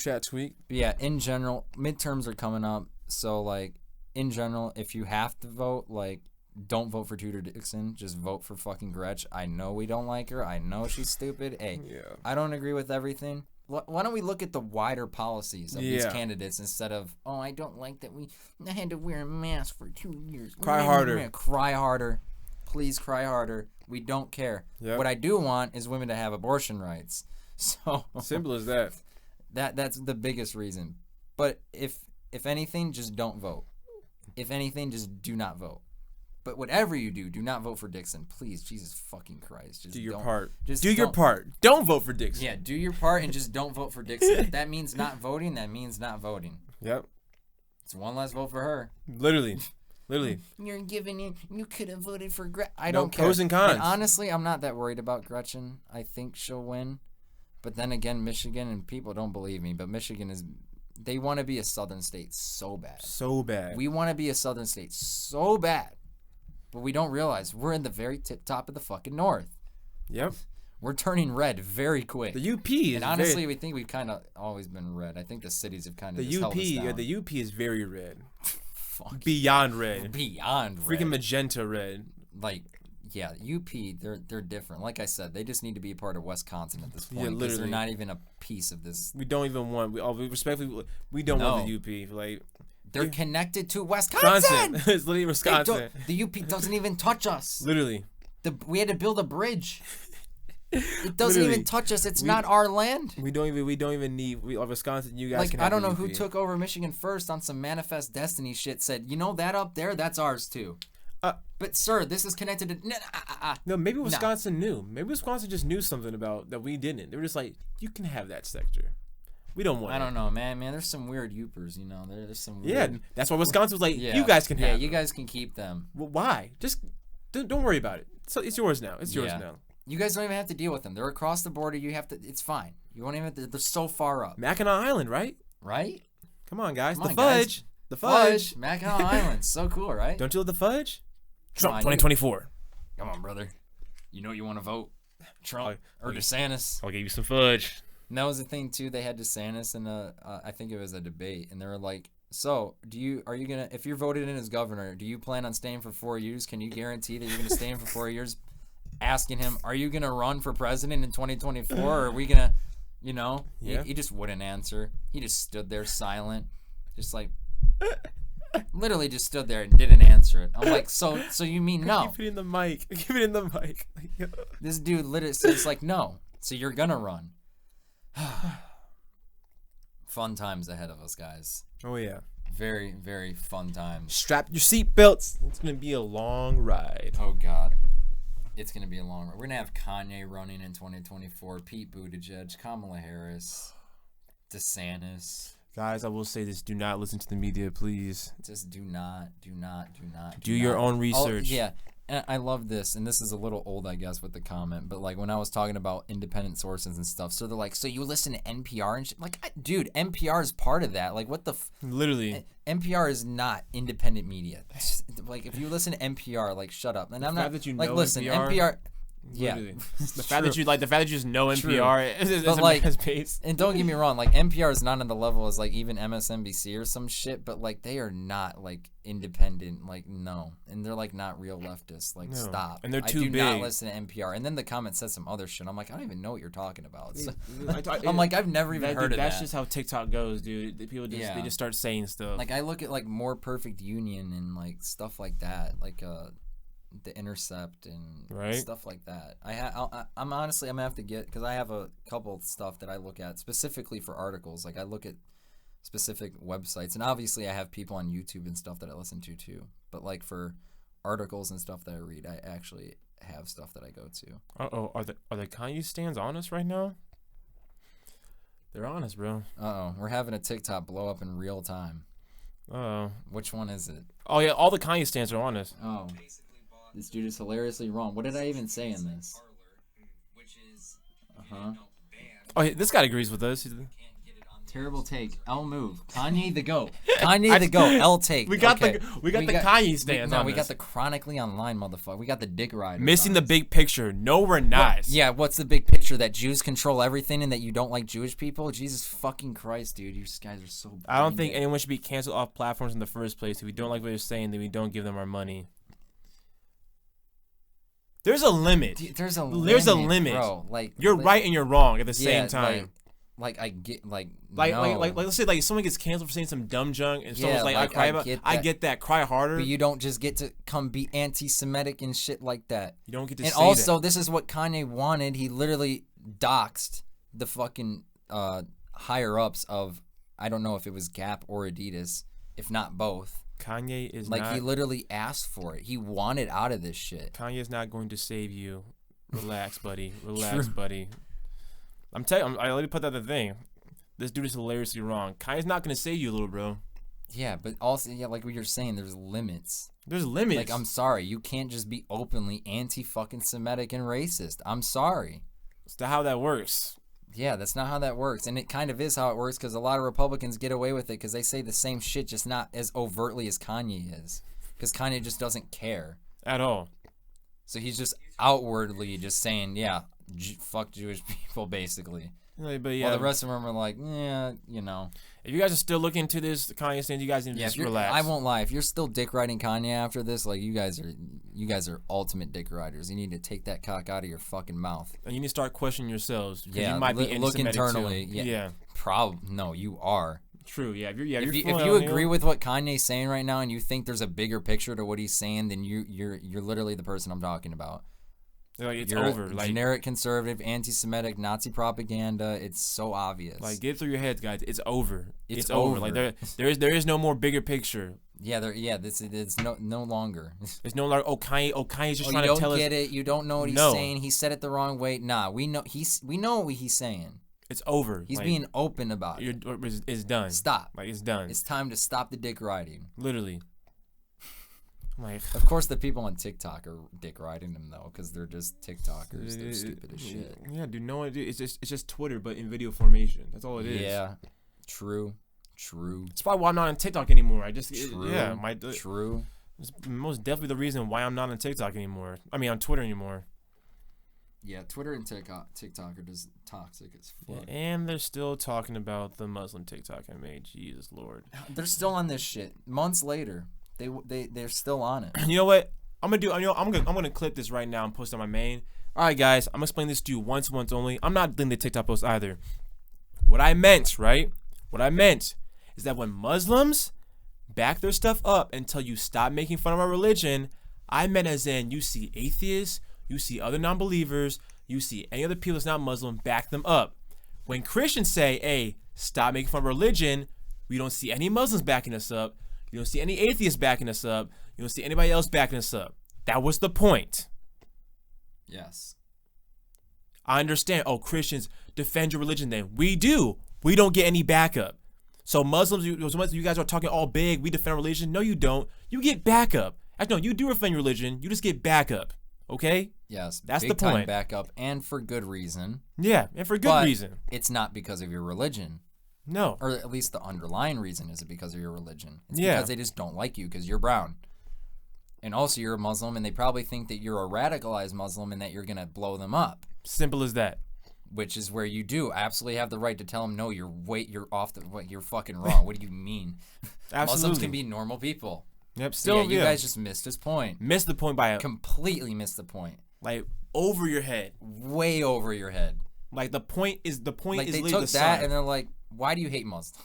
yeah, in general, midterms are coming up. So, like, in general, if you have to vote, like, don't vote for Tudor Dixon. Just vote for fucking Gretch. I know we don't like her. I know she's stupid. Hey, I don't agree with everything. Why don't we look at the wider policies of these candidates instead of, oh, I don't like that I had to wear a mask for 2 years. Cry harder. Cry harder. Please cry harder. We don't care. Yep. What I do want is women to have abortion rights. So simple as that. That's the biggest reason. But if anything, just don't vote. If anything, just do not vote. But whatever you do not vote for Dixon. Please, Jesus fucking Christ. Just do your part. Just do your part. Don't vote for Dixon. Yeah, do your part and just don't vote for Dixon. If that means not voting, that means not voting. Yep. It's one less vote for her. Literally. You're giving in. You could have voted for Gretchen. I don't care. Pros and cons. And honestly, I'm not that worried about Gretchen. I think she'll win. But then again, Michigan, and people don't believe me, but Michigan is... They want to be a southern state so bad. So bad. We want to be a southern state so bad. But we don't realize we're in the very top of the fucking north. Yep. We're turning red very quick. The UP is... And honestly, we think we've kind of always been red. I think the cities have kind of just held us down. The UP is very red. Fuck. Beyond red. Beyond red. Freaking magenta red. Like, yeah, UP, they're different. Like I said, they just need to be a part of Wisconsin at this point. Yeah, literally. They're not even a piece of this. We don't even want... We don't want the UP. Like... They're connected to Wisconsin. It's literally Wisconsin. The UP doesn't even touch us. Literally. We had to build a bridge. It doesn't even touch us. It's not our land. We don't even need Wisconsin. You guys like, can have I don't know UP. who took over Michigan first on some Manifest Destiny shit. Said, you know that up there, that's ours too. But sir, this is connected to. No, maybe Wisconsin knew. Maybe Wisconsin just knew something about that we didn't. They were just like, you can have that sector. We don't want. I don't know, man. There's some weird Yoopers, you know. There's some. Weird... Yeah, that's why Wisconsin was like, you guys can have. Yeah, you guys can keep them. Well, why? Just don't worry about it. So it's yours now. It's yours now. You guys don't even have to deal with them. They're across the border. You have to. It's fine. You won't even. Have to, they're so far up. Mackinac Island, right? Right. Come on, guys. Come on, the fudge. Guys. The fudge. Mackinac Island. So cool, right? Don't you love the fudge? Trump 2024. Come on, brother. You know you want to vote Trump or DeSantis. I'll give you some fudge. And that was the thing too. They had DeSantis in I think it was a debate, and they were like, "So, are you gonna, if you're voted in as governor, do you plan on staying for 4 years? Can you guarantee that you're gonna stay in for 4 years?" Asking him, "Are you gonna run for president in 2024, or are we gonna, you know?" He just wouldn't answer. He just stood there silent, just like, literally just stood there and didn't answer it. I'm like, so you mean no? Keep it in the mic. Keep it in the mic. This dude literally says like, no. So you're gonna run. Fun times ahead of us, guys. Oh yeah. Very, very fun times. Strap your seatbelts. It's gonna be a long ride. Oh God. It's gonna be a long ride. We're gonna have Kanye running in 2024, Pete Buttigieg, Kamala Harris, DeSantis. Guys, I will say this: do not listen to the media, please. Just do not. Do your own research. Yeah, and I love this, and this is a little old, I guess, with the comment, but like when I was talking about independent sources and stuff, so they're like, so you listen to NPR and shit? Like, dude, NPR is part of that. Like, what the? Literally, NPR is not independent media. Like, if you listen to NPR, like, shut up. And I'm not that you like, know listen, NPR. Yeah, the fact that you just know NPR is but a like, pace. And don't get me wrong, like NPR is not on the level as like even MSNBC or some shit, but like they are not like independent, like no, and they're like not real leftists. Like stop. And they're too I do big. not listen to NPR. And then the comment said some other shit. I'm like, I don't even know what you're talking about. So, I'm I'm like, I've never even heard of that. That's just how TikTok goes, dude. People just they just start saying stuff. Like I look at like More Perfect Union and like stuff like that, like The Intercept and stuff like that. I'm honestly I'm gonna have to get, because I have a couple stuff that I look at specifically for articles. Like I look at specific websites, and obviously I have people on YouTube and stuff that I listen to too. But like for articles and stuff that I read, I actually have stuff that I go to. Are the Kanye stands on us right now? They're on us, bro. We're having a TikTok blow up in real time. Which one is it? Oh yeah, all the Kanye stands are on us. Oh. This dude is hilariously wrong. What did I even say in this? Oh, yeah, this guy agrees with us. Terrible take. L move. Kanye the GOAT. Kanye the GOAT. L take. We got the Kanye stands on us. We got the chronically online motherfucker. We got the dick rider. Missing the big picture. No, we're not. Yeah, what's the big picture? That Jews control everything and that you don't like Jewish people? Jesus fucking Christ, dude. You guys are so I don't think anyone should be canceled off platforms in the first place. If we don't like what they're saying, then we don't give them our money. There's a limit. Dude, there's a limit, bro. Like you're right and you're wrong at the same time. Like I get like let's say like someone gets canceled for saying some dumb junk and someone's like, I cry about. I get that. Cry harder. But you don't just get to come be anti-Semitic and shit like that. You don't get to. And say also, that. This is what Kanye wanted. He literally doxed the fucking higher ups of, I don't know if it was Gap or Adidas, if not both. Kanye is like not, he literally asked for it. He wanted out of this shit. Kanye is not going to save you. Relax, buddy. Relax, buddy. I'm telling you, I already put that the thing. This dude is hilariously wrong. Kanye's not going to save you, little bro. Yeah, but also, like what you're saying, there's limits. There's limits. Like, I'm sorry. You can't just be openly anti-fucking-Semitic and racist. I'm sorry. That's not how that works. Yeah, that's not how that works. And it kind of is how it works, because a lot of Republicans get away with it because they say the same shit, just not as overtly as Kanye is. Because Kanye just doesn't care. At all. So he's just outwardly just saying, yeah, fuck Jewish people, basically. But yeah. While the rest of them are like, yeah, you know. If you guys are still looking into this Kanye stand, you guys need to just relax. I won't lie. If you're still dick riding Kanye after this, like you guys are ultimate dick riders. You need to take that cock out of your fucking mouth. And you need to start questioning yourselves. Yeah, you might be look internally. Too. Yeah. No, you are. True. Yeah. If you agree with what Kanye's saying right now, and you think there's a bigger picture to what he's saying, then you're literally the person I'm talking about. Like, it's You're over. Like generic conservative, anti-Semitic, Nazi propaganda. It's so obvious. Like, get it through your heads, guys. It's over. It's over. Like there is no more bigger picture. It's no longer. It's no longer. Kanye's just trying to tell us. You don't get it. You don't know what he's saying. He said it the wrong way. Nah, we know what he's saying. It's over. He's being open about it. It's done. Stop. Like, it's done. It's time to stop the dick riding. Literally. Like, of course, the people on TikTok are dick riding them though, because they're just TikTokers. They're stupid as shit. Yeah, dude. No, it's just Twitter, but in video formation. That's all it is. Yeah, true. That's probably why I'm not on TikTok anymore. True. It's most definitely the reason why I'm not on TikTok anymore. I mean, on Twitter anymore. Yeah, Twitter and TikTok are just toxic as fuck. Yeah, and they're still talking about the Muslim TikTok I made. Jesus Lord. They're still on this shit months later. They're still on it. You know what? I'm gonna clip this right now and post it on my main. All right, guys. I'm gonna explain this to you once only. I'm not deleting the TikTok post either. What I meant is that when Muslims back their stuff up and tell you stop making fun of our religion, I meant as in you see atheists, you see other non-believers, you see any other people that's not Muslim, back them up. When Christians say, hey, stop making fun of religion, we don't see any Muslims backing us up. You don't see any atheists backing us up. You don't see anybody else backing us up. That was the point. Yes. I understand. Oh, Christians defend your religion then. We do. We don't get any backup. So Muslims, you guys are talking all big. We defend religion. No, you don't. You get backup. Actually, no, you do defend your religion. You just get backup. Okay? Yes, that's big the point. Time backup, and for good reason. Yeah, and for good reason. It's not because of your religion. No. Or at least the underlying reason isn't because of your religion. It's Yeah. because they just don't like you because you're brown. And also you're a Muslim, and they probably think that you're a radicalized Muslim and that you're going to blow them up. Simple as that. Which is where you do absolutely have the right to tell them, no, you're fucking wrong. What do you mean? Absolutely. Muslims can be normal people. Yep. So Still, you guys just missed his point. Missed the point by completely missed the point. Like over your head. Way over your head. Like the point is like is they the took that sun. and they're like, why do you hate Muslims?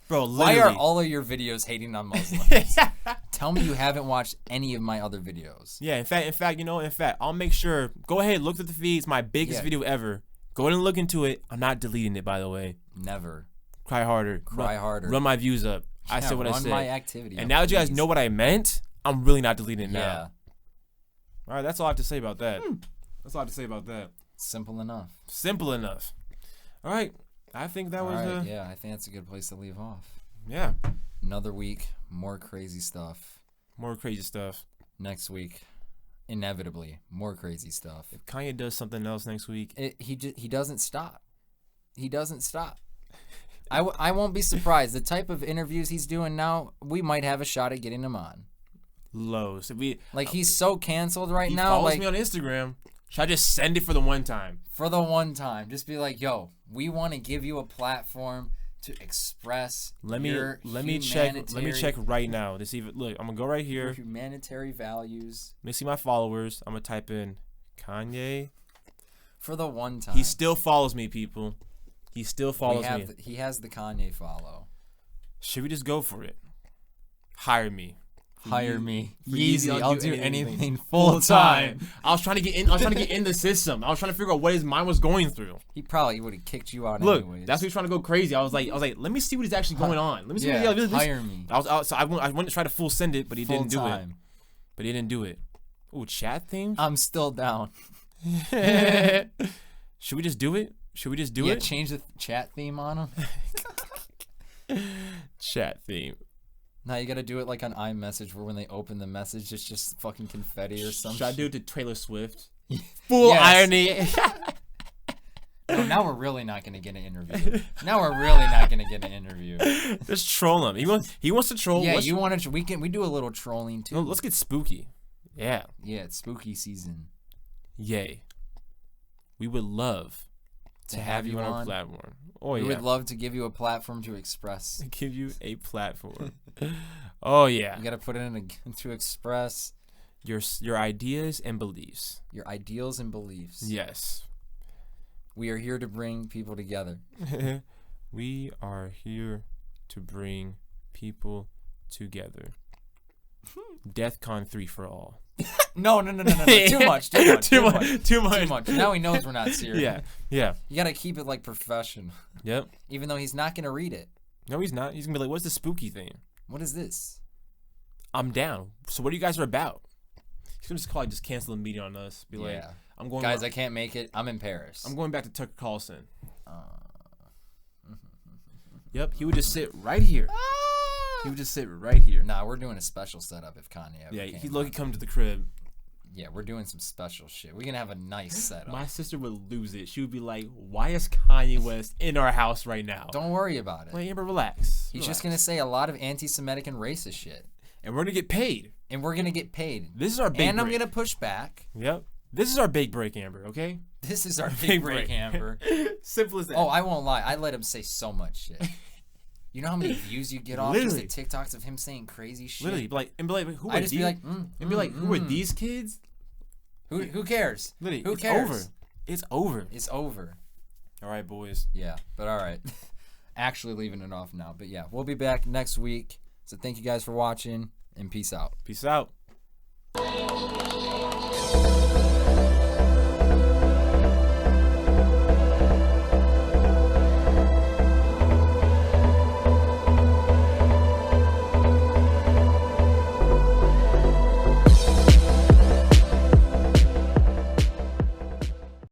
Bro, literally. Why are all of your videos hating on Muslims? Tell me you haven't watched any of my other videos. Yeah, in fact, I'll make sure. Go ahead, look at the feed. It's my biggest video ever. Go ahead and look into it. I'm not deleting it, by the way. Never. Cry harder. Harder. Run my views up. I said what I said. Run my activity. And now that you guys know what I meant, I'm really not deleting it now. Yeah. All right, that's all I have to say about that. That's all I have to say about that. Simple enough. Simple enough. All right. I think that was yeah, I think that's a good place to leave off. Yeah. Another week, more crazy stuff. More crazy stuff. Next week, inevitably, more crazy stuff. If Kanye does something else next week, he doesn't stop. He doesn't stop. I won't be surprised. The type of interviews he's doing now, we might have a shot at getting him on. Lows. He's so canceled right now. He follows me on Instagram. Should I just send it for the one time? For the one time. Just be like, yo, we want to give you a platform to express let me check right now to see if look, I'm gonna go right here. Humanitarian values. Let me see my followers. I'm gonna type in Kanye. For the one time. He still follows me, people. He still follows me. He has the Kanye follow. Should we just go for it? Hire me. Hire me. Easy. I'll do anything full time. I was trying to get in the system. I was trying to figure out what his mind was going through. He probably would have kicked you out anyways. anyways. That's what he's trying to go crazy. I was like, let me see what is actually going on. Let me see. Hire me. I went to try to full send it, but he didn't do it. But he didn't do it. Ooh, chat theme? I'm still down. Should we just do it? Yeah, change the chat theme on him. Chat theme. Now you gotta do it like on iMessage, where when they open the message, it's just fucking confetti or something. Should I do it to Taylor Swift? Full irony. No, now we're really not gonna get an interview. Just troll him. He wants to troll. Yeah, you want to? We do a little trolling too. No, let's get spooky. Yeah. Yeah, it's spooky season. Yay. We would love to have you on our platform. Oh, yeah. We would love to give you a platform to express. Give you a platform. Oh, yeah. You got to put it in to express your ideas and beliefs. Your ideals and beliefs. Yes. We are here to bring people together. We are here to bring people together. DEFCON 3 for all. No. Too much. Now he knows we're not serious. Yeah. You gotta keep it like professional. Yep. Even though he's not gonna read it. No, he's not. He's gonna be like, "What's the spooky thing? What is this?" I'm down. So what are you guys about? He's gonna just cancel the meeting on us. Be like, "I'm going." Guys, I can't make it. I'm in Paris. I'm going back to Tucker Carlson. Yep. He would just sit right here. He would just sit right here. Nah, we're doing a special setup if Kanye ever came. He'd look come to the crib. Yeah, we're doing some special shit. We're gonna have a nice setup. My sister would lose it. She would be like, "Why is Kanye West in our house right now?" Don't worry about it. Like, Amber, relax. He's just gonna say a lot of anti-Semitic and racist shit. And we're gonna get paid. This is our big break. And I'm gonna push back. Yep. This is our big break, Amber, okay? This is our big break, Amber. Simple as that. Oh, I won't lie. I let him say so much shit. You know how many views you get off just the TikToks of him saying crazy shit? Literally, who are these? Who are these kids? Who cares? Literally, who cares? It's over. All right, boys. Yeah, but all right. Actually leaving it off now. But yeah, we'll be back next week. So thank you guys for watching, and peace out. Peace out.